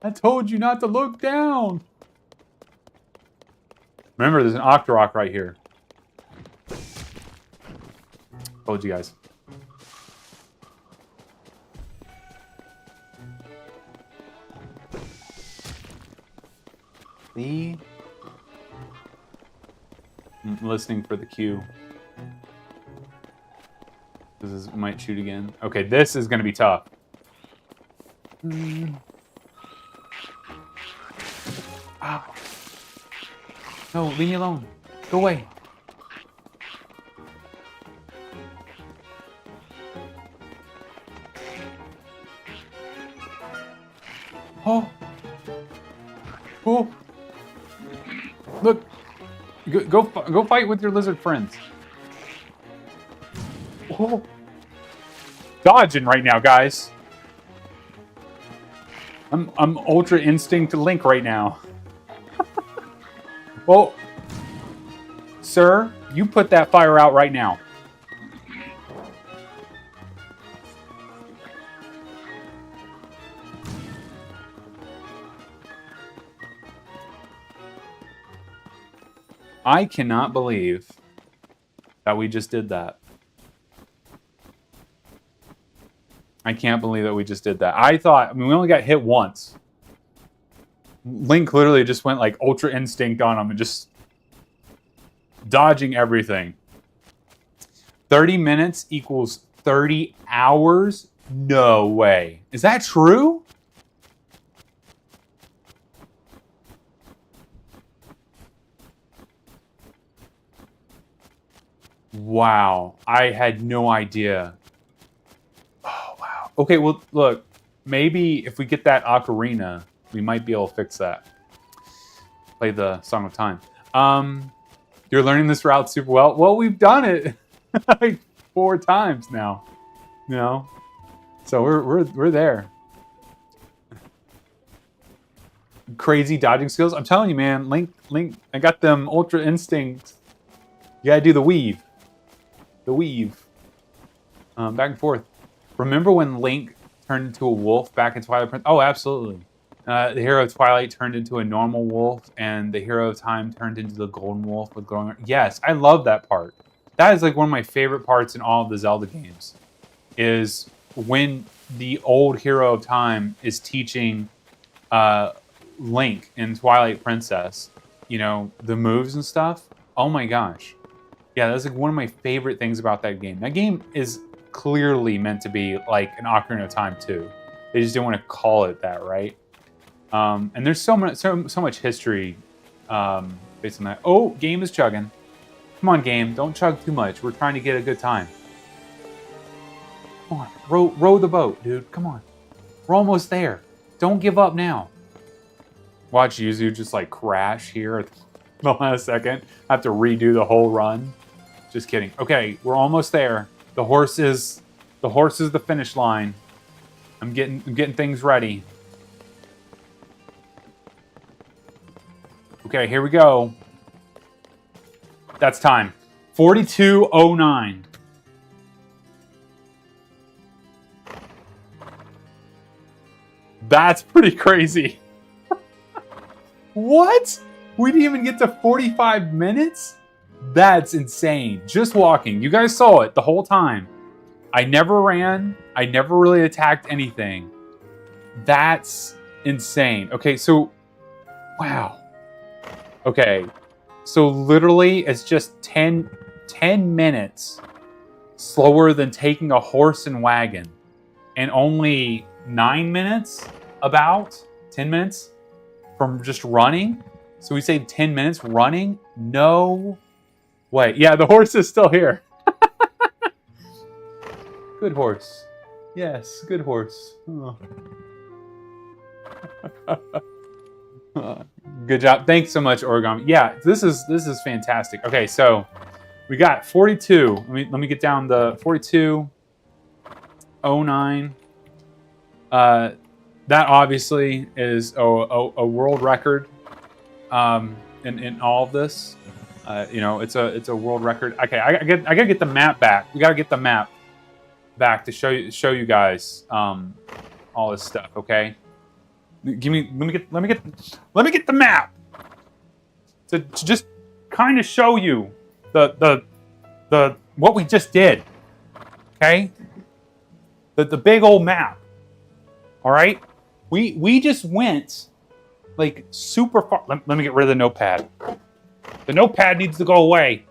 I told you not to look down. Remember, there's an Octorok right here. Told you guys. See? I'm listening for the cue. This might shoot again. Okay, this is going to be tough. Ah. No, leave me alone. Go away. Oh. Oh. Look. Go fight with your lizard friends. Oh. Dodging right now, guys. I'm Ultra Instinct Link right now. Well, sir, you put that fire out right now. I cannot believe that we just did that. I can't believe that we just did that. I mean, we only got hit once. Link literally just went like Ultra Instinct on him and just dodging everything. 30 minutes equals 30 hours? No way. Is that true? Wow. I had no idea. Oh, wow. Okay, well, look. Maybe if we get that ocarina, we might be able to fix that. Play the Song of Time. You're learning this route super well. Well, we've done it like 4 times now. You know? So we're there. Crazy dodging skills. I'm telling you, man, Link, I got them Ultra Instincts. You gotta do the weave. The weave. Back and forth. Remember when Link turned into a wolf back in Twilight Princess? Oh, absolutely. The hero of Twilight turned into a normal wolf, and the hero of Time turned into the golden wolf with glowing. Yes, I love that part. That is like one of my favorite parts in all of the Zelda games. Is when the old hero of Time is teaching Link in Twilight Princess, you know, the moves and stuff. Oh my gosh. Yeah, that's like one of my favorite things about that game. That game is clearly meant to be like an Ocarina of Time 2. They just didn't want to call it that, right? And there's so much history based on that. Oh, game is chugging. Come on, game. Don't chug too much. We're trying to get a good time. Come on. Row the boat, dude. Come on. We're almost there. Don't give up now. Watch Yuzu just like crash here at the last second. I have to redo the whole run. Just kidding. Okay, we're almost there. The horse is the finish line. I'm getting things ready. Okay, here we go. That's time. 42:09. That's pretty crazy. What? We didn't even get to 45 minutes? That's insane. Just walking. You guys saw it the whole time. I never ran. I never really attacked anything. That's insane. Okay, so... Wow. Okay. So literally, it's just 10 minutes slower than taking a horse and wagon. And only 9 minutes, about 10 minutes from just running. So we saved 10 minutes running? No way. Yeah, the horse is still here. Good horse. Yes, good horse. Oh. Good job. Thanks so much, Origami. Yeah, this is fantastic. Okay, so we got 42. Let me get down the 42:09. That obviously is a world record in all of this. You know, it's a world record. Okay, I gotta get the map back. We gotta get the map back to show you guys all this stuff. Okay, let me get the map to just kind of show you the what we just did. Okay, the big old map. All right, we just went like super far. Let me get rid of the notepad. The notepad needs to go away.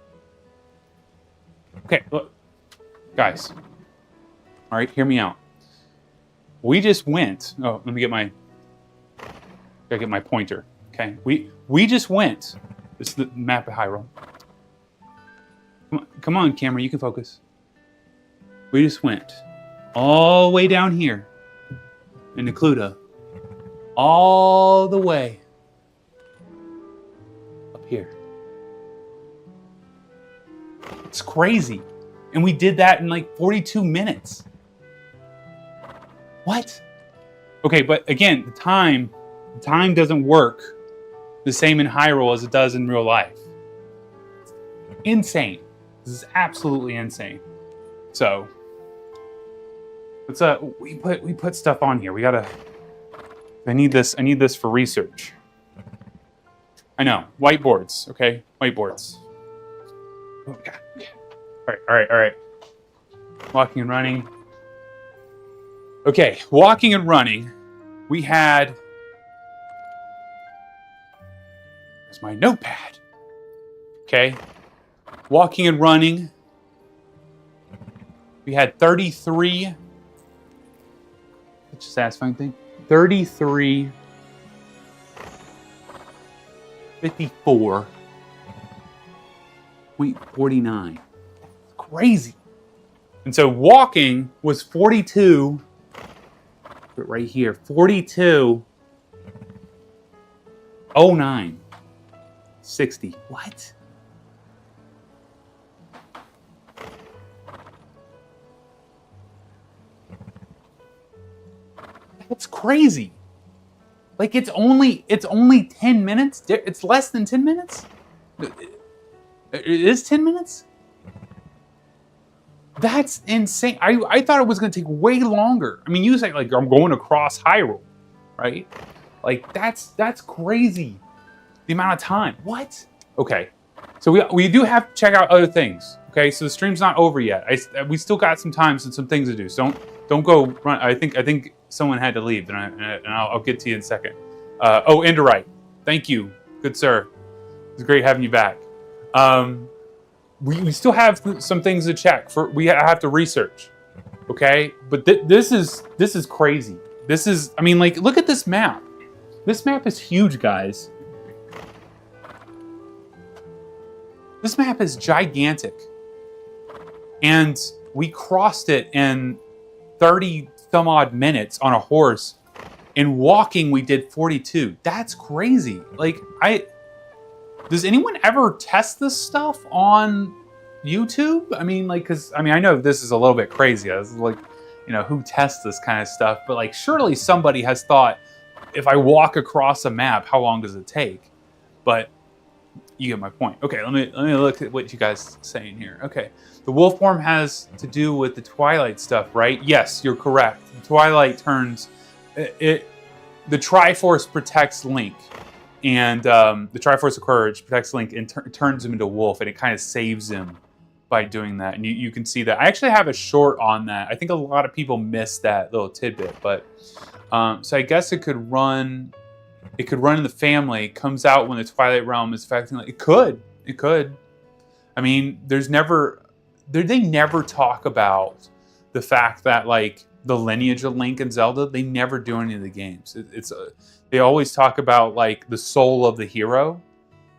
Okay, look, guys. All right, hear me out. We just went. Oh, let me get my. Gotta get my pointer. Okay, we just went. This is the map of Hyrule. Come on, camera, you can focus. We just went all the way down here in Necluda, all the way up here. It's crazy. And we did that in like 42 minutes. What? Okay, but again, the time doesn't work the same in Hyrule as it does in real life. It's insane. This is absolutely insane. So, let's we put stuff on here. We gotta. I need this for research. I know, whiteboards. Okay, whiteboards. Oh God. All right. Walking and running. Okay, walking and running. We had. There's my notepad. Okay, walking and running. We had 33. Such a satisfying thing. 33. 54. 49. Crazy. And so walking was 42. But right here, 42:09. 60. What? That's crazy. Like it's only 10 minutes. It's less than 10 minutes. It is 10 minutes. That's insane. I thought it was going to take way longer. I mean, you say like I'm going across Hyrule, right? Like that's crazy. The amount of time. What? Okay. So we do have to check out other things. Okay. So the stream's not over yet. We still got some time and some things to do. So don't go run. I think someone had to leave, and I'll get to you in a second. Oh, Enderite. Thank you, good sir. It's great having you back. We still have some things to check. We have to research, okay? But this is crazy. This is, I mean, like, look at this map. This map is huge, guys. This map is gigantic, and we crossed it in 30 some odd minutes on a horse. And walking, we did 42. That's crazy. Like, does anyone ever test this stuff on YouTube? I mean, like, I know this is a little bit crazy. I was like, who tests this kind of stuff? But like, surely somebody has thought, if I walk across a map, how long does it take? But you get my point. Okay, let me look at what you guys are saying here. Okay, the wolf form has to do with the Twilight stuff, right? Yes, you're correct. The Twilight turns the Triforce protects Link, and the Triforce of Courage protects Link and turns him into a wolf, and it kind of saves him by doing that. And you can see that. I actually have a short on that. I think a lot of people missed that little tidbit, but so I guess it could run. It could run in the family. Comes out when the Twilight Realm is affecting. It could. I mean, they never talk about the fact that like the lineage of Link and Zelda. They never do any of the games. They always talk about like the soul of the hero.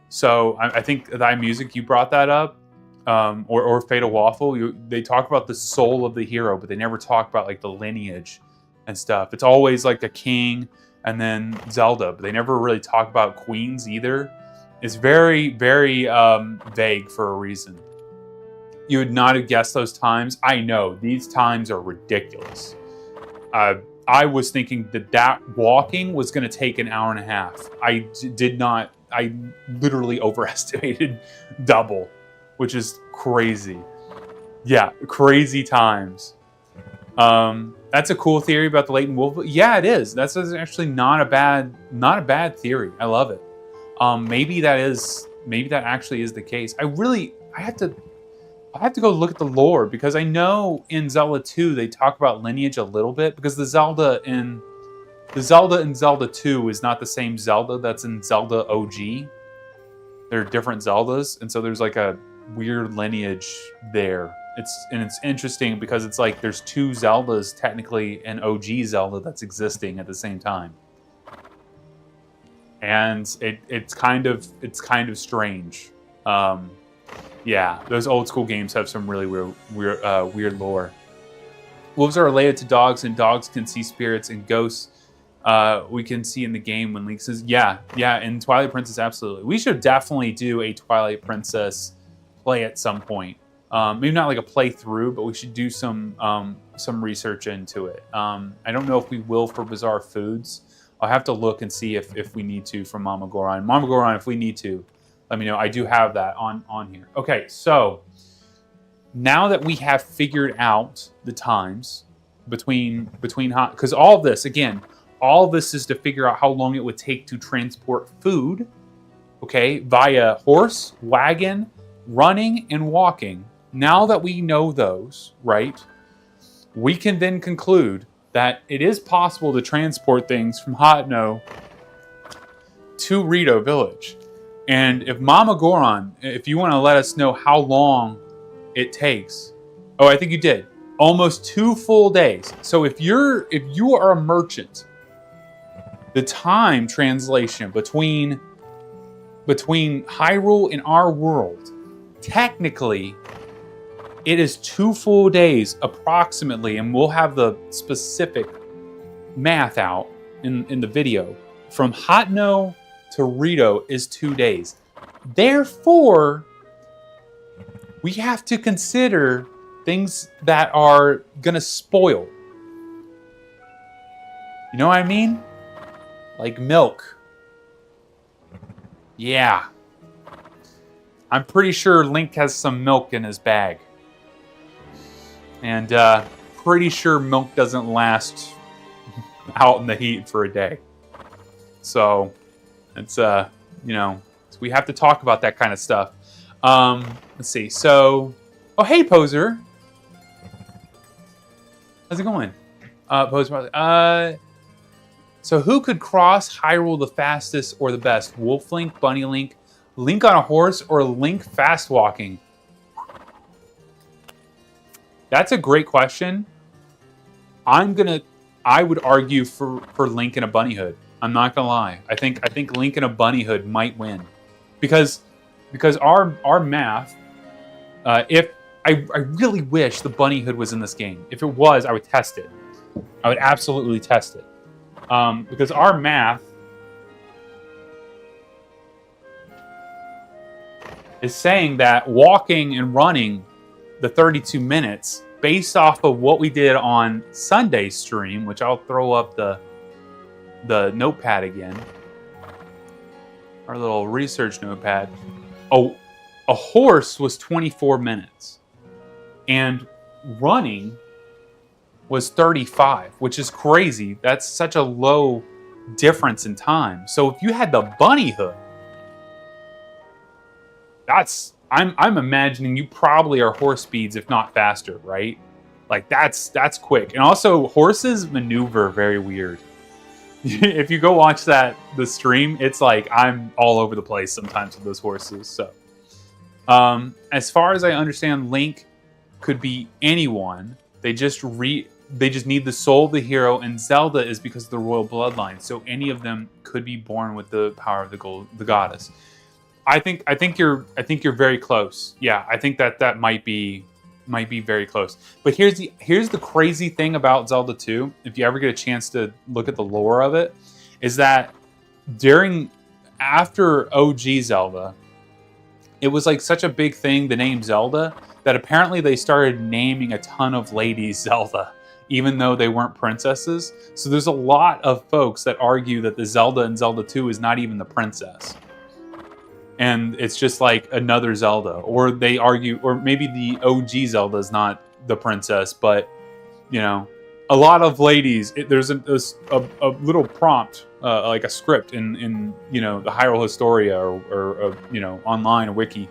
So I think that music you brought that up, or Fatal Waffle. They talk about the soul of the hero, but they never talk about like the lineage and stuff. It's always like a king. And then Zelda, but they never really talk about queens either. It's very, very vague for a reason. You would not have guessed those times. I know, these times are ridiculous. I was thinking that walking was going to take an hour and a half. I literally overestimated double, which is crazy. Yeah, crazy times. That's a cool theory about the latent wolf. Yeah, it is. That's actually not a bad theory. I love it. Maybe that actually is the case. I have to go look at the lore, because I know in Zelda 2 they talk about lineage a little bit, because the Zelda in Zelda 2 is not the same Zelda that's in Zelda OG. They're different Zeldas, and so there's like a weird lineage there. It's interesting because it's like there's two Zeldas technically in OG Zelda that's existing at the same time, and it's kind of strange. Yeah, those old school games have some really weird lore. Wolves are related to dogs, and dogs can see spirits and ghosts. We can see in the game when Link says, yeah, in Twilight Princess, absolutely. We should definitely do a Twilight Princess play at some point. Maybe not like a playthrough, but we should do some research into it. I don't know if we will for Bizarre Foods. I'll have to look and see if we need to from Mama Goron. Mama Goron, if we need to, let me know. I do have that on here. Okay, so now that we have figured out the times between because all of this, again, all of this is to figure out how long it would take to transport food, okay, via horse, wagon, running, and walking. Now that we know those, right, we can then conclude that it is possible to transport things from Hateno to Rito Village. And if Mama Goron, if you want to let us know how long it takes. Oh, I think you did. Almost 2 full days. So if you are a merchant, the time translation between Hyrule and our world, technically, it is 2 full days approximately, and we'll have the specific math out in the video. From Hateno to Rito is 2 days. Therefore, we have to consider things that are gonna spoil. You know what I mean? Like milk. Yeah. I'm pretty sure Link has some milk in his bag. And pretty sure milk doesn't last out in the heat for a day. So it's you know, so we have to talk about that kind of stuff. Let's see. So, oh hey Poser, how's it going? Poser. So who could cross Hyrule the fastest or the best? Wolf Link, Bunny Link, Link on a horse, or Link fast walking? That's a great question. I would argue for Link in a bunny hood. I'm not gonna lie. I think Link in a bunny hood might win, because our math. If I really wish the bunny hood was in this game. If it was, I would test it. I would absolutely test it. Because our math is saying that walking and running the 32 minutes based off of what we did on Sunday's stream, which I'll throw up the notepad again, our little research notepad. Oh, a horse was 24 minutes and running was 35, which is crazy. That's such a low difference in time. So if you had the bunny hood, I'm imagining you probably are horse speeds, if not faster, right? Like that's quick. And also horses maneuver very weird. If you go watch the stream, it's like I'm all over the place sometimes with those horses. So as far as I understand, Link could be anyone. They just need the soul of the hero, and Zelda is because of the royal bloodline. So any of them could be born with the power of the goddess. I think you're very close. Yeah, I think that might be very close. But here's the crazy thing about Zelda 2. If you ever get a chance to look at the lore of it, is that after OG Zelda, it was like such a big thing, the name Zelda, that apparently they started naming a ton of ladies Zelda, even though they weren't princesses. So there's a lot of folks that argue that the Zelda in Zelda 2 is not even the princess. And it's just like another Zelda. Or they argue, or maybe the OG Zelda is not the princess, but, you know, a lot of ladies, there's a little prompt, like a script in you know, the Hyrule Historia or you know, online, a wiki,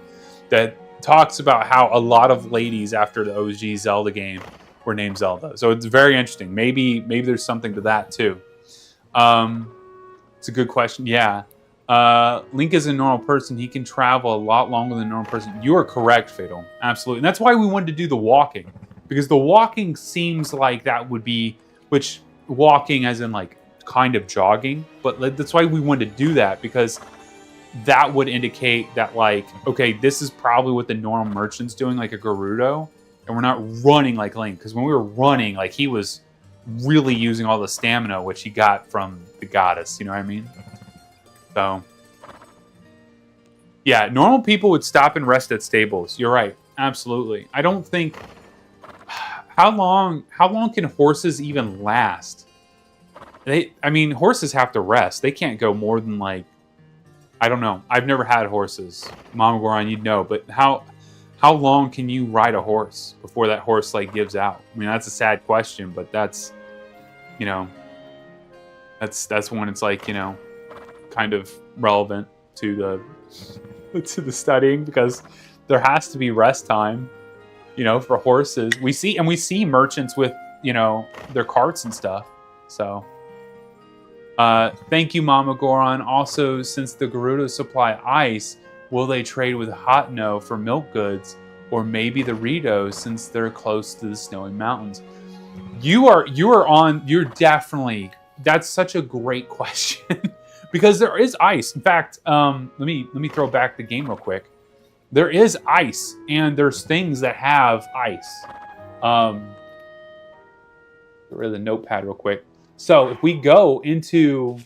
that talks about how a lot of ladies after the OG Zelda game were named Zelda. So it's very interesting. Maybe there's something to that too. It's a good question. Yeah. Link is a normal person. He can travel a lot longer than a normal person. You are correct, Fatal. Absolutely. And that's why we wanted to do the walking. Because the walking seems like that would be, which walking as in like kind of jogging. But that's why we wanted to do that, because that would indicate that like, okay, this is probably what the normal merchant's doing, like a Gerudo. And we're not running like Link. Because when we were running, like he was really using all the stamina, which he got from the goddess. You know what I mean? So, yeah, normal people would stop and rest at stables. You're right. Absolutely. I don't think... How long can horses even last? I mean, horses have to rest. They can't go more than like... I don't know. I've never had horses. Mama Goron, you'd know. But how long can you ride a horse before that horse like gives out? I mean, that's a sad question, but that's... You know... That's when it's like, you know... kind of relevant to the studying, because there has to be rest time, you know, for horses. We see merchants with, you know, their carts and stuff. So thank you, Mama Goron. Also, since the Gerudo supply ice, will they trade with Hateno for milk goods, or maybe the Ritos since they're close to the snowy mountains? You're definitely, that's such a great question. Because there is ice. In fact, let me throw back the game real quick. There is ice, and there's things that have ice. Get rid of the notepad real quick. So if we go into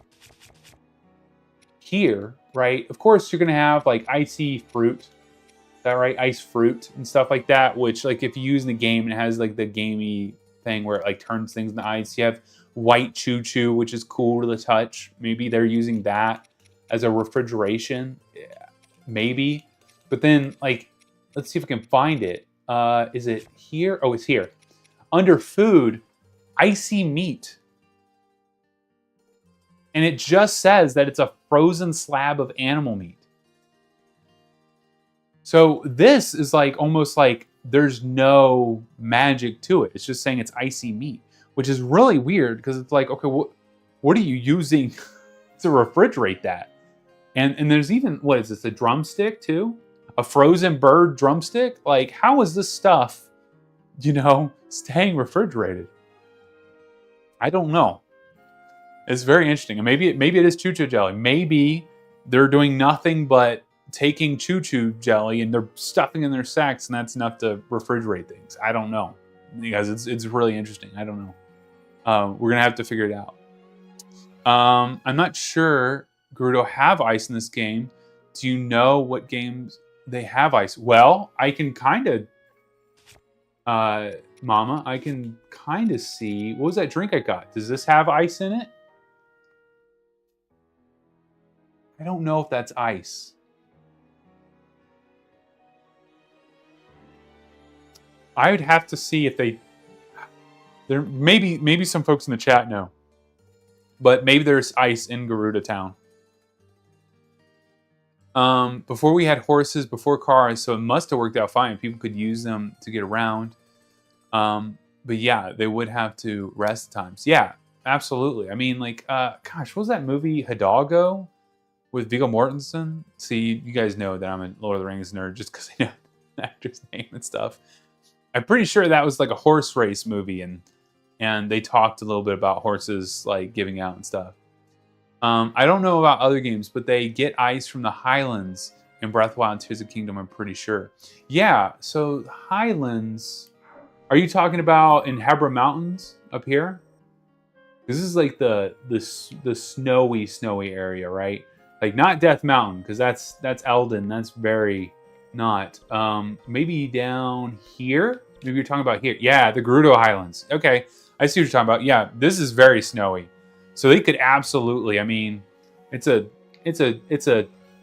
here, right? Of course, you're gonna have like icy fruit. Is that right? Ice fruit and stuff like that. Which, like, if you use in the game, it has like the gamey thing where it like turns things into ice. You have white choo-choo, which is cool to the touch. Maybe they're using that as a refrigeration. Yeah, maybe. But then, like, let's see if we can find it. Is it here? Oh, it's here. under food, icy meat. And it just says that it's a frozen slab of animal meat. So this is like almost like there's no magic to it. It's just saying it's icy meat, which is really weird because it's like, okay, what are you using to refrigerate that? And there's even, what is this, a drumstick too? A frozen bird drumstick? Like, how is this stuff, staying refrigerated? I don't know. It's very interesting. And maybe it is choo-choo jelly. Maybe they're doing nothing but taking choo-choo jelly and they're stuffing in their sacks, and that's enough to refrigerate things. I don't know, because it's really interesting. I don't know. We're gonna have to figure it out. I'm not sure Gerudo have ice in this game. Do you know what games they have ice? Well, I can kind of, Mama, I can kind of see. What was that drink I got? Does this have ice in it? I don't know if that's ice. I would have to see if there maybe some folks in the chat know, but maybe there's ice in Gerudo Town. Before we had horses, before cars, so it must have worked out fine. People could use them to get around. But yeah, they would have to rest times. Yeah, absolutely. I mean, like, gosh, what was that movie Hidalgo with Viggo Mortensen? See, you guys know that I'm a Lord of the Rings nerd just because I know the actor's name and stuff. I'm pretty sure that was like a horse race movie, and they talked a little bit about horses like giving out and stuff. I don't know about other games, but they get ice from the Highlands in Breath of the Wild and Tears of the Kingdom, I'm pretty sure. Yeah, so Highlands, are you talking about in Hebra Mountains up here? This is like the snowy area, right? Like not Death Mountain, because that's Eldon. That's very not. Maybe down here? Maybe you're talking about here. Yeah, the Gerudo Highlands. Okay, I see what you're talking about. Yeah, this is very snowy. So they could absolutely, I mean, it's a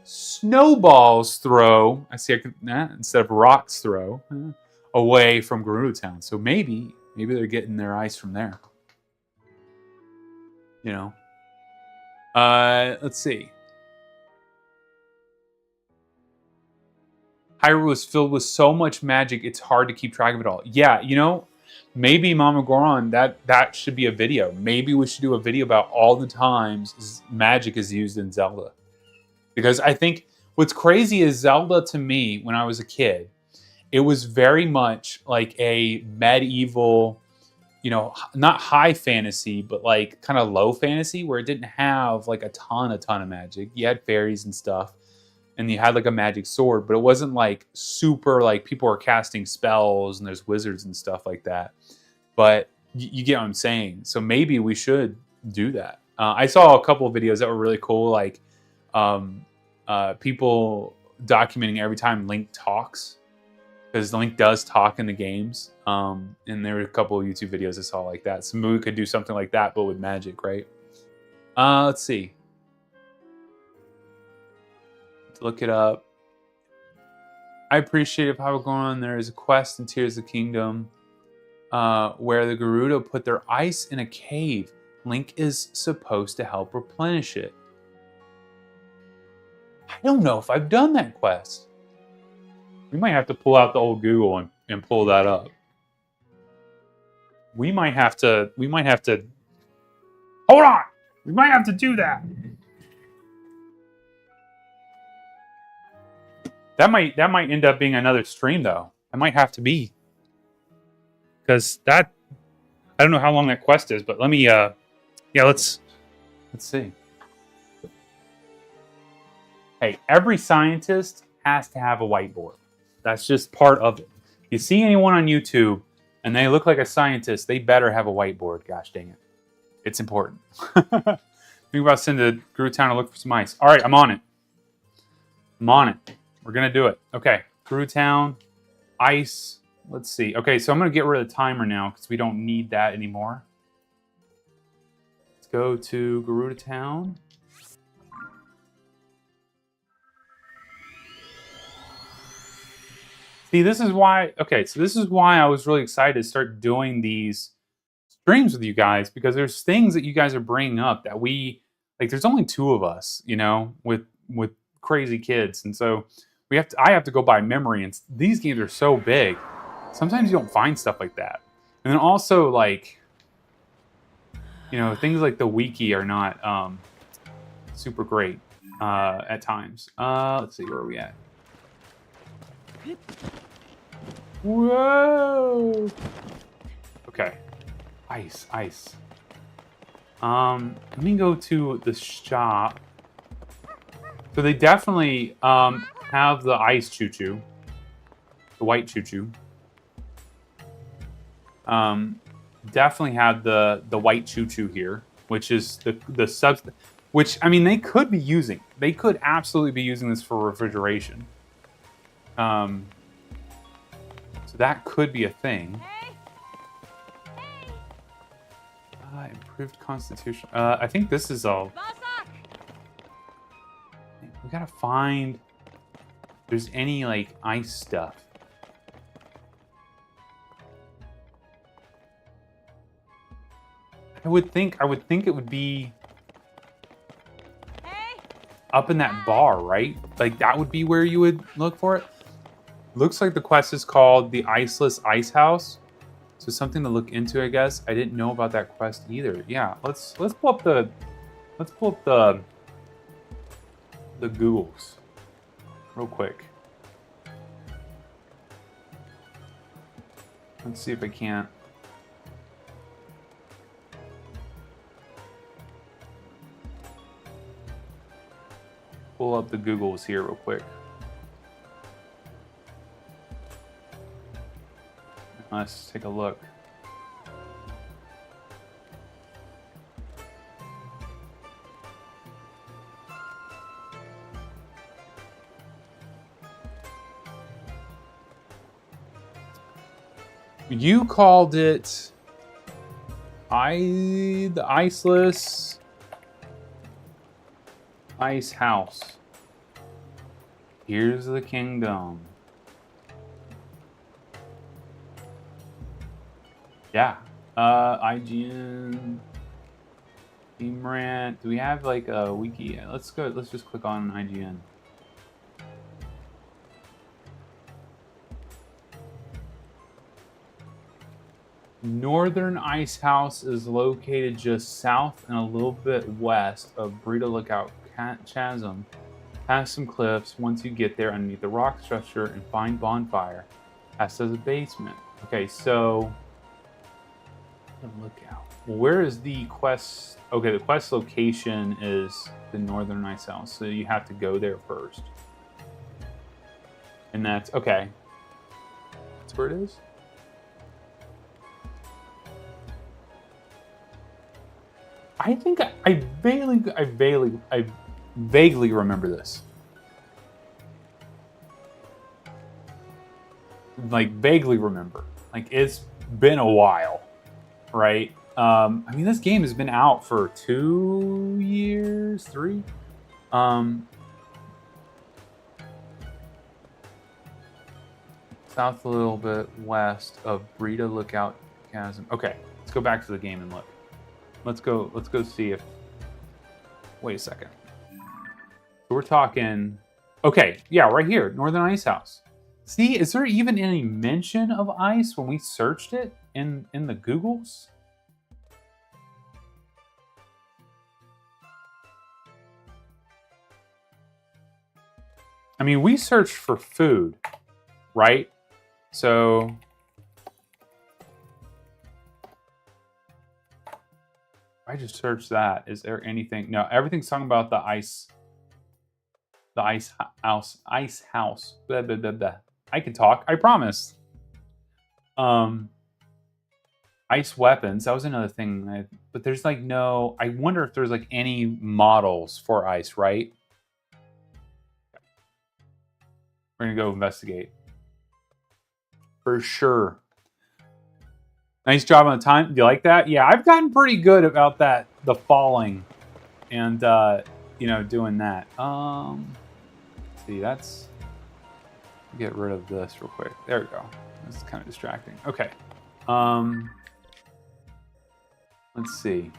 snowballs throw. I see instead of rocks throw away from Gerudo Town. So maybe they're getting their ice from there. Let's see. Hyrule is filled with so much magic, it's hard to keep track of it all. Yeah, maybe Mama Goron, that should be a video. Maybe we should do a video about all the times magic is used in Zelda. Because I think what's crazy is Zelda, to me, when I was a kid, it was very much like a medieval, not high fantasy, but like kind of low fantasy, where it didn't have like a ton of magic. You had fairies and stuff, and you had like a magic sword, but it wasn't like super, like people were casting spells and there's wizards and stuff like that. But you get what I'm saying. So maybe we should do that. I saw a couple of videos that were really cool, like people documenting every time Link talks, because Link does talk in the games. And there were a couple of YouTube videos I saw like that. So maybe we could do something like that, but with magic, right? Let's see. Look it up. I appreciate how we're going on. There is a quest in Tears of the Kingdom where the Gerudo put their ice in a cave. Link is supposed to help replenish it. I don't know if I've done that quest. We might have to pull out the old Google and pull that up. We might have to. Hold on. We might have to do that. That might end up being another stream, though. It might have to be, because I don't know how long that quest is, but let me let's see. Hey, every scientist has to have a whiteboard. That's just part of it. You see anyone on YouTube and they look like a scientist, they better have a whiteboard. Gosh dang it, it's important. Think about sending to Gerudo Town to look for some ice. All right, I'm on it. We're going to do it. Okay, Gerudo Town, ice. Let's see. Okay, so I'm going to get rid of the timer now because we don't need that anymore. Let's go to Gerudo Town. See, this is why. Okay, so this is why I was really excited to start doing these streams with you guys, because there's things that you guys are bringing up that we like. There's only two of us, with crazy kids, and so we have to. I have to go by memory, and these games are so big. Sometimes you don't find stuff like that, and then also like, things like the wiki are not super great at times. Let's see, where are we at? Whoa! Okay. Ice. Let me go to the shop. So they definitely have the ice choo-choo. The white choo-choo. Definitely have the white choo-choo here, which is the substance. Which, I mean, they could absolutely be using this for refrigeration. So that could be a thing. Improved constitution. I think this is all. We gotta find if there's any like ice stuff. I would think it would be up in that bar, right? Like that would be where you would look for it. Looks like the quest is called the Iceless Ice House. So something to look into, I guess. I didn't know about that quest either. Yeah, let's pull up the Googles real quick. Let's see if I can't. Pull up the Googles here real quick. Let's take a look. You called it the Iceless Ice House. Here's the kingdom. Yeah. IGN, Team Rant. Do we have like a wiki? Let's go. Let's just click on IGN. Northern Ice House is located just south and a little bit west of Burrito Lookout Chasm. Past some cliffs. Once you get there underneath the rock structure and find bonfire. Past as a basement. Okay, so lookout. Well, where is the quest? Okay, the quest location is the Northern Ice House, so you have to go there first. And that's okay. That's where it is. I think I vaguely remember this. Like vaguely remember. Like it's been a while, right? I mean, this game has been out for 2 years, 3. South a little bit west of Burrito Lookout Chasm. Okay, let's go back to the game and look. Let's go see if. Wait a second. So we're talking. Okay, yeah, right here, Northern Ice House. See, is there even any mention of ice when we searched it in the Googles? I mean, we searched for food, right? So I just searched that. Is there anything? No, everything's talking about the ice house. Blah, blah, blah, blah. I can talk, I promise. Ice weapons, that was another thing. But there's like no, I wonder if there's like any models for ice, right? We're gonna go investigate. For sure. Nice job on the time. Do you like that? Yeah, I've gotten pretty good about that, the falling and doing that. Let's see, that's get rid of this real quick. There we go. This is kind of distracting. Okay. Let's see.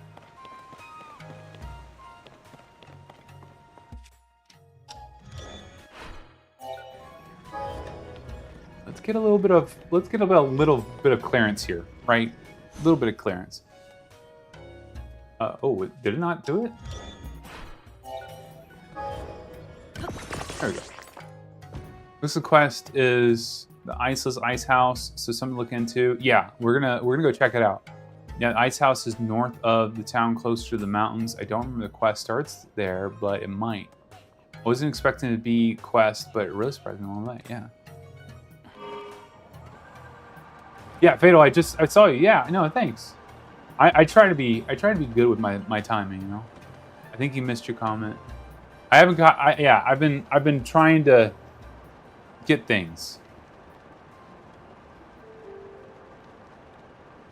Let's get a little bit of clearance here, right? A little bit of clearance. Oh, did it not do it? There we go. This quest is the Iceless Ice House, so something to look into. Yeah, we're gonna go check it out. Yeah, the Ice House is north of the town, closer to the mountains. I don't remember the quest starts there, but it might. I wasn't expecting it to be quest, but it really surprised me along the way. Yeah. Yeah, Fatal. I saw you. Yeah, no, thanks. I try to be good with my timing. You know. I think you missed your comment. I haven't got. I've been trying to get things.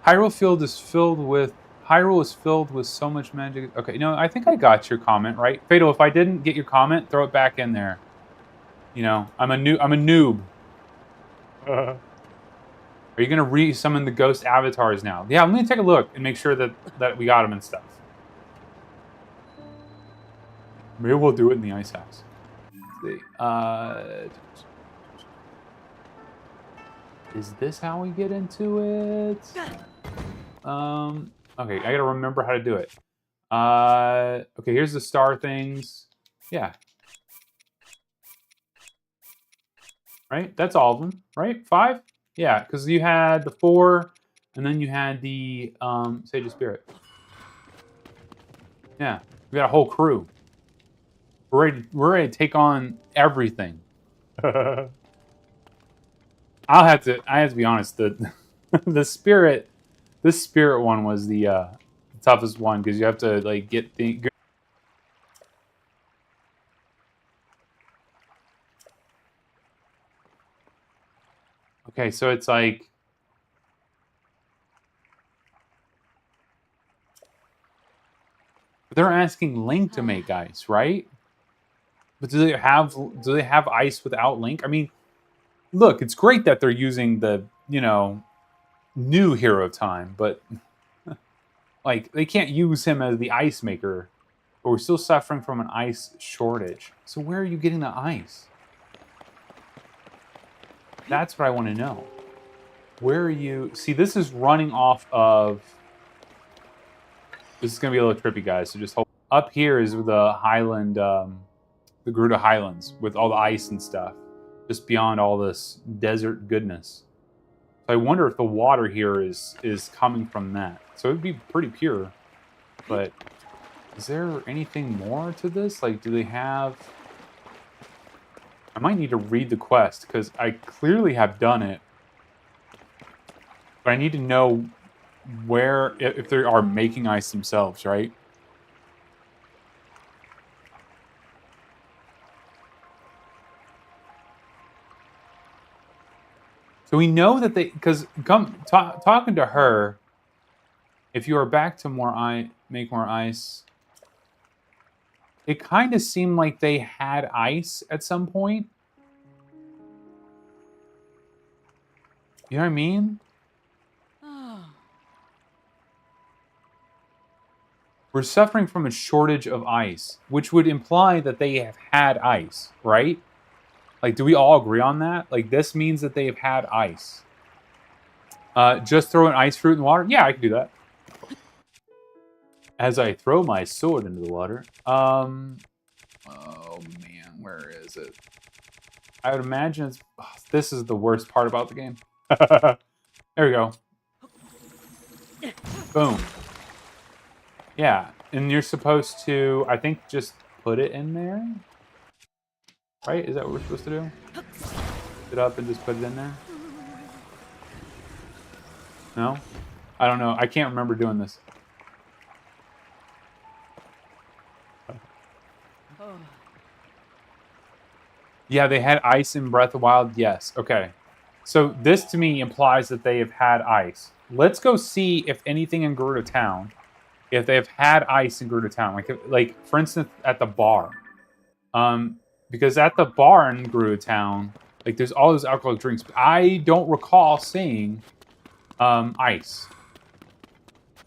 Hyrule is filled with so much magic. Okay, no, I think I got your comment right, Fatal. If I didn't get your comment, throw it back in there. You know, I'm a noob. Are you gonna re-summon the ghost avatars now? Yeah, I'm gonna take a look and make sure that we got them and stuff. Maybe we'll do it in the Ice House. Let's see. Is this how we get into it? Okay, I gotta remember how to do it. Okay, here's the star things. Yeah. Right? That's all of them, right? 5? Yeah, because you had the 4, and then you had the Sage of Spirit. Yeah, we got a whole crew. We're ready to take on everything. I have to be honest. This spirit one was the toughest one because you have to like get the. Okay, so it's like. They're asking Link to make ice, right? But do they have ice without Link? I mean, look, it's great that they're using the, new Hero Time, but like they can't use him as the ice maker. But we're still suffering from an ice shortage. So where are you getting the ice? That's what I want to know. Where are you? See, this is running off of. This is going to be a little trippy, guys, so just hold. Up here is the Highland, the Gerudo Highlands, with all the ice and stuff. Just beyond all this desert goodness. So I wonder if the water here is coming from that. So it would be pretty pure. But is there anything more to this? Like, do they have... I might need to read the quest, because I clearly have done it. But I need to know where, if they are making ice themselves, right? So we know that they, because talking to her, if you are back to make more ice, it kind of seemed like they had ice at some point. You know what I mean? We're suffering from a shortage of ice, which would imply that they have had ice, right? Like, do we all agree on that? Like, this means that they have had ice. Just throw an ice fruit in the water? Yeah, I can do that. As I throw my sword into the water. Oh, man, where is it? I would imagine it's... Oh, this is the worst part about the game. There we go. Boom. Yeah, and you're supposed to, I think, just put it in there. Right? Is that what we're supposed to do? Pick it up and just put it in there? No? I don't know. I can't remember doing this. Yeah, they had ice in Breath of the Wild. Yes. Okay. So this to me implies that they have had ice. Let's go see if anything in Gerudo Town, if they have had ice in Gerudo Town. Like for instance, at the bar. Because at the bar in Gerudo Town, Like, there's all those alcoholic drinks. But I don't recall seeing ice.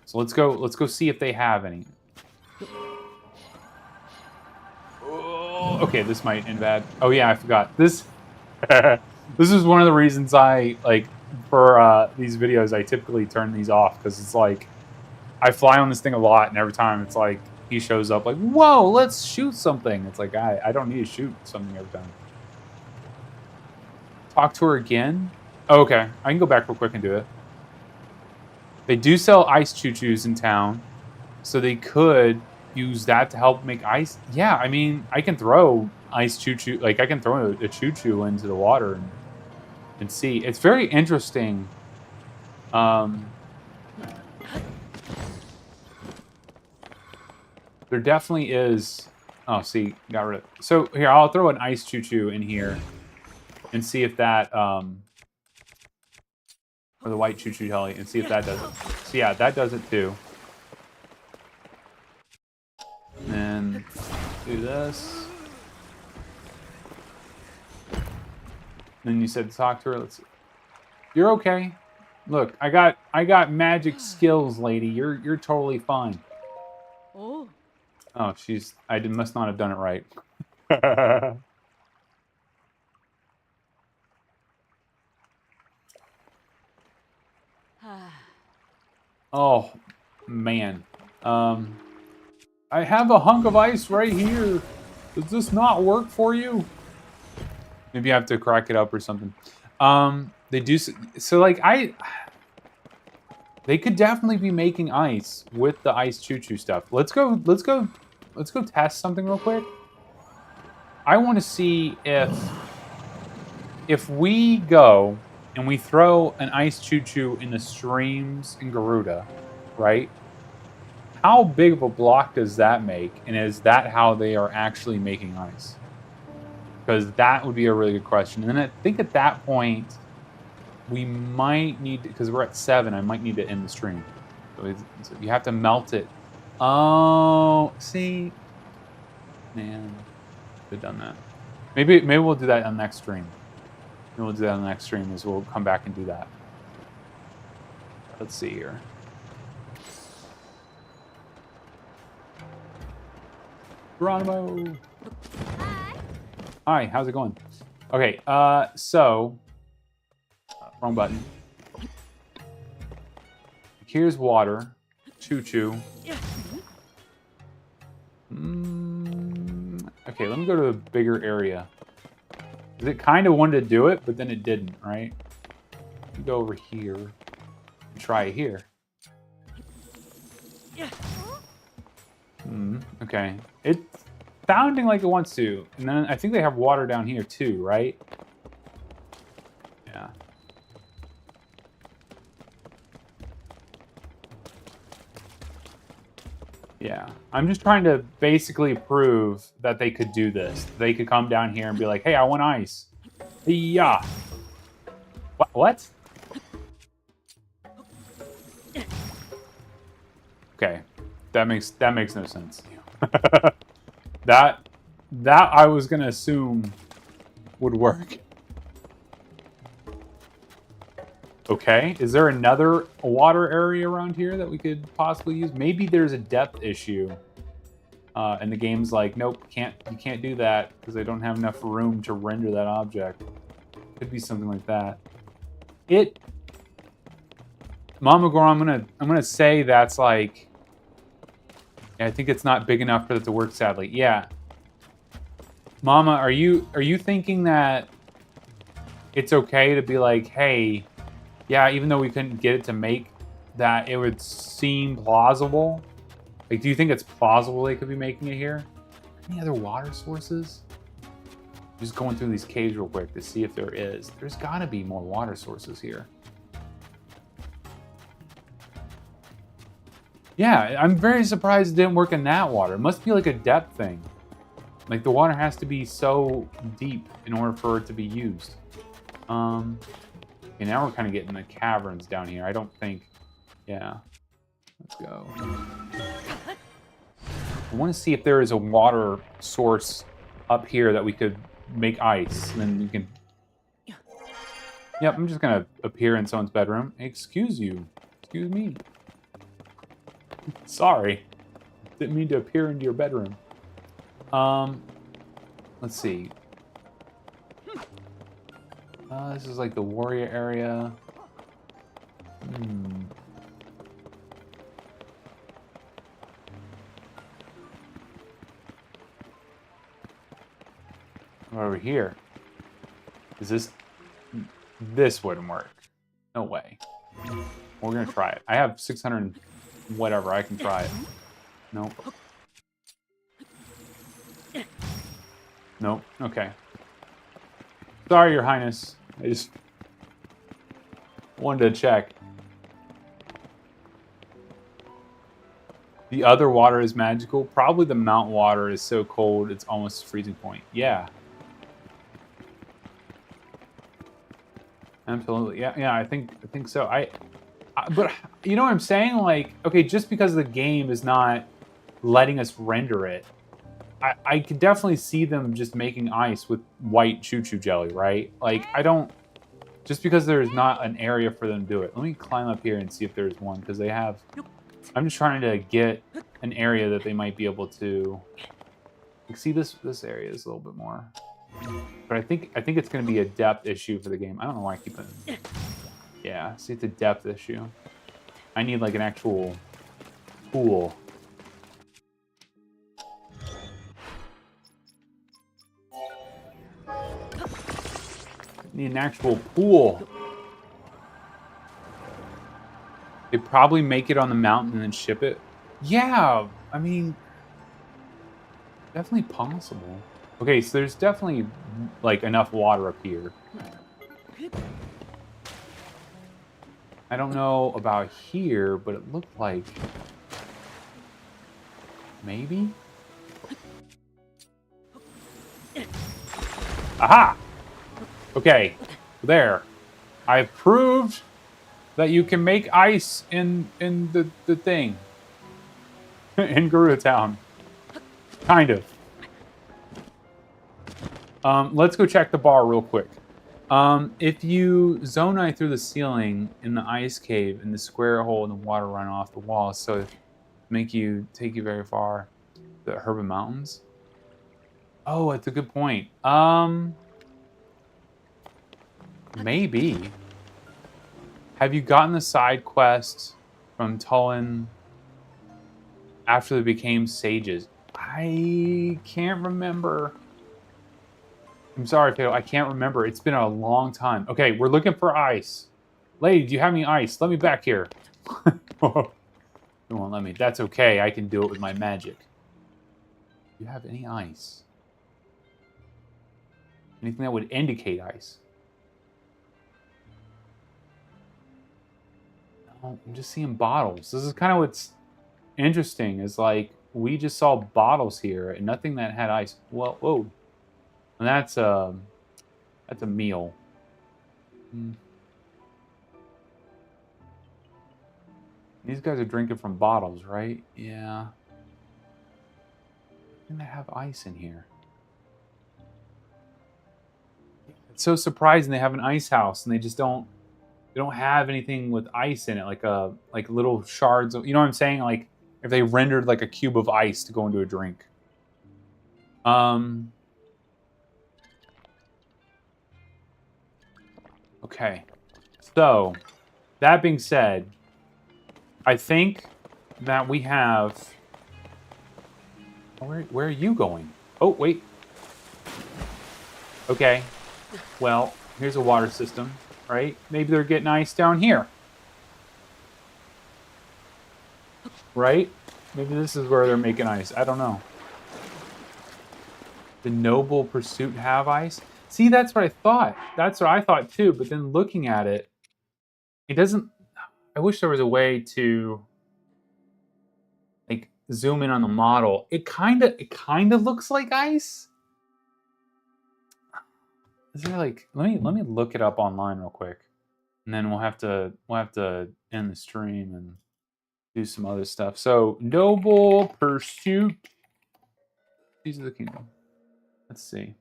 So let's go see if they have any. Oh, okay, this might end bad. Oh yeah, I forgot. This this is one of the reasons I like for these videos I typically turn these off, because it's like I fly on this thing a lot, and every time it's like he shows up like, whoa, let's shoot something. It's like I don't need to shoot something every time. Talk to her again? Oh, okay, I can go back real quick and do it. They do sell ice choo-choos in town, so they could use that to help make ice. Yeah, I mean, I can throw ice choo-choo, like I can throw a choo-choo into the water and see. It's very interesting. There definitely is. Oh, see, got rid of it. So here, I'll throw an ice choo-choo in here and see if that, or the white choo-choo heli, and see if that does it. So yeah, that does it too. And do this. Then you said talk to her. Let's see. You're okay. Look, I got magic skills, lady. You're totally fine. Oh. Oh, must not have done it right. Oh, man. I have a hunk of ice right here. Does this not work for you? Maybe I have to crack it up or something. They do so like they could definitely be making ice with the ice choo-choo stuff. Let's go test something real quick. I want to see if we go and we throw an ice choo-choo in the streams in Garuda, right? How big of a block does that make? And is that how they are actually making ice? Because that would be a really good question. And then I think at that point, we might need, because we're at 7, I might need to end the stream. So you have to melt it. Oh, see? Man, should have done that. Maybe we'll do that on the next stream. Maybe we'll do that on the next stream, is we'll come back and do that. Let's see here. Geronimo! Hi, how's it going? Okay, so... wrong button. Here's water. Choo-choo. Okay, let me go to a bigger area. Because it kind of wanted to do it, but then it didn't, right? Let me go over here and try it here. Okay. It's sounding like it wants to. And then I think they have water down here too, right? Yeah. Yeah. I'm just trying to basically prove that they could do this. They could come down here and be like, hey, I want ice. Yeah. What? Okay. That makes no sense. That I was gonna assume would work. Okay, is there another water area around here that we could possibly use? Maybe there's a depth issue, and the game's like, nope, you can't do that because they don't have enough room to render that object. Could be something like that. Mama Goron, I'm gonna say that's like. Yeah, I think it's not big enough for it to work, sadly. Yeah. Mama, are you thinking that it's okay to be like, hey, yeah, even though we couldn't get it to make that, it would seem plausible? Like, do you think it's plausible they could be making it here? Any other water sources? Just going through these caves real quick to see if there is. There's gotta be more water sources here. Yeah, I'm very surprised it didn't work in that water. It must be like a depth thing. Like the water has to be so deep in order for it to be used. Okay, now we're kind of getting the caverns down here. I don't think... Yeah. Let's go. I want to see if there is a water source up here that we could make ice. And then we can Yep, I'm just gonna appear in someone's bedroom. Excuse you. Excuse me. Sorry. Didn't mean to appear into your bedroom. Let's see. This is like the warrior area. Over here. Is this... This wouldn't work. No way. We're gonna try it. I have 600 whatever. I can try it. Nope. Nope. Okay. Sorry, Your Highness. I just wanted to check. The other water is magical. Probably the mountain water is so cold it's almost freezing point. Yeah. Absolutely. Yeah, I think so. But you know what I'm saying? Like, okay, just because the game is not letting us render it, I could definitely see them just making ice with white choo-choo jelly, right? Like, I don't... Just because there's not an area for them to do it. Let me climb up here and see if there's one, because they have... I'm just trying to get an area that they might be able to... Like, see, this area is a little bit more... But I think it's going to be a depth issue for the game. I don't know why I keep it... Yeah, see, it's a depth issue. I need, like, an actual pool. Need an actual pool. They probably make it on the mountain and then ship it. Yeah, I mean, definitely possible. Okay, so there's definitely like enough water up here. I don't know about here, but it looked like maybe. Aha! Okay, there. I've proved that you can make ice in the thing. In Gerudo Town. Kind of. Let's go check the bar real quick. If you zonai through the ceiling in the ice cave in the square hole in the water run off the wall, so take you very far. The Herba Mountains. Oh, that's a good point. Maybe. Have you gotten the side quest from Tulin after they became sages? I can't remember. I'm sorry, Fatal. I can't remember. It's been a long time. Okay, we're looking for ice. Lady, do you have any ice? Let me back here. You won't let me. That's okay. I can do it with my magic. Do you have any ice? Anything that would indicate ice? No, I'm just seeing bottles. This is kind of what's interesting. Is like we just saw bottles here and nothing that had ice. Well, whoa. And that's a meal. These guys are drinking from bottles, right? Yeah. I think they have ice in here. It's so surprising they have an ice house and they just don't have anything with ice in it, like little shards of, you know what I'm saying? Like if they rendered like a cube of ice to go into a drink. Okay. So, that being said, I think that we have... Where are you going? Oh, wait. Okay. Well, here's a water system, right? Maybe they're getting ice down here. Right? Maybe this is where they're making ice. I don't know. The Noble Pursuit have ice? See, that's what I thought. That's what I thought too, but then looking at it, it doesn't... I wish there was a way to like zoom in on the model. It kind of looks like ice. Is there like let me look it up online real quick, and then we'll have to end the stream and do some other stuff. So Noble Pursuit. These are the kingdom. Let's see.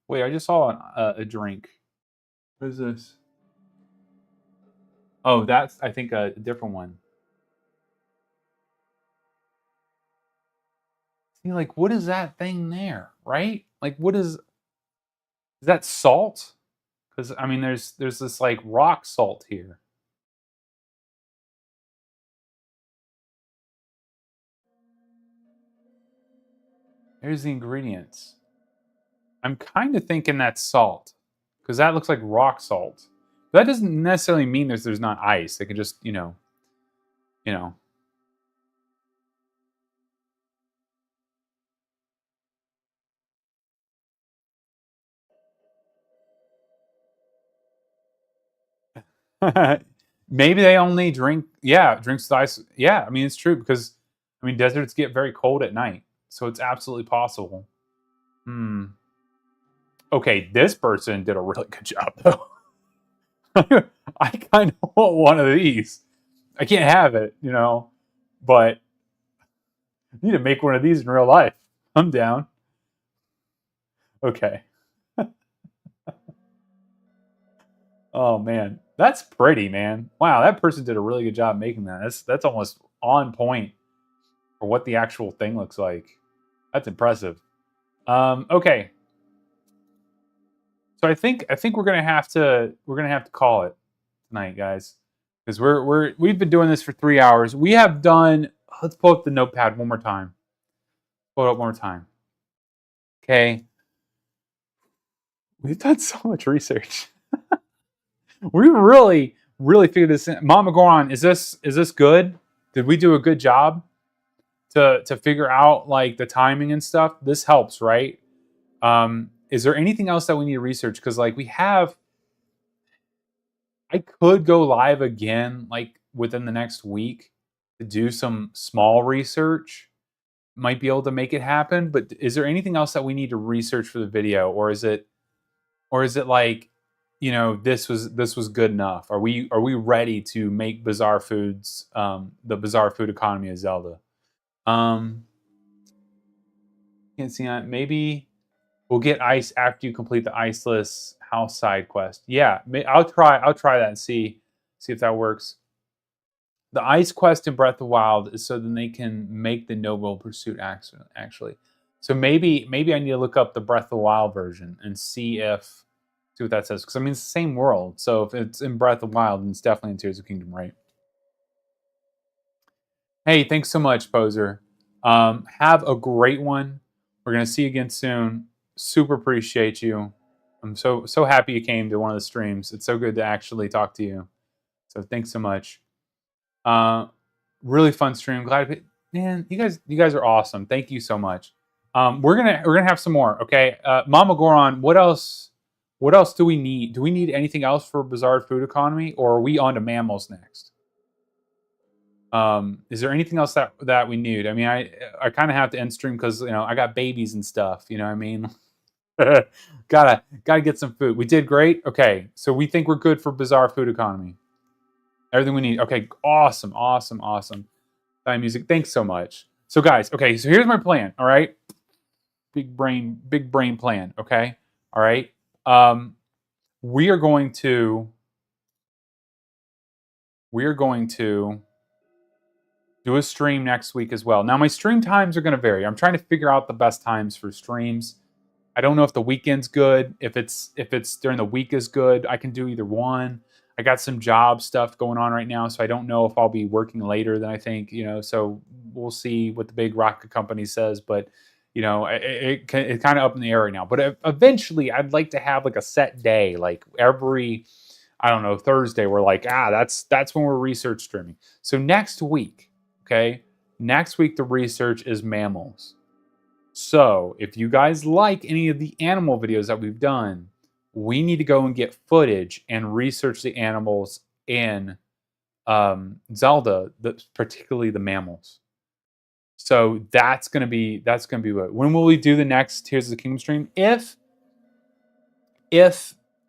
Wait, I just saw a drink. What is this? Oh, that's I think a different one. See, like, what is that thing there, right? Like, what is that salt? Because I mean, there's this like rock salt here. Here's the ingredients. I'm kind of thinking that's salt because that looks like rock salt. That doesn't necessarily mean there's not ice. They can just you know. Maybe they only drinks the ice. Yeah, I mean it's true because I mean deserts get very cold at night, so it's absolutely possible. Hmm. Okay, this person did a really good job though. I kind of want one of these. I can't have it, but I need to make one of these in real life. I'm down. Okay. Oh man, that's pretty, man. Wow, that person did a really good job making that. That's almost on point for what the actual thing looks like. That's impressive. Okay, so I think we're gonna have to call it tonight, guys, because we've been doing this for 3 hours. We have done. Let's pull up the notepad one more time. Pull it up one more time. Okay, we've done so much research. We really figured this in. Mama Goron, is this good? Did we do a good job to figure out like the timing and stuff? This helps, right? Is there anything else that we need to research? Because like I could go live again like within the next week to do some small research. Might be able to make it happen, but is there anything else that we need to research for the video, or is it like this was good enough? Are we ready to make bizarre foods, the bizarre food economy of Zelda? um can't see that. Maybe we'll get ice after you complete the iceless house side quest. Yeah, I'll try that and see if that works. The ice quest in Breath of the Wild is so then they can make the Noble Pursuit actually. So maybe I need to look up the Breath of the Wild version and see what that says, because I mean it's the same world. So if it's in Breath of the Wild, then it's definitely in Tears of the Kingdom, right? Hey, thanks so much, Poser. Have a great one. We're gonna see you again soon. Super appreciate you. I'm so happy you came to one of the streams. It's so good to actually talk to you. So thanks so much. Uh, really fun stream. Man, you guys are awesome. Thank you so much. We're gonna have some more. Okay, Mama Goron. What else? What else do we need? Do we need anything else for Bizarre Food Economy, or are we on to mammals next? Is there anything else that we need? I mean, I kind of have to end stream because I got babies and stuff. You know what I mean? gotta get some food. We did great. Okay, so we think we're good for Bizarre Food Economy. Everything we need. Okay, awesome, awesome, awesome. Time music. Thanks so much. So guys, okay, so here's my plan. All right, big brain plan. Okay, all right. Um, we are going to we are going to do a stream next week as well. Now my stream times are going to vary. I'm trying to figure out the best times for streams. I don't know if the weekend's good. If it's during the week is good. I can do either one. I got some job stuff going on right now, so I don't know if I'll be working later than I think. So we'll see what the big rocket company says. But it's kind of up in the air right now. But eventually, I'd like to have like a set day, like every I don't know Thursday. We're like that's when we're research streaming. So next week, okay, next week the research is mammals. So, if you guys like any of the animal videos that we've done, we need to go and get footage and research the animals in Zelda, particularly the mammals. So that's gonna be what. When will we do the next Tears of the Kingdom stream? If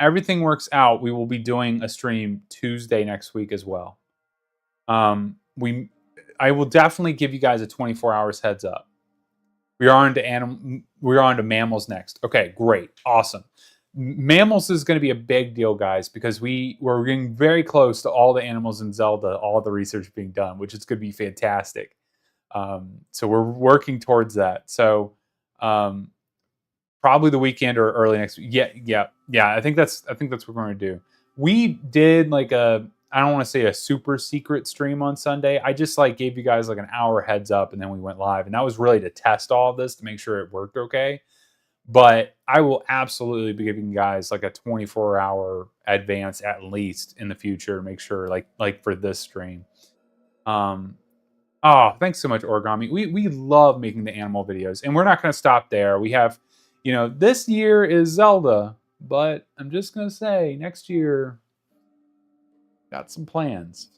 everything works out, we will be doing a stream Tuesday next week as well. We I will definitely give you guys a 24 hours heads up. We are on to we're on to mammals next. Okay, great, awesome. Mammals is going to be a big deal, guys, because we're getting very close to all the animals in Zelda, all the research being done, which is going to be fantastic. So we're working towards that. So um, probably the weekend or early next week. Yeah. I think that's what we're going to do. We did like I don't want to say a super secret stream on Sunday. I just like gave you guys like an hour heads up, and then we went live, and that was really to test all of this to make sure it worked okay. But I will absolutely be giving you guys like a 24-hour advance at least in the future. Make sure like for this stream. Oh, thanks so much, Origami. We love making the animal videos, and we're not going to stop there. We have, this year is Zelda, but I'm just going to say next year got some plans.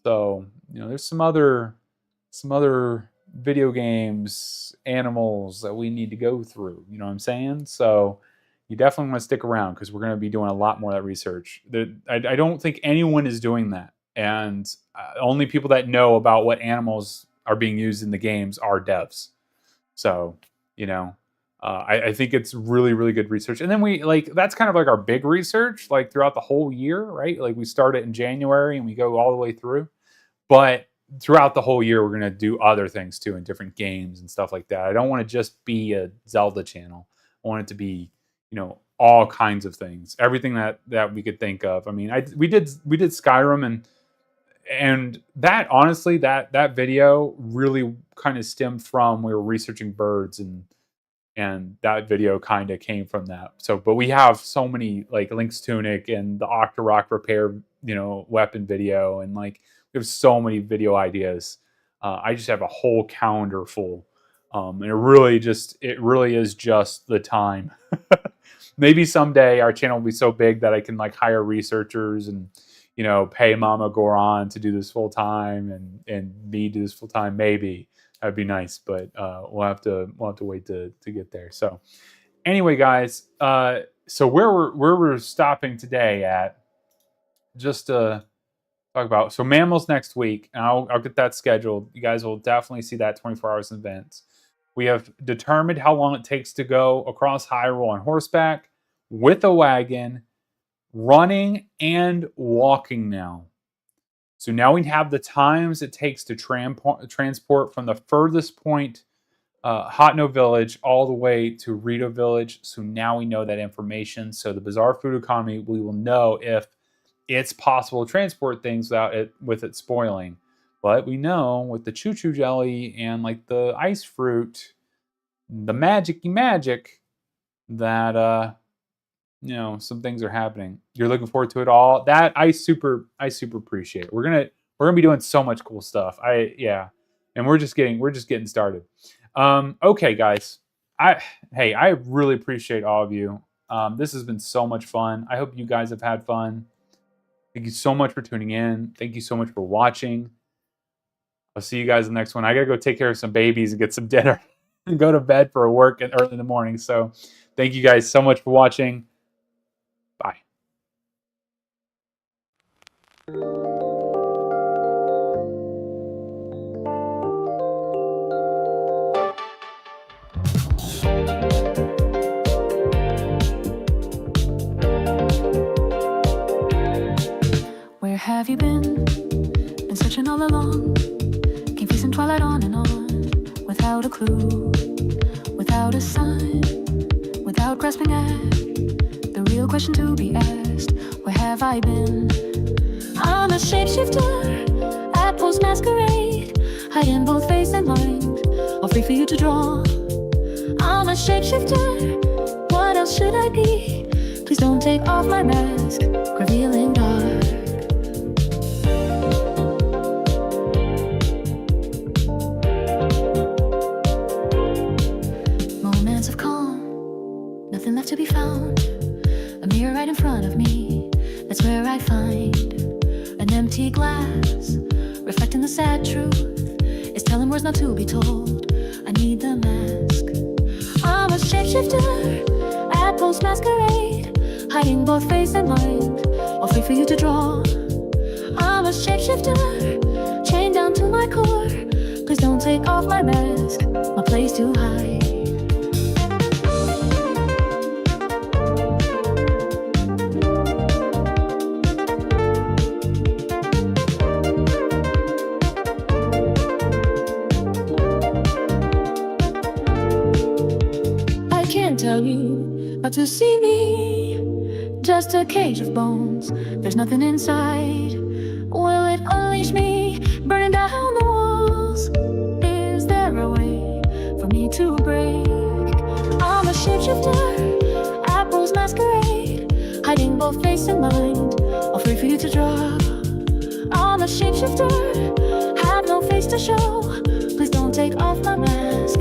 So, there's some other video games, animals that we need to go through. You know what I'm saying? So you definitely want to stick around because we're going to be doing a lot more of that research. I don't think anyone is doing that. And only people that know about what animals are being used in the games are devs. So, I think it's really, really good research. And then that's kind of like our big research, like throughout the whole year, right? Like we start it in January and we go all the way through. But throughout the whole year, we're going to do other things too in different games and stuff like that. I don't want to just be a Zelda channel. I want it to be, all kinds of things, everything that we could think of. I mean, we did Skyrim and that honestly, that video really kind of stemmed from we were researching birds and that video kind of came from that. So, but we have so many like Link's Tunic and the Octorok repair, weapon video, and like we have so many video ideas. I just have a whole calendar full, and it really is just the time. Maybe someday our channel will be so big that I can like hire researchers and pay Mama Goron to do this full time and me do this full time. Maybe that'd be nice, but we'll have to wait to get there. So anyway, guys, so where we're stopping today at, just to talk about, so mammals next week, and I'll get that scheduled. You guys will definitely see that 24 hours in advance. We have determined how long it takes to go across Hyrule on horseback, with a wagon, running, and walking now. So now we have the times it takes to transport from the furthest point, Hateno Village, all the way to Rito Village. So now we know that information. So the Bizarre Food Economy, we will know if it's possible to transport things with it spoiling. But we know with the choo-choo jelly and like the ice fruit, the magic that some things are happening. You're looking forward to it all. That I super appreciate it. We're gonna be doing so much cool stuff. And we're just getting started. Okay, guys. I really appreciate all of you. This has been so much fun. I hope you guys have had fun. Thank you so much for tuning in. Thank you so much for watching. I'll see you guys in the next one. I gotta go take care of some babies and get some dinner and go to bed for work early in the morning. So thank you guys so much for watching. Bye. Where have you been? Been searching all along, confusing twilight on and on, without a clue, without a sign, without grasping at the real question to be asked. Where have I been? I'm a shapeshifter at Post-masquerade, hiding both face and mind, all free for you to draw. I'm a shapeshifter, what else should I be? Please don't take off my mask, revealing dark. Moments of calm, nothing left to be found. A mirror right in front of me, that's where I find an empty glass, reflecting the sad truth. It's telling words not to be told. I need the mask. I'm a shapeshifter at Post-masquerade, hiding both face and mind, all free for you to draw. I'm a shapeshifter, chained down to my core. Please don't take off my mask, my place to hide. what to see me. Just a cage of bones, there's nothing inside. Will it unleash me, burning down the walls? Is there a way for me to break? I'm a shapeshifter, apples masquerade, hiding both face and mind, afraid for you to draw. I'm a shapeshifter, have no face to show. Please don't take off my mask.